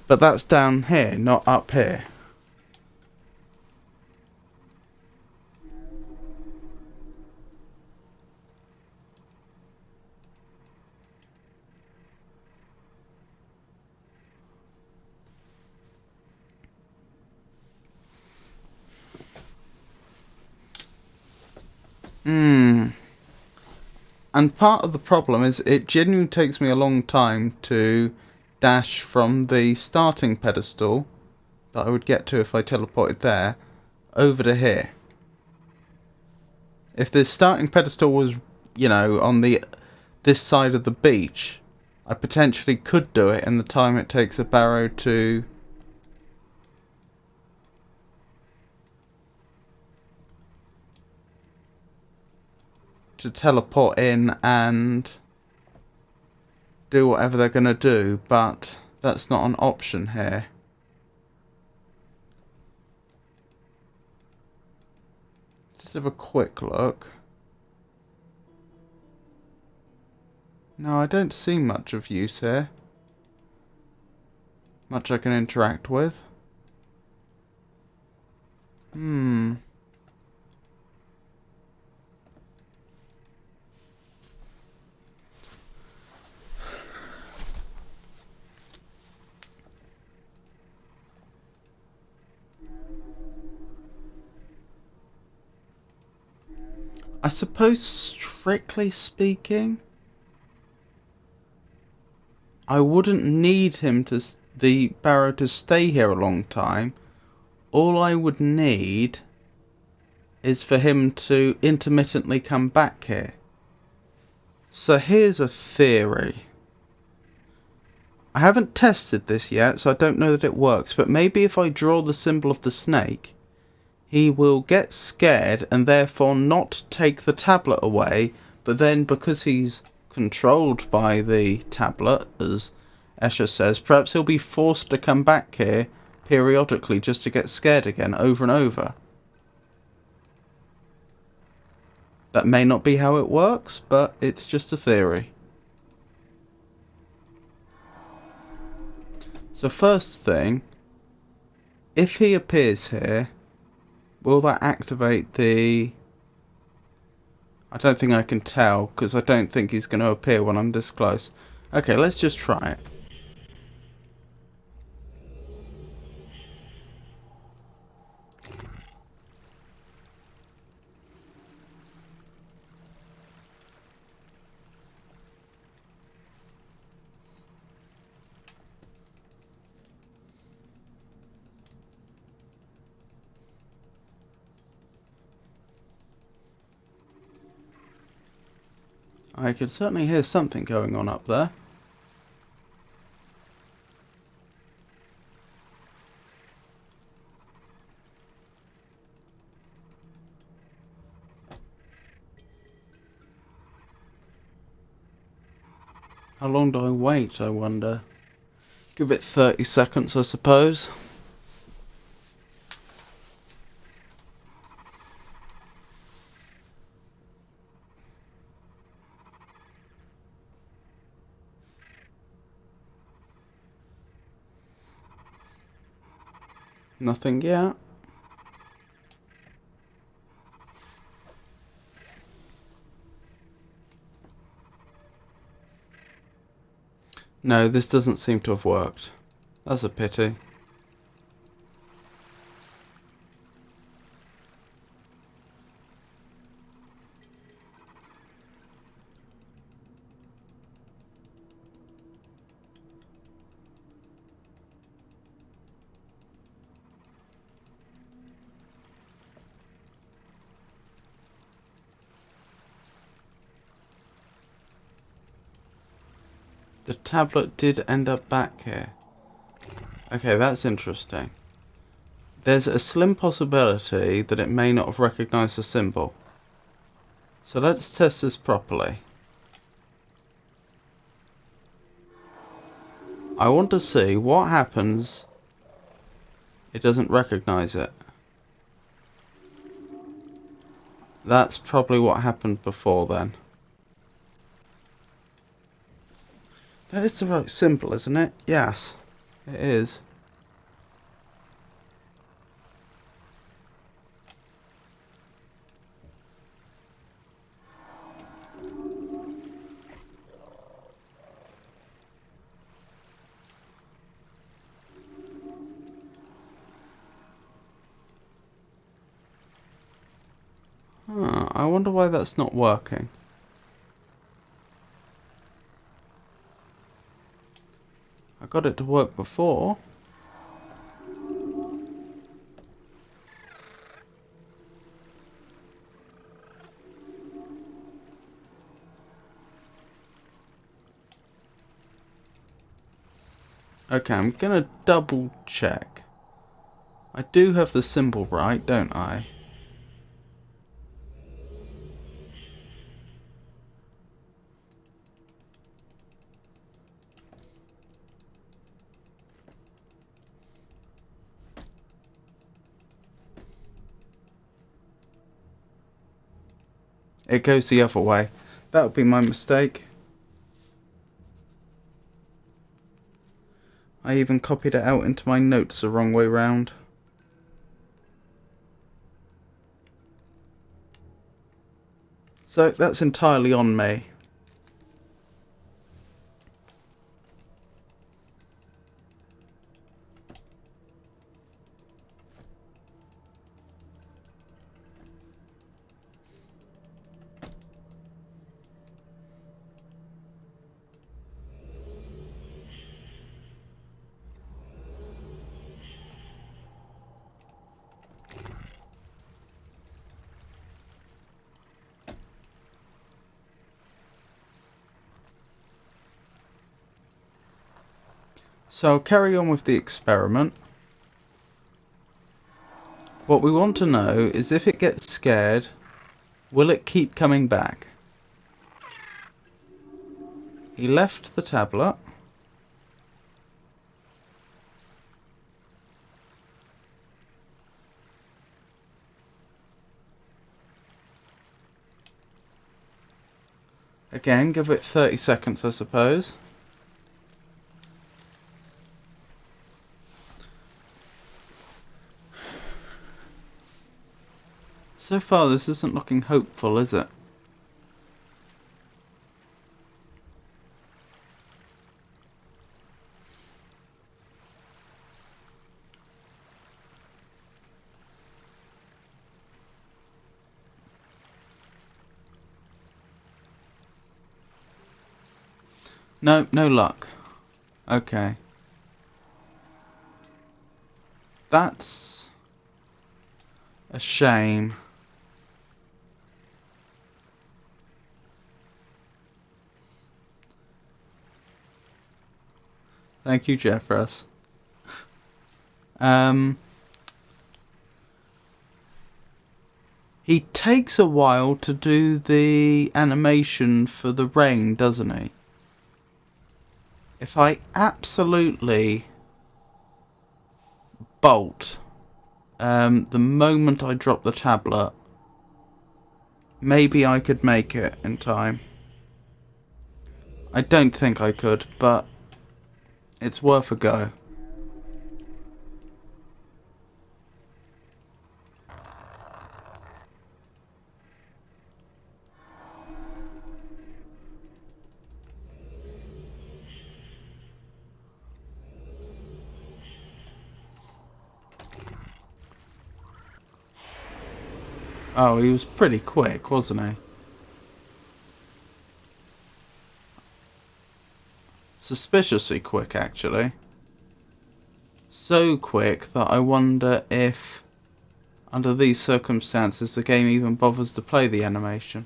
A: But that's down here, not up here. And part of the problem is it genuinely takes me a long time to dash from the starting pedestal that I would get to if I teleported there over to here. If the starting pedestal was, you know, on this side of the beach, I potentially could do it in the time it takes a barrow to teleport in and do whatever they're going to do, but that's not an option here. Just have a quick look. No, I don't see much of use here. much I can interact with. I suppose, strictly speaking, I wouldn't need him to, the Barrow to stay here a long time. All I would need is for him to intermittently come back here. So here's a theory. I haven't tested this yet, so I don't know that it works, but maybe if I draw the symbol of the snake, he will get scared and therefore not take the tablet away, but then because he's controlled by the tablet, as Escher says, perhaps he'll be forced to come back here periodically just to get scared again over and over. That may not be how it works, but it's just a theory. So first thing, if he appears here, will that activate the... I don't think I can tell, because I don't think he's going to appear when I'm this close. Okay, let's just try it. I can certainly hear something going on up there. How long do I wait, I wonder? Give it 30 seconds, I suppose. Nothing yet. No, this doesn't seem to have worked. That's a pity. The tablet did end up back here. Okay, that's interesting. There's a slim possibility that it may not have recognised the symbol. So let's test this properly. I want to see what happens it doesn't recognise it. That's probably what happened before then. That is the right symbol, isn't it? Yes, it is. I wonder why that's not working. I got it to work before. Okay, I'm gonna double check. I do have the symbol right, don't I? It goes the other way. That would be my mistake. I even copied it out into my notes the wrong way round. So that's entirely on me. So I'll carry on with the experiment. What we want to know is if it gets scared, will it keep coming back? He left the tablet. Again, give it 30 seconds, I suppose. So far, this isn't looking hopeful, is it? No, no luck. Okay. That's a shame. Thank you, Jeffress. He takes a while to do the animation for the rain, doesn't he? If I absolutely bolt the moment I drop the tablet, maybe I could make it in time. I don't think I could, but it's worth a go. Oh, he was pretty quick, wasn't he? Suspiciously quick, actually. So quick that I wonder if, under these circumstances, the game even bothers to play the animation.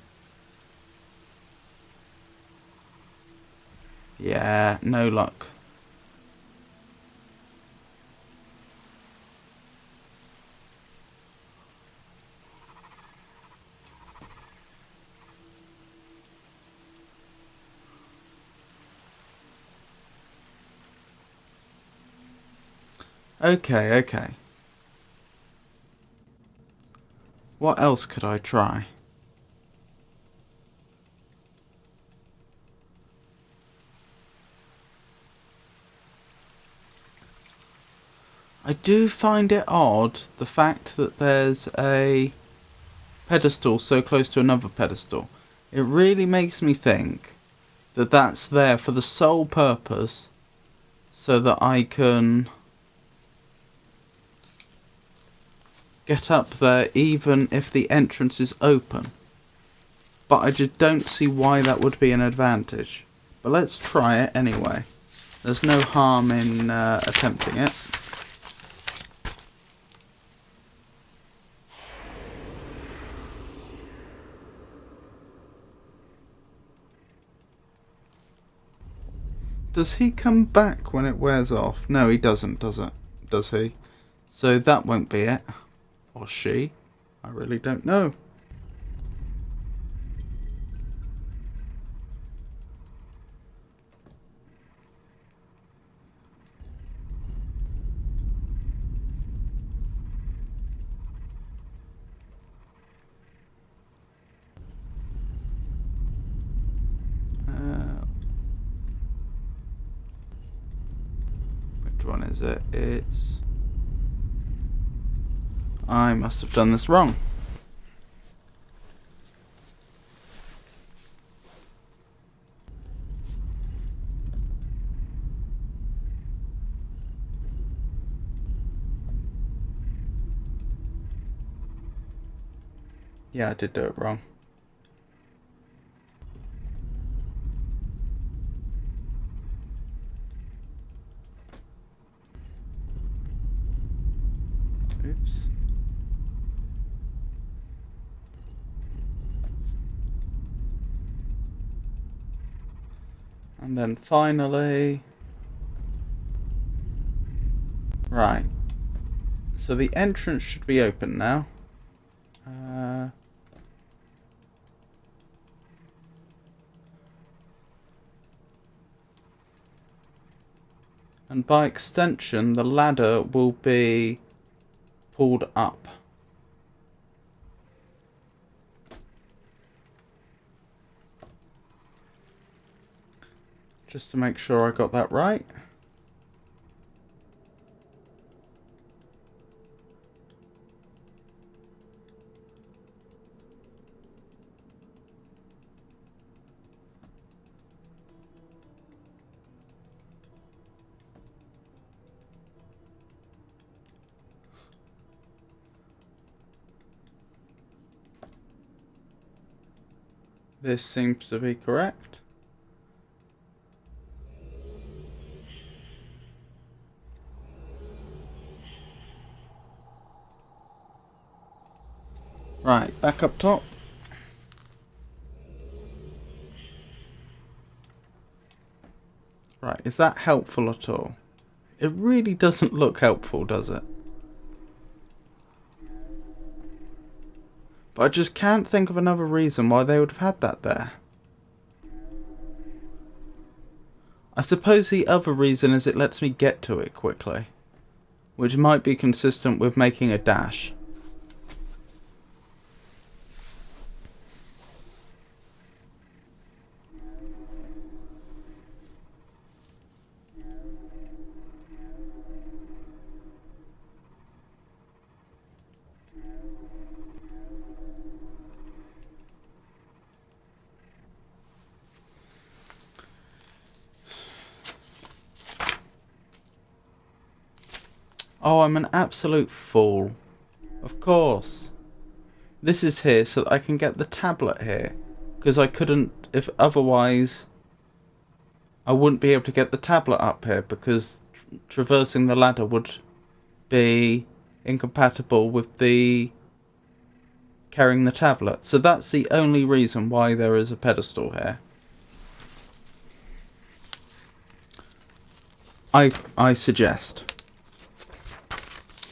A: Yeah, no luck. Okay, okay. What else could I try? I do find it odd, the fact that there's a pedestal so close to another pedestal. It really makes me think that that's there for the sole purpose so that I can get up there even if the entrance is open. But I just don't see why that would be an advantage. But let's try it anyway. There's no harm in attempting it. Does he come back when it wears off? No, he doesn't, does he? So that won't be it. Or she. I really don't know. one is it? It's... I must have done this wrong. Yeah, I did do it wrong. Oops. And then finally... Right. So the entrance should be open now. And by extension, the ladder will be pulled up. Just to make sure I got that right. This seems to be correct. Right, back up top. Right, is that helpful at all? It really doesn't look helpful, does it? But I just can't think of another reason why they would have had that there. I suppose the other reason is it lets me get to it quickly, which might be consistent with making a dash. Oh, I'm an absolute fool. Of course. This is here so that I can get the tablet here. Because I couldn't, if otherwise, I wouldn't be able to get the tablet up here because traversing the ladder would be incompatible with the carrying the tablet. So that's the only reason why there is a pedestal here. I suggest.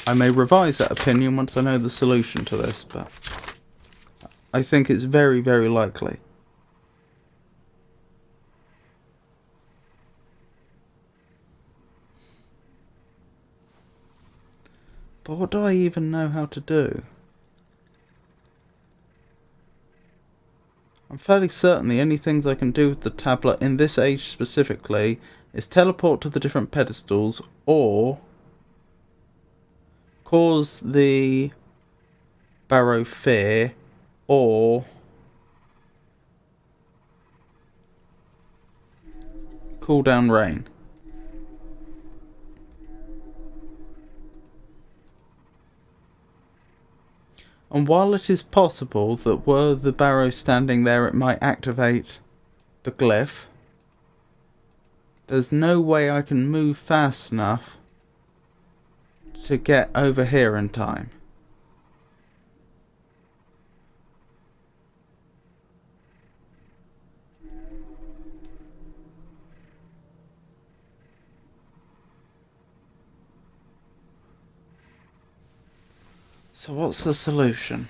A: I may revise that opinion once I know the solution to this, but I think it's very, very likely. But what do I even know how to do? I'm fairly certain the only things I can do with the tablet in this age specifically is teleport to the different pedestals or cause the barrow fear or cool down rain. And while it is possible that were the barrow standing there it might activate the glyph, there's no way I can move fast enough to get over here in time. So what's the solution?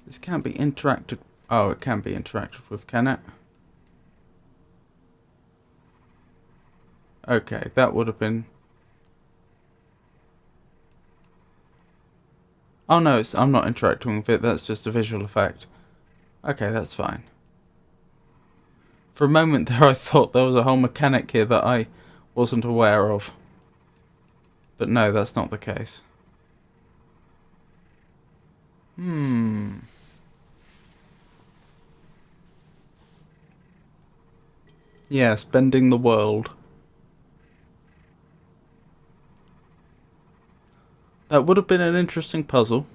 A: This can't be interacted... Oh, it can be interacted with, can it? Okay, that would have been... Oh no, I'm not interacting with it, that's just a visual effect. Okay, that's fine. For a moment there I thought there was a whole mechanic here that I wasn't aware of. But no, that's not the case. Yes, bending the world. That would have been an interesting puzzle,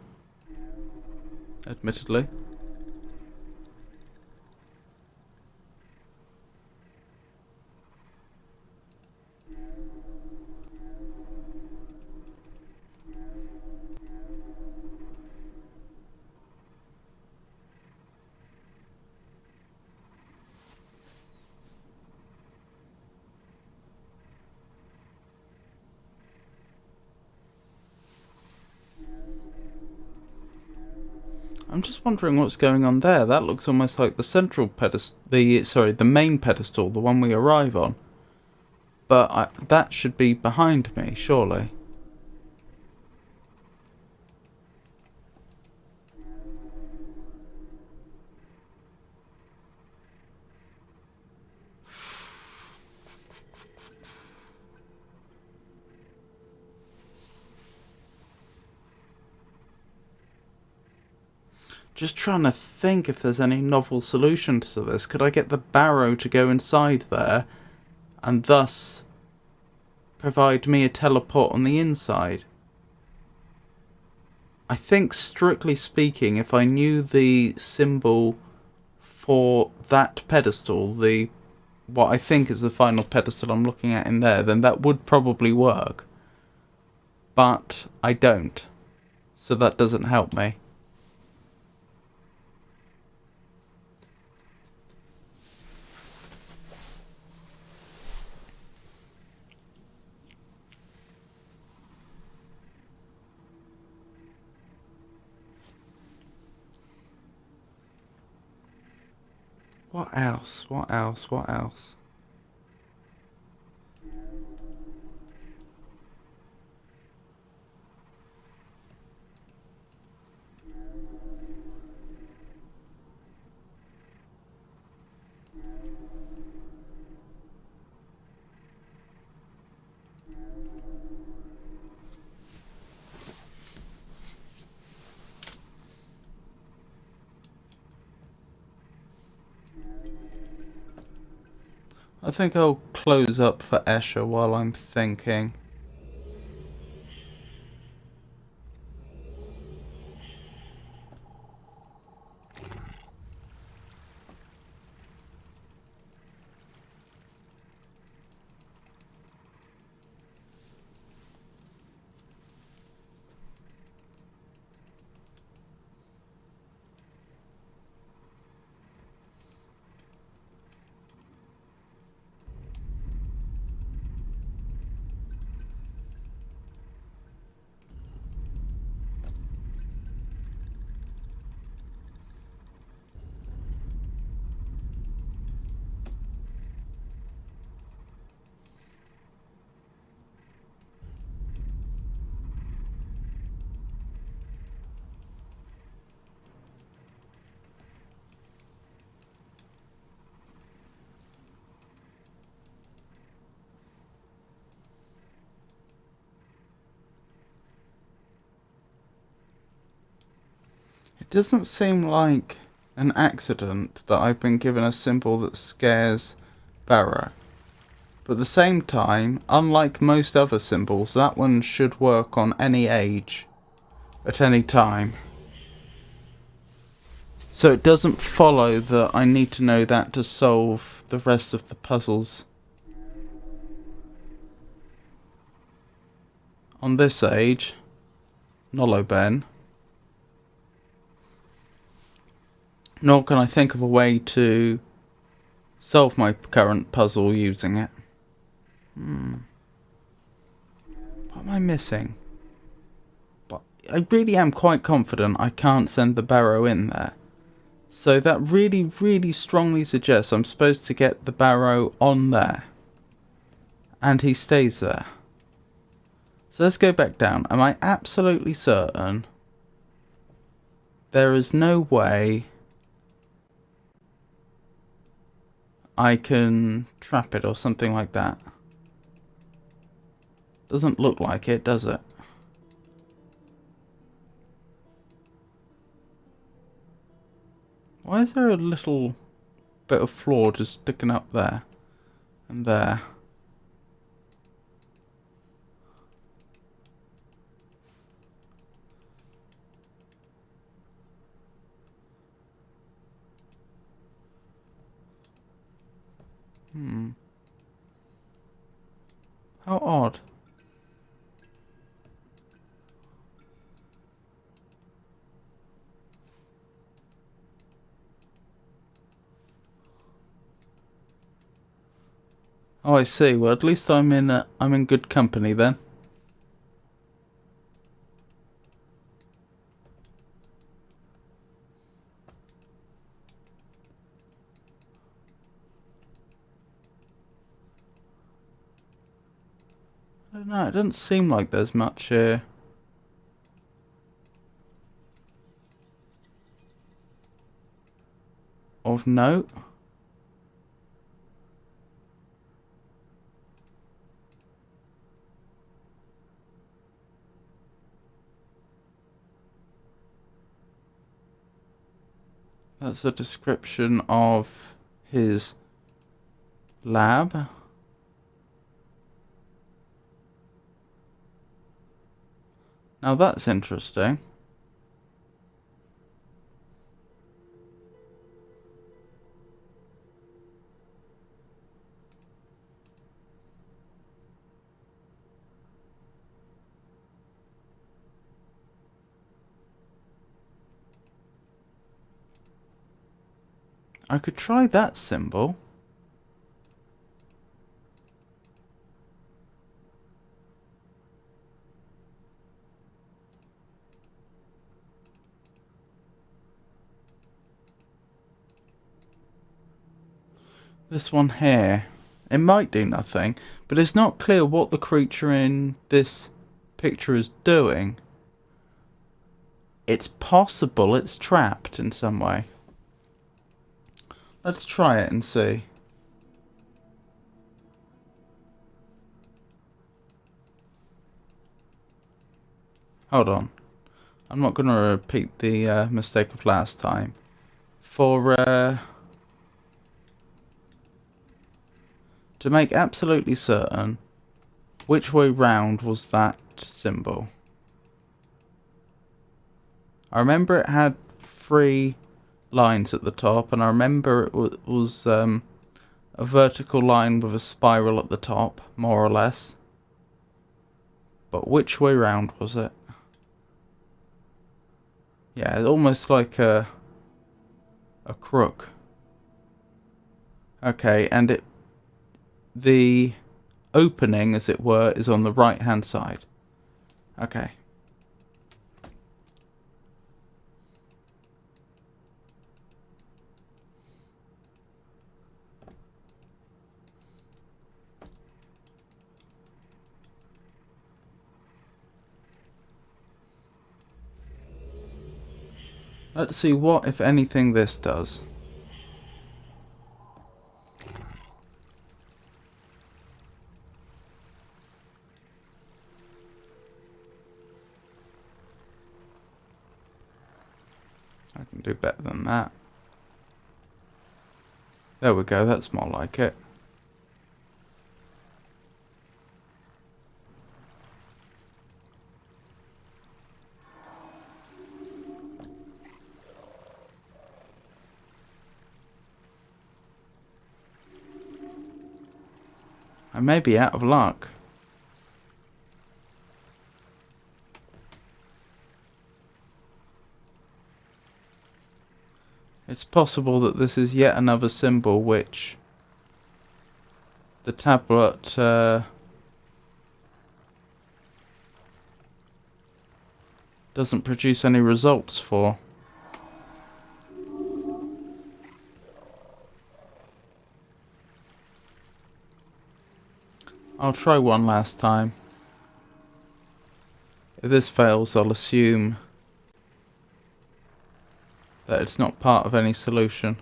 A: admittedly. I'm just wondering what's going on there. That looks almost like the central pedestal, the main pedestal, the one we arrive on. But that should be behind me, surely. Just trying to think if there's any novel solution to this. Could I get the barrow to go inside there and thus provide me a teleport on the inside? I think, strictly speaking, if I knew the symbol for that pedestal, what I think is the final pedestal I'm looking at in there, then that would probably work. But I don't. So that doesn't help me. What else? What else? What else? I think I'll close up for Escher while I'm thinking. It doesn't seem like an accident that I've been given a symbol that scares Barrow. But at the same time, unlike most other symbols, that one should work on any age, at any time. So it doesn't follow that I need to know that to solve the rest of the puzzles. On this age, Noloben. Nor can I think of a way to solve my current puzzle using it. What am I missing? But I really am quite confident I can't send the barrow in there. So that really, really strongly suggests I'm supposed to get the barrow on there. And he stays there. So let's go back down. Am I absolutely certain there is no way I can trap it or something like that. Doesn't look like it, does it? Why is there a little bit of floor just sticking up there and there? How odd. Oh, I see. Well, at least I'm in good company then. I don't know. It doesn't seem like there's much here. Of note. That's a description of his lab. Now that's interesting. I could try that symbol. This one here. It might do nothing, but it's not clear what the creature in this picture is doing. It's possible it's trapped in some way. Let's try it and see. Hold on. I'm not going to repeat the mistake of last time. To make absolutely certain, which way round was that symbol? I remember it had 3 lines at the top, and I remember it was a vertical line with a spiral at the top, more or less. But which way round was it? Yeah, it's almost like a crook. Okay, and the opening, as it were, is on the right hand side. Okay. Let's see what, if anything, this does. I can do better than that. There we go, that's more like it. I may be out of luck. It's possible that this is yet another symbol which the tablet doesn't produce any results for. I'll try one last time. If this fails, I'll assume that it's not part of any solution.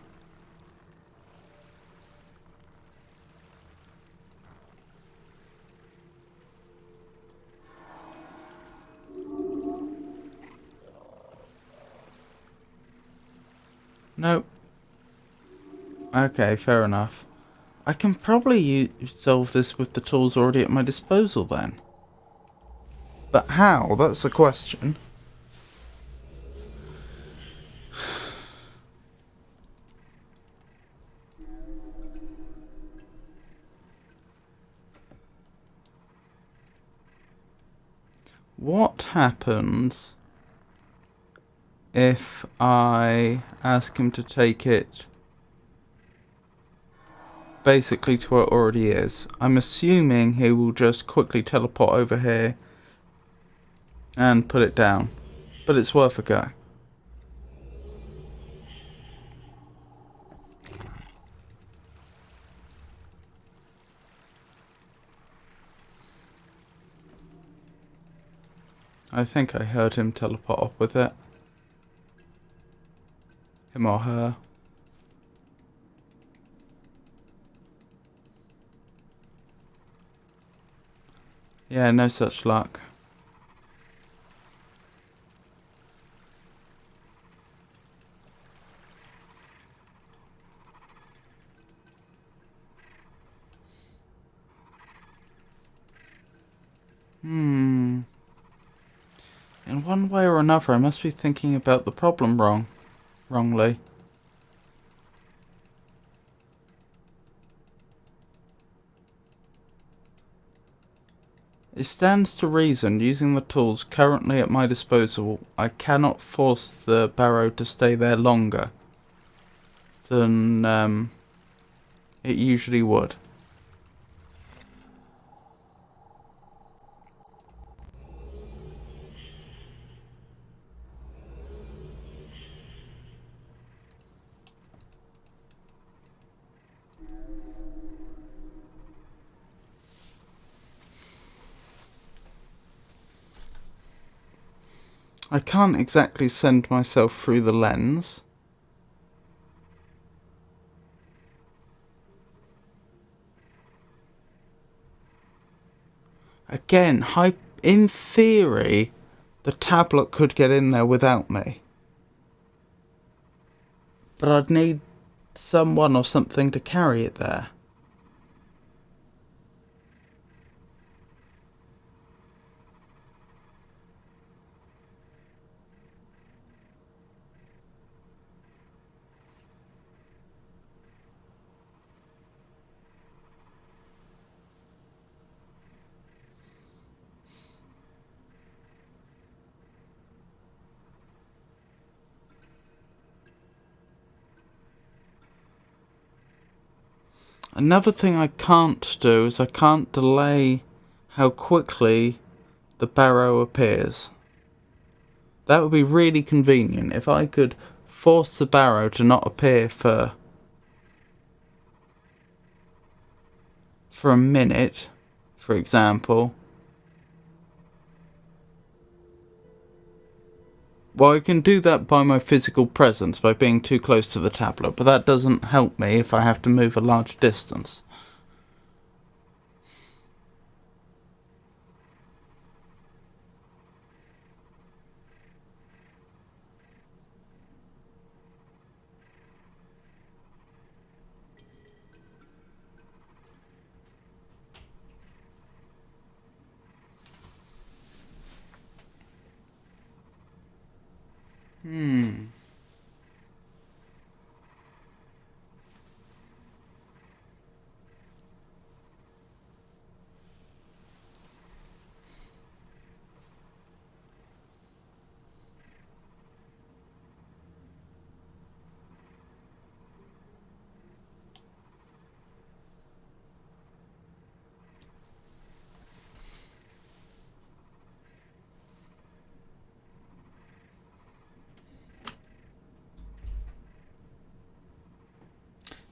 A: Nope. Okay, fair enough. I can probably solve this with the tools already at my disposal then. But how? That's the question. What happens if I ask him to take it basically to where it already is? I'm assuming he will just quickly teleport over here and put it down. But it's worth a go. I think I heard him teleport off with it. Him or her. Yeah, no such luck. In one way or another, I must be thinking about the problem wrongly. It stands to reason, using the tools currently at my disposal, I cannot force the barrow to stay there longer than it usually would. I can't exactly send myself through the lens. Again, in theory, the tablet could get in there without me. But I'd need someone or something to carry it there. Another thing I can't do is I can't delay how quickly the barrow appears. That would be really convenient if I could force the barrow to not appear for a minute, for example. Well, I can do that by my physical presence, by being too close to the tablet, but that doesn't help me if I have to move a large distance.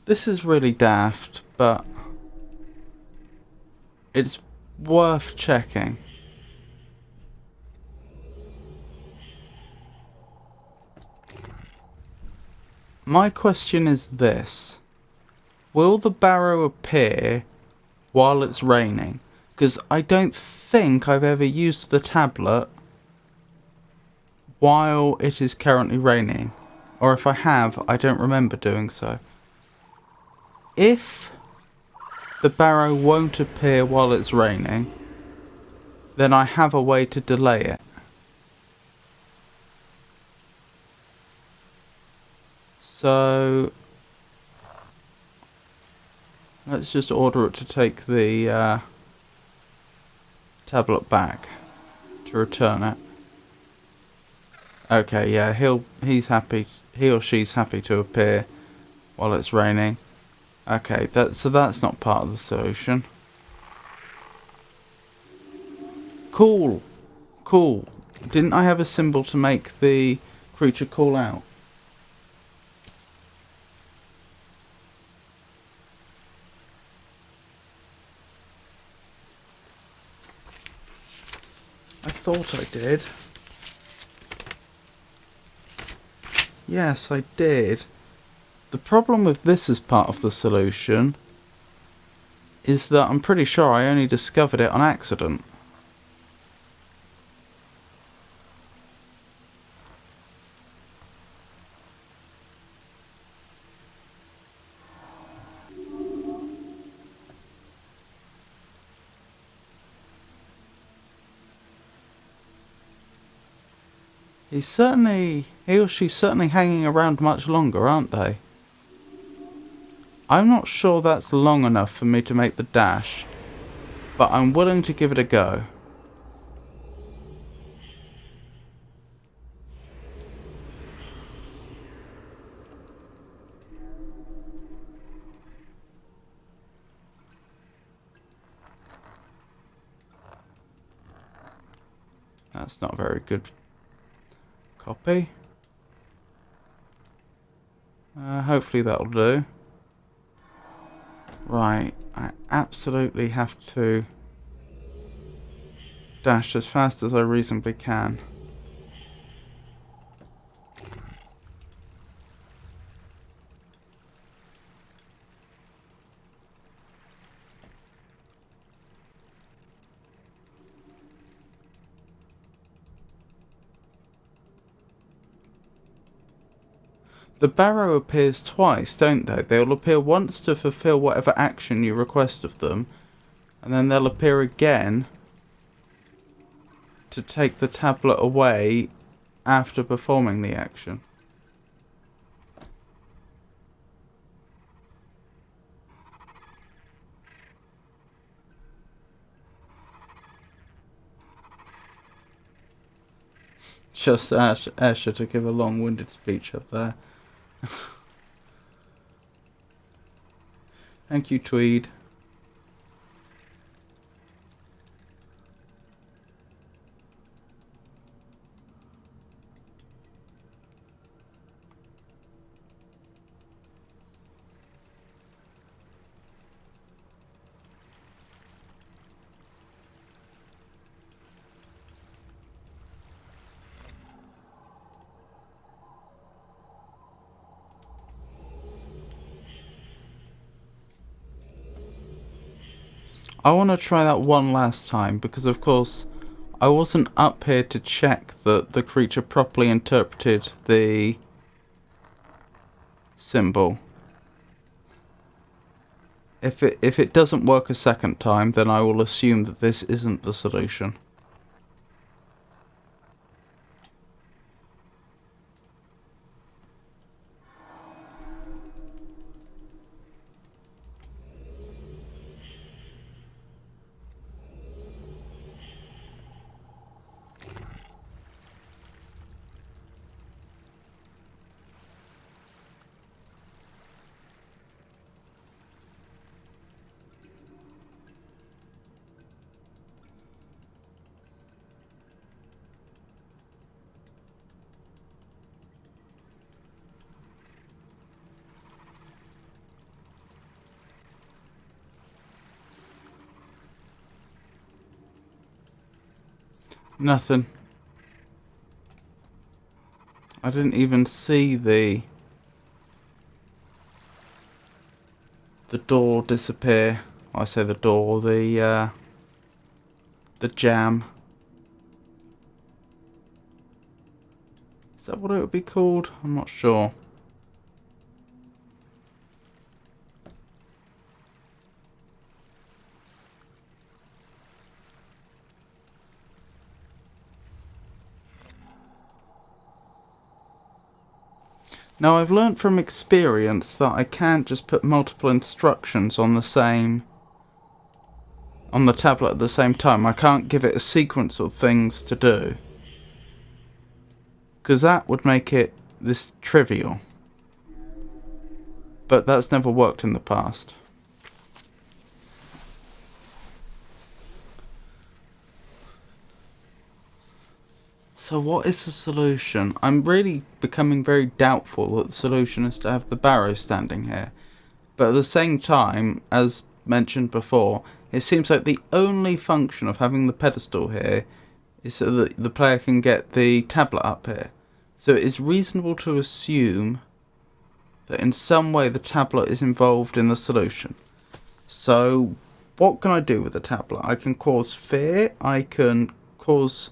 A: This is really daft, but it's worth checking. My question is this. Will the barrow appear while it's raining? Because I don't think I've ever used the tablet while it is currently raining. Or if I have, I don't remember doing so. If the barrow won't appear while it's raining, then I have a way to delay it. So let's just order it to take the tablet back to return it. Okay, yeah, he's happy. He or she's happy to appear while it's raining. Okay, so that's not part of the solution. Cool. Didn't I have a symbol to make the creature call out? I thought I did. Yes, I did. The problem with this as part of the solution is that I'm pretty sure I only discovered it on accident. He or she's certainly hanging around much longer, aren't they? I'm not sure that's long enough for me to make the dash, but I'm willing to give it a go. That's not very good. Copy. Hopefully that'll do. Right, I absolutely have to dash as fast as I reasonably can. The barrow appears twice, don't they? They'll appear once to fulfill whatever action you request of them, and then they'll appear again to take the tablet away after performing the action. Just Asher to give a long-winded speech up there. Thank you, Tweed. I want to try that one last time because, of course, I wasn't up here to check that the creature properly interpreted the symbol. If it doesn't work a second time, then I will assume that this isn't the solution. Nothing. I didn't even see the the door disappear. I say the door, the jam. Is that what it would be called? I'm not sure. Now I've learnt from experience that I can't just put multiple instructions on the tablet at the same time. I can't give it a sequence of things to do, because that would make it this trivial. But that's never worked in the past. So what is the solution? I'm really becoming very doubtful that the solution is to have the barrow standing here. But at the same time, as mentioned before, it seems like the only function of having the pedestal here is so that the player can get the tablet up here. So it is reasonable to assume that in some way the tablet is involved in the solution. So what can I do with the tablet? I can cause fear, I can cause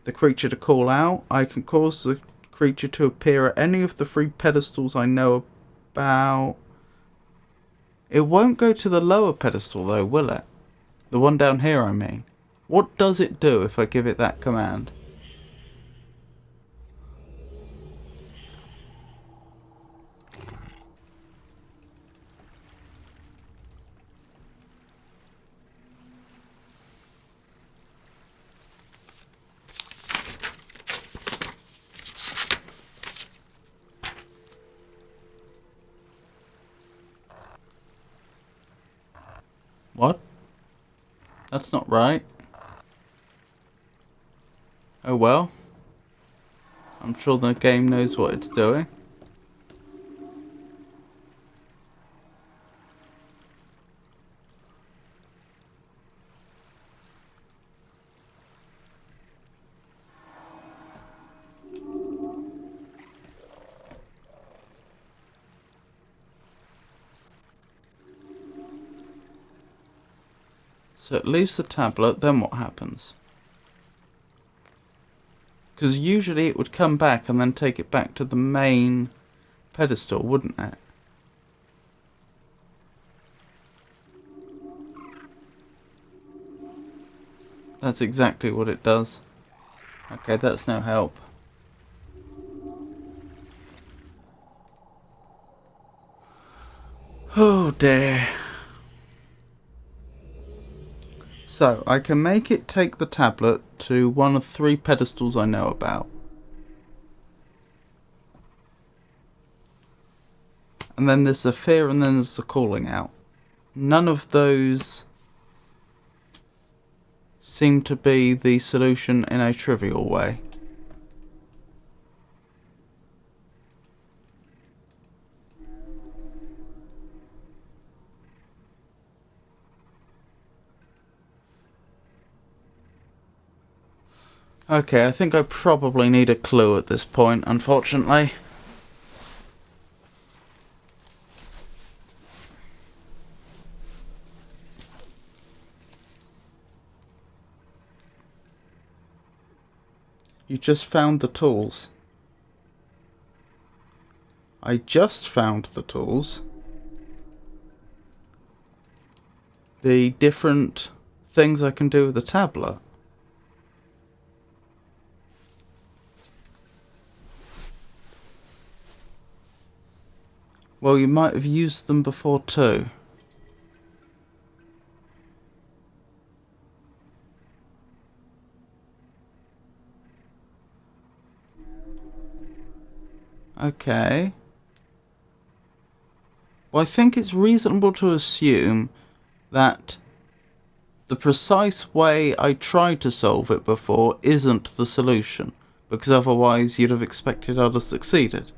A: the creature to call out, I can cause the creature to appear at any of the 3 pedestals I know about. It won't go to the lower pedestal though, will it? The one down here, I mean. What does it do if I give it that command? What? That's not right. Oh well. I'm sure the game knows what it's doing. So it leaves the tablet, then what happens? Because usually it would come back and then take it back to the main pedestal, wouldn't it? That's exactly what it does. Okay, that's no help. Oh dear. So, I can make it take the tablet to one of 3 pedestals I know about. And then there's the fear and then there's the calling out. None of those seem to be the solution in a trivial way. Okay, I think I probably need a clue at this point, unfortunately. You just found the tools. I just found the tools. The different things I can do with the tablet. Well, you might have used them before too. Okay. Well, I think it's reasonable to assume that the precise way I tried to solve it before isn't the solution, because otherwise you'd have expected I'd have succeeded.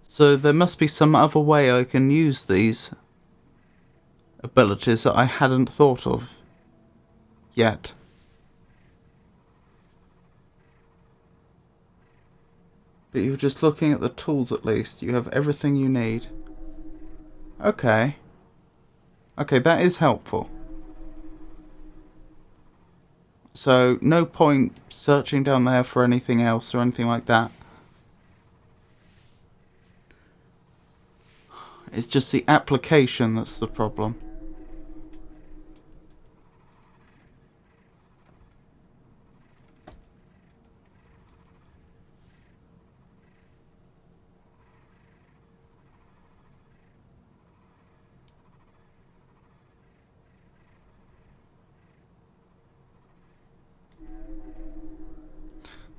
A: So there must be some other way I can use these abilities that I hadn't thought of yet. But you're just looking at the tools at least. You have everything you need. Okay. Okay, that is helpful. So, no point searching down there for anything else or anything like that. It's just the application that's the problem.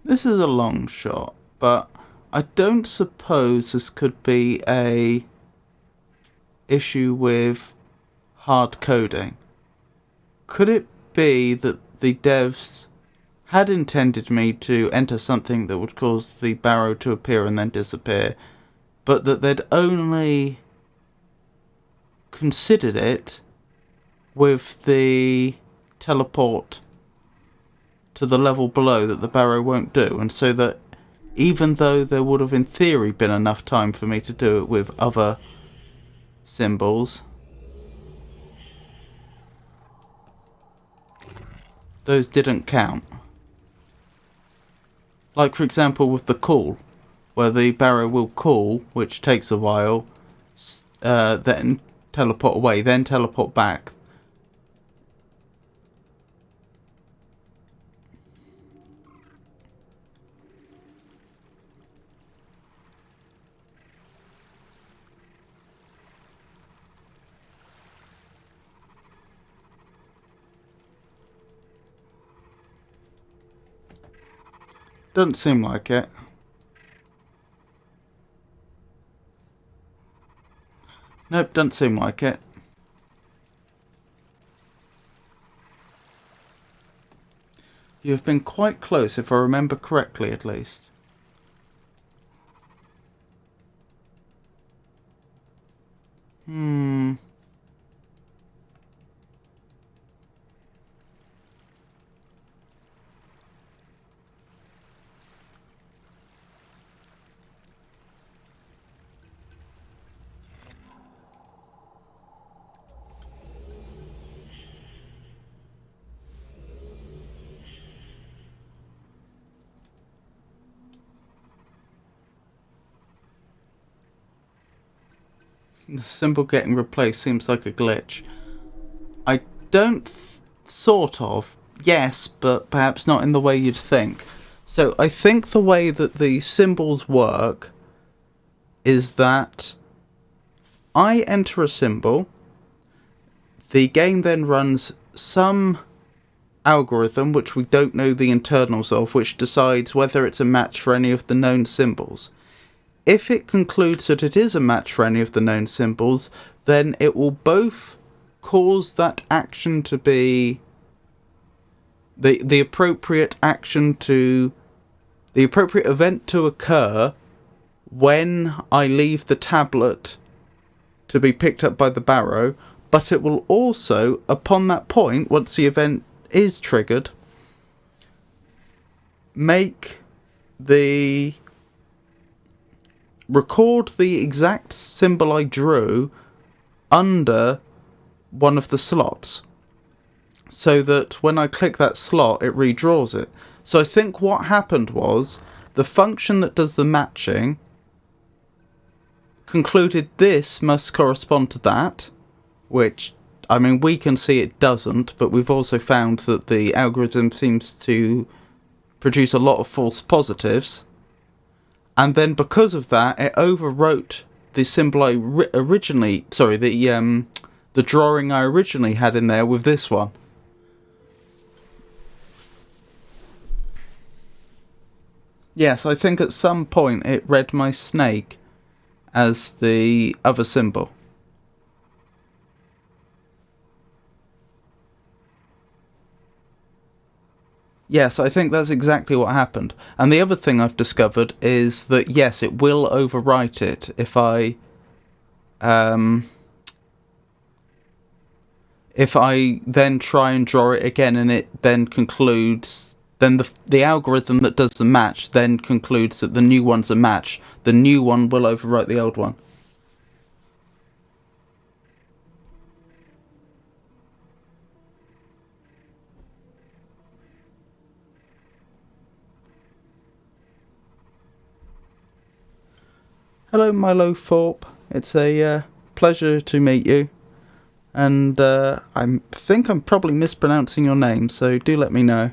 A: This is a long shot, but I don't suppose this could be a issue with hard coding. Could it be that the devs had intended me to enter something that would cause the barrow to appear and then disappear, but that they'd only considered it with the teleport to the level below that the barrow won't do, and so that even though there would have in theory been enough time for me to do it with other symbols, those didn't count. Like, for example, with the call, where the barrow will call, which takes a while, then teleport away, then teleport back. Doesn't seem like it. Nope, doesn't seem like it. You've been quite close, if I remember correctly, at least. The symbol getting replaced seems like a glitch. I don't... sort of. Yes, but perhaps not in the way you'd think. So I think the way that the symbols work is that I enter a symbol, the game then runs some algorithm, which we don't know the internals of, which decides whether it's a match for any of the known symbols. If it concludes that it is a match for any of the known symbols, then it will both cause that action to be the appropriate action to the appropriate event to occur when I leave the tablet to be picked up by the barrow, but it will also, upon that point, once the event is triggered, record the exact symbol I drew under one of the slots, so that when I click that slot it redraws it. So I think what happened was the function that does the matching concluded this must correspond to that, which, I mean, we can see it doesn't, but we've also found that the algorithm seems to produce a lot of false positives. And then because of that, it overwrote the symbol I originally... Sorry, the drawing I originally had in there with this one. Yes, I think at some point it read my snake as the other symbol. Yes, I think that's exactly what happened. And the other thing I've discovered is that, yes, it will overwrite it if I then try and draw it again, and it then concludes, then the algorithm that does the match then concludes that the new one's a match. The new one will overwrite the old one. Hello, Milo Thorpe. It's a pleasure to meet you. And I think I'm probably mispronouncing your name, so do let me know.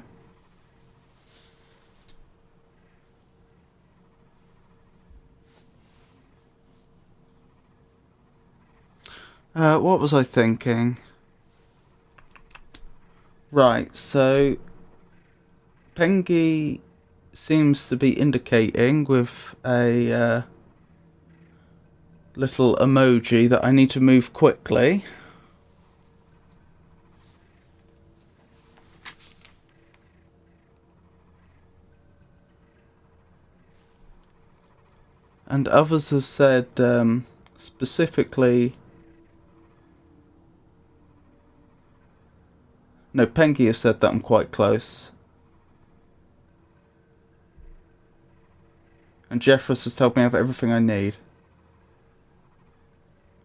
A: What was I thinking? Right, so Pengi seems to be indicating with a little emoji that I need to move quickly. And others have said specifically... No, Pengi has said that I'm quite close. And Jeffress has told me I have everything I need.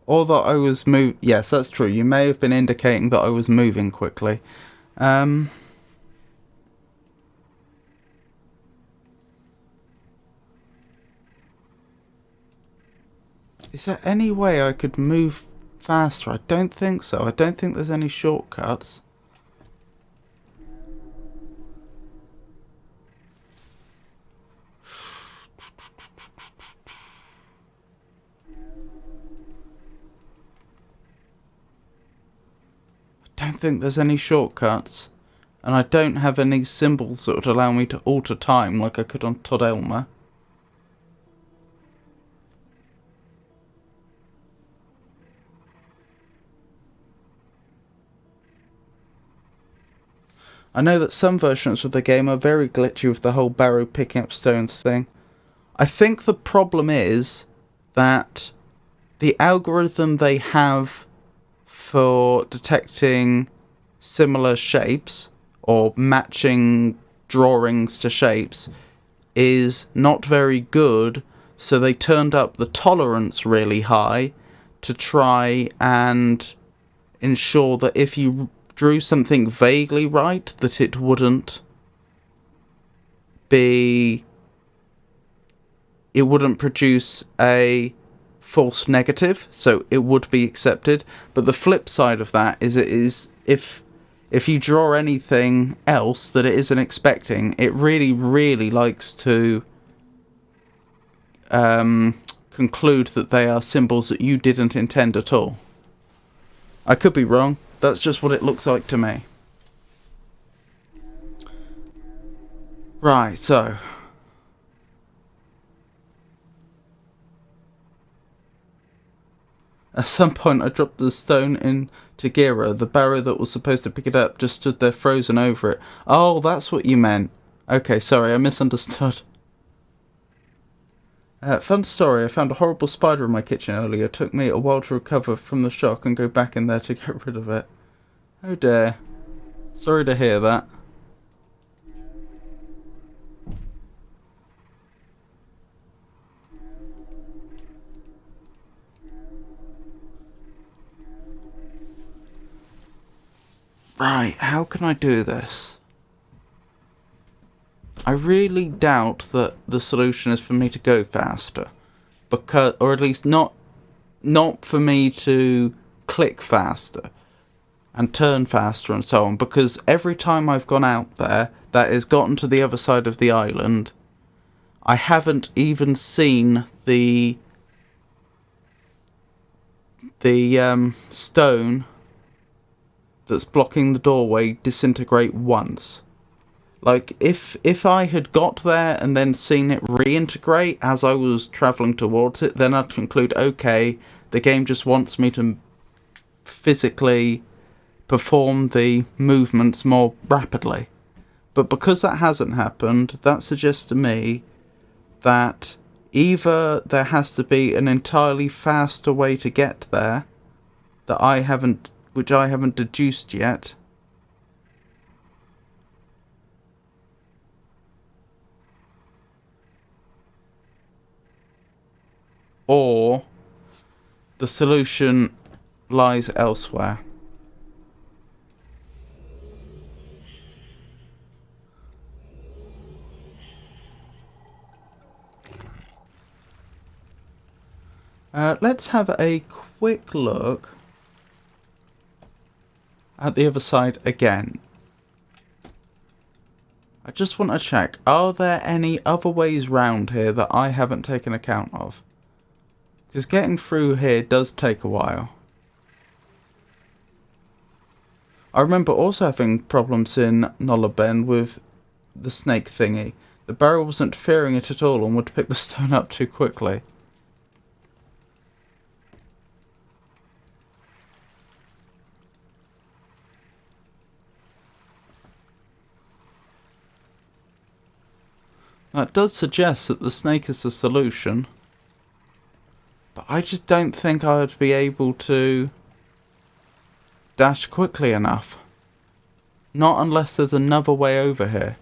A: Or that I was Yes, that's true. You may have been indicating that I was moving quickly. Is there any way I could move faster? I don't think so. I don't think there's any shortcuts. I don't think there's any shortcuts. And I don't have any symbols that would allow me to alter time like I could on Todd Elmer. I know that some versions of the game are very glitchy with the whole barrow picking up stones thing. I think the problem is that the algorithm they have for detecting similar shapes or matching drawings to shapes is not very good, so they turned up the tolerance really high to try and ensure that if you drew something vaguely right, that it wouldn't produce a false negative, so it would be accepted. But the flip side of that is if you draw anything else that it isn't expecting, it really likes to conclude that they are symbols that you didn't intend at all. I could be wrong. That's just what it looks like to me. Right, so at some point I dropped the stone into Gira. The barrow that was supposed to pick it up just stood there frozen over it. Oh, that's what you meant. Okay, sorry, I misunderstood. Fun story, I found a horrible spider in my kitchen earlier. It took me a while to recover from the shock and go back in there to get rid of it. Oh dear. Sorry to hear that. Right, how can I do this? I really doubt that the solution is for me to go faster. Because, or at least not for me to click faster and turn faster and so on, because every time I've gone out there that has gotten to the other side of the island, I haven't even seen the stone that's blocking the doorway disintegrate once. Like, if I had got there and then seen it reintegrate as I was travelling towards it, then I'd conclude, okay, the game just wants me to physically perform the movements more rapidly. But because that hasn't happened, that suggests to me that either there has to be an entirely faster way to get there which I haven't deduced yet, or the solution lies elsewhere. Let's have a quick look at the other side again. I just want to check, are there any other ways round here that I haven't taken account of? Because getting through here does take a while. I remember also having problems in Nollabend with the snake thingy. The barrel wasn't fearing it at all and would pick the stone up too quickly. That does suggest that the snake is the solution. But I just don't think I would be able to dash quickly enough. Not unless there's another way over here.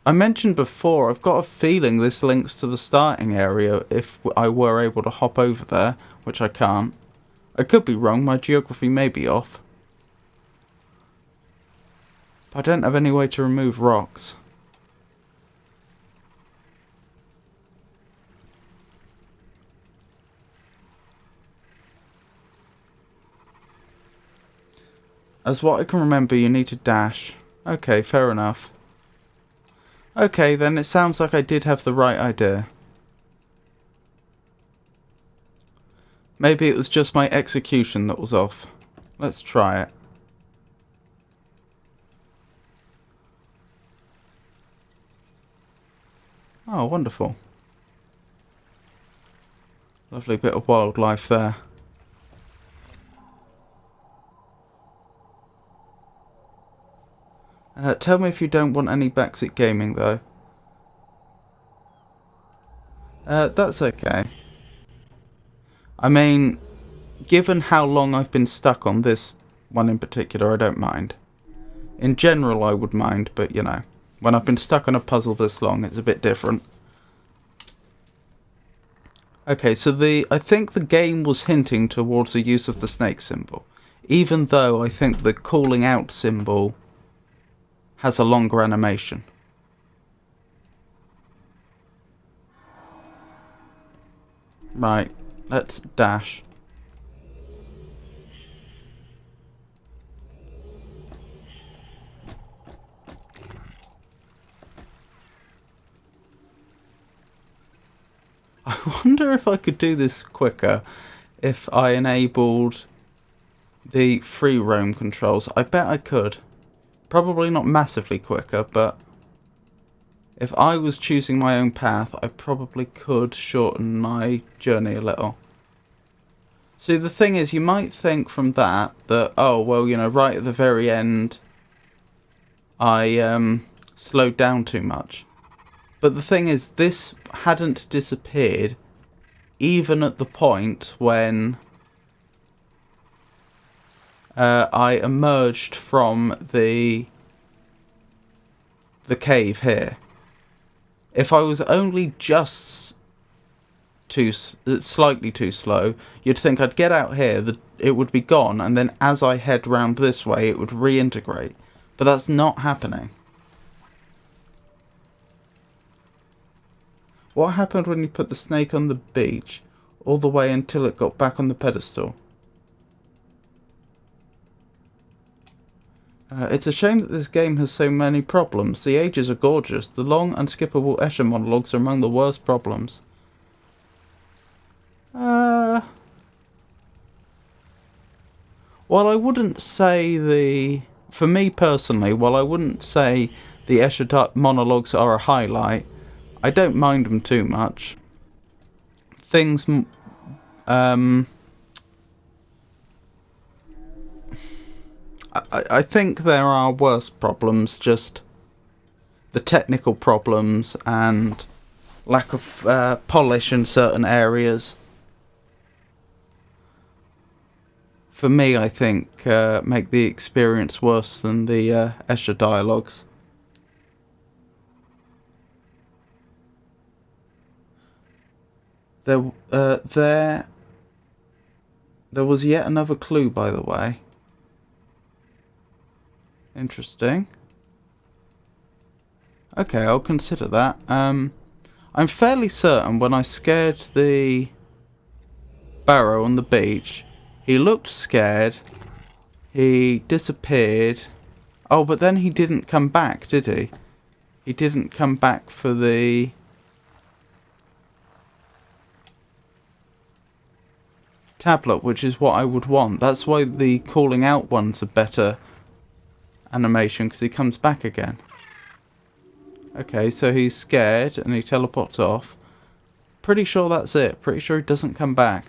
A: I mentioned before, I've got a feeling this links to the starting area if I were able to hop over there, which I can't. I could be wrong, my geography may be off. But I don't have any way to remove rocks. As what I can remember, you need to dash. Okay, fair enough. Okay, then it sounds like I did have the right idea. Maybe it was just my execution that was off. Let's try it. Oh, wonderful. Lovely bit of wildlife there. Tell me if you don't want any backseat gaming, though. That's okay. I mean, given how long I've been stuck on this one in particular, I don't mind. In general, I would mind, but, you know, when I've been stuck on a puzzle this long, it's a bit different. Okay, so I think the game was hinting towards the use of the snake symbol. Even though I think the calling out symbol has a longer animation. Right, let's dash. I wonder if I could do this quicker if I enabled the free roam controls. I bet I could. Probably not massively quicker, but if I was choosing my own path, I probably could shorten my journey a little. See, the thing is, you might think from that, oh, well, you know, right at the very end, I slowed down too much. But the thing is, this hadn't disappeared even at the point when I emerged from the cave here. If I was only just slightly too slow, you'd think I'd get out here, it would be gone, and then as I head round this way, it would reintegrate. But that's not happening. What happened when you put the snake on the beach all the way until it got back on the pedestal? It's a shame that this game has so many problems. The ages are gorgeous. The long, unskippable Escher monologues are among the worst problems. Well, I wouldn't say for me personally, while I wouldn't say the Escher monologues are a highlight, I don't mind them too much. Things, I think there are worse problems, just the technical problems and lack of polish in certain areas. For me, I think make the experience worse than the Escher dialogues. There was yet another clue, by the way. Interesting. Okay, I'll consider that. I'm fairly certain when I scared the Barrow on the beach. He looked scared. He disappeared. Oh, but then he didn't come back, did he? He didn't come back for the... tablet, which is what I would want. That's why the calling out one's a better animation, because he comes back again. Okay, so he's scared and he teleports off. Pretty sure that's it. Pretty sure he doesn't come back.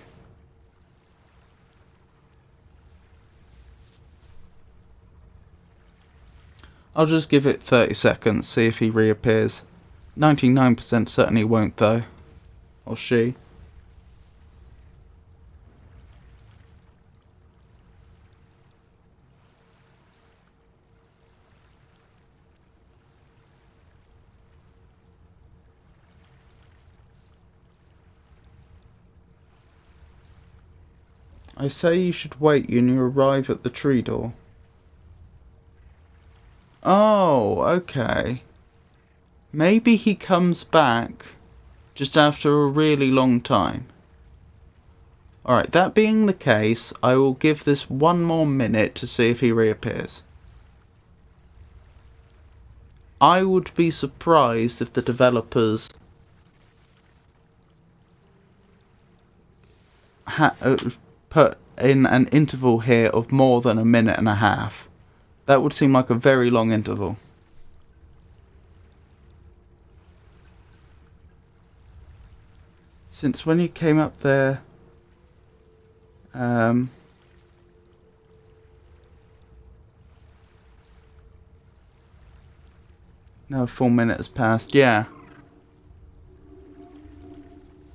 A: I'll just give it 30 seconds, see if he reappears. 99% certainly won't though. Or she. I say you should wait when you arrive at the tree door. Oh, okay. Maybe he comes back just after a really long time. Alright, that being the case, I will give this one more minute to see if he reappears. I would be surprised if the developers put in an interval here of more than a minute and a half. That would seem like a very long interval. Since when you came up there... now a full minute has passed, yeah.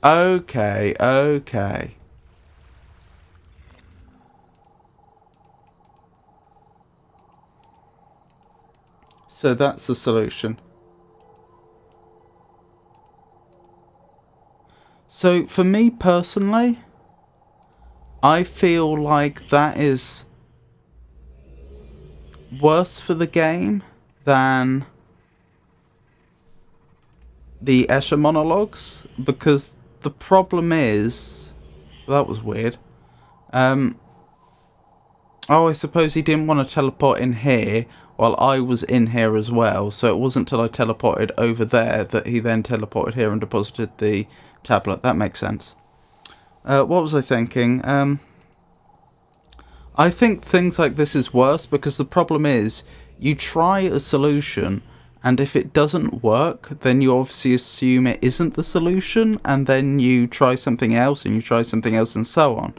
A: Okay, okay. So that's the solution. So for me personally, I feel like that is worse for the game than the Escher monologues, because the problem is... that was weird. Oh, I suppose he didn't want to teleport in here while I was in here as well, so it wasn't till I teleported over there that he then teleported here and deposited the tablet. That makes sense. What was I thinking? I think things like this is worse because the problem is you try a solution and if it doesn't work, then you obviously assume it isn't the solution, and then you try something else and you try something else and so on.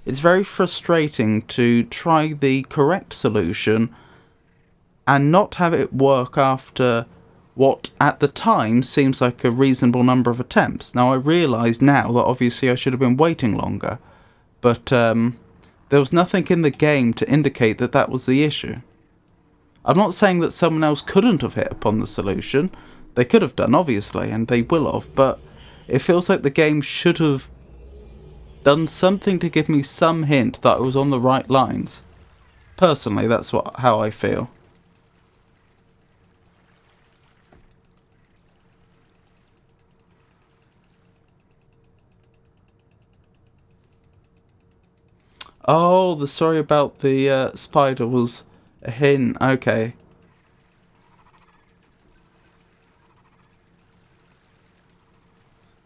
A: It's very frustrating to try the correct solution and not have it work after what at the time seems like a reasonable number of attempts. Now I realise now that obviously I should have been waiting longer, but there was nothing in the game to indicate that that was the issue. I'm not saying that someone else couldn't have hit upon the solution. They could have done, obviously, and they will have, but it feels like the game should have done something to give me some hint that I was on the right lines. Personally, that's how I feel. Oh, the story about the spider was a hint. Okay.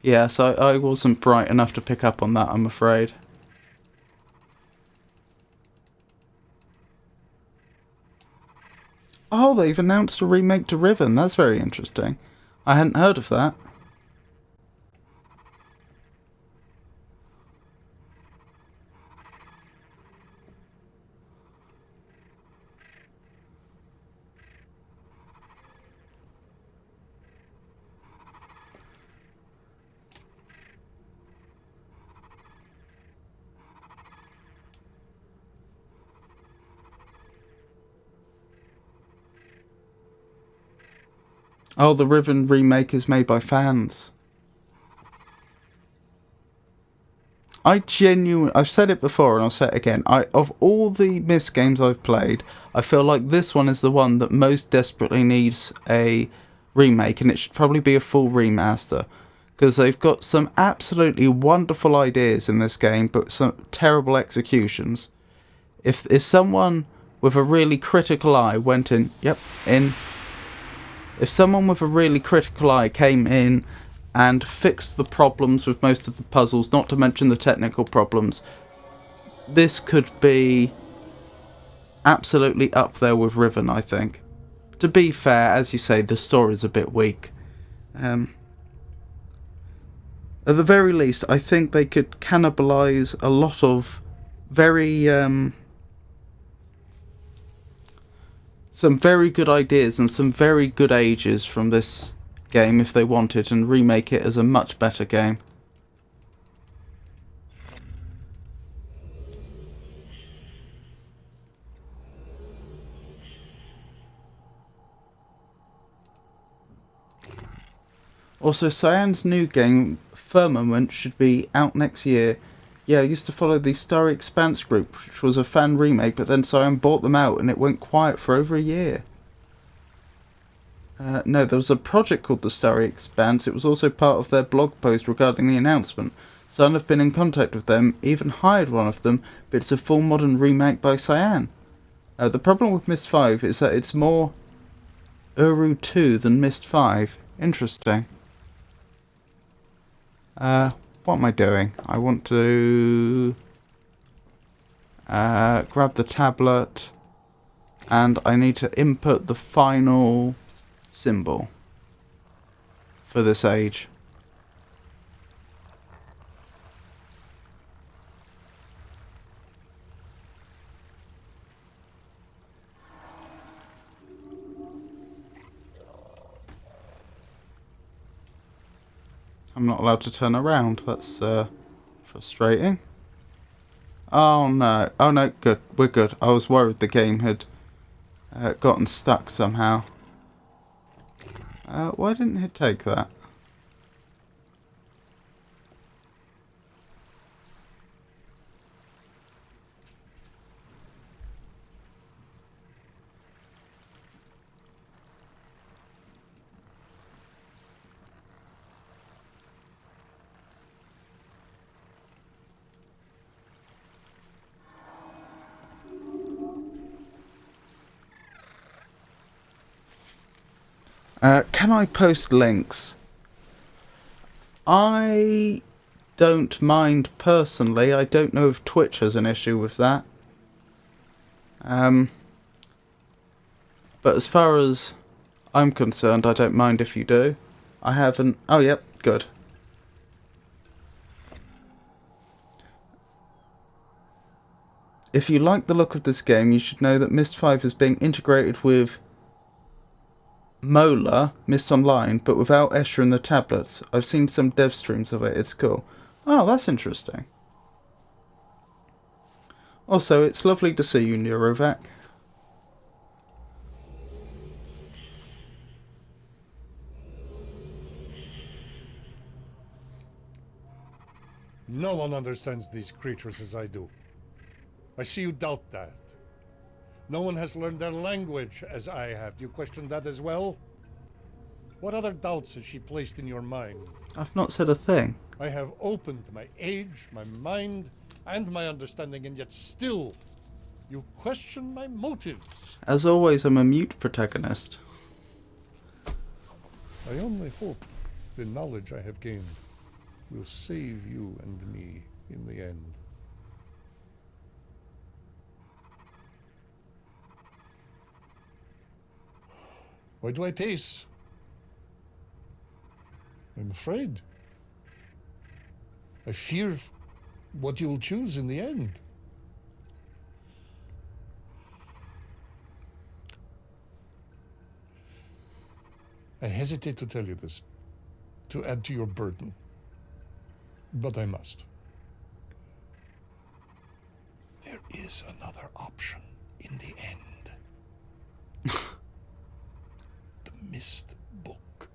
A: Yeah, so I wasn't bright enough to pick up on that, I'm afraid. Oh, they've announced a remake to Riven. That's very interesting. I hadn't heard of that. Oh, the Riven remake is made by fans. I've said it before and I'll say it again. Of all the Myst games I've played, I feel like this one is the one that most desperately needs a remake, and it should probably be a full remaster. because they've got some absolutely wonderful ideas in this game, but some terrible executions. If someone with a really critical eye went in, if someone with a really critical eye came in and fixed the problems with most of the puzzles, not to mention the technical problems, this could be absolutely up there with Riven, I think. To be fair, as you say, the story's a bit weak. At the very least, I think they could cannibalise a lot of very some very good ideas and some very good ages from this game if they wanted, and remake it as a much better game. Also, Cyan's new game, Firmament, should be out next year. Yeah, I used to follow the Starry Expanse group, which was a fan remake, but then Cyan bought them out and it went quiet for over a year. No, there was a project called the Starry Expanse. It was also part of their blog post regarding the announcement. Cyan have been in contact with them, even hired one of them, but it's a full modern remake by Cyan. The problem with Myst V is that it's more Uru 2 than Myst V. Interesting. What am I doing? I want to grab the tablet, and I need to input the final symbol for this age. I'm not allowed to turn around. That's frustrating. Oh no. Oh no, good. We're good. I was worried the game had gotten stuck somehow. Why didn't it take that? Can I post links? I don't mind personally. I don't know if Twitch has an issue with that. But as far as I'm concerned, I don't mind if you do. I haven't... Oh, yep, good. If you like the look of this game, you should know that Myst V is being integrated with Mola, Myst Online, but without Escher and the tablets. I've seen some dev streams of it. It's cool. Oh, that's interesting. Also, it's lovely to see you, Neurovac.
B: No one understands these creatures as I do. I see you doubt that. No one has learned their language as I have. Do you question that as well? What other doubts has she placed in your mind?
A: I've not said a thing.
B: I have opened my age, my mind, and my understanding, and yet still you question my motives.
A: As always, I'm a mute protagonist.
B: I only hope the knowledge I have gained will save you and me in the end. Why do I pace? I'm afraid. I fear what you will choose in the end. I hesitate to tell you this, to add to your burden, but I must. There is another option in the end. Myst book.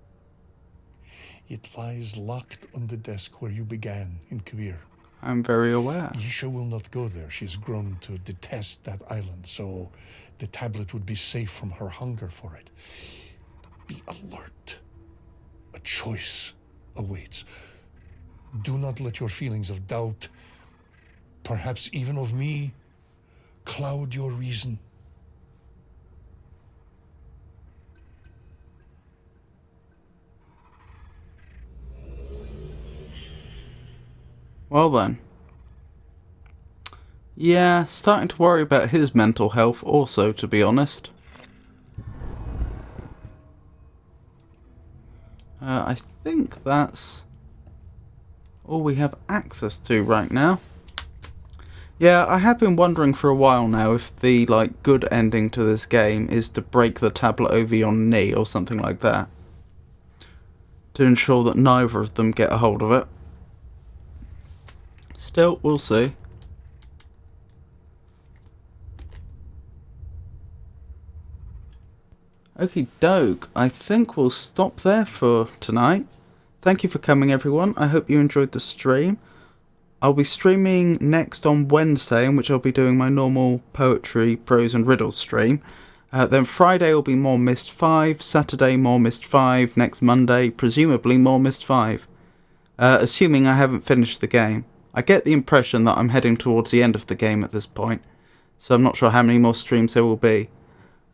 B: It lies locked on the desk where you began in Kabir.
A: I'm very aware.
B: Yisha will not go there. She's grown to detest that island, so the tablet would be safe from her hunger for it. Be alert. A choice awaits. Do not let your feelings of doubt, perhaps even of me, cloud your reason.
A: Well then. Yeah, starting to worry about his mental health also, to be honest. I think that's all we have access to right now. Yeah, I have been wondering for a while now if the good ending to this game is to break the tablet over your knee or something like that, to ensure that neither of them get a hold of it. Still, we'll see. Okie doke, I think we'll stop there for tonight. Thank you for coming, everyone. I hope you enjoyed the stream. I'll be streaming next on Wednesday, in which I'll be doing my normal poetry, prose and riddles stream. Then Friday will be more Myst 5, Saturday more Myst 5, next Monday presumably more Myst 5. Assuming I haven't finished the game. I get the impression that I'm heading towards the end of the game at this point, so I'm not sure how many more streams there will be.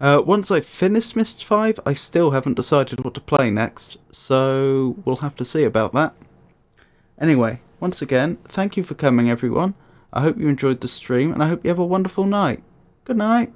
A: Once I've finished Myst 5, I still haven't decided what to play next, so we'll have to see about that. Anyway, once again, thank you for coming, everyone. I hope you enjoyed the stream, and I hope you have a wonderful night. Good night.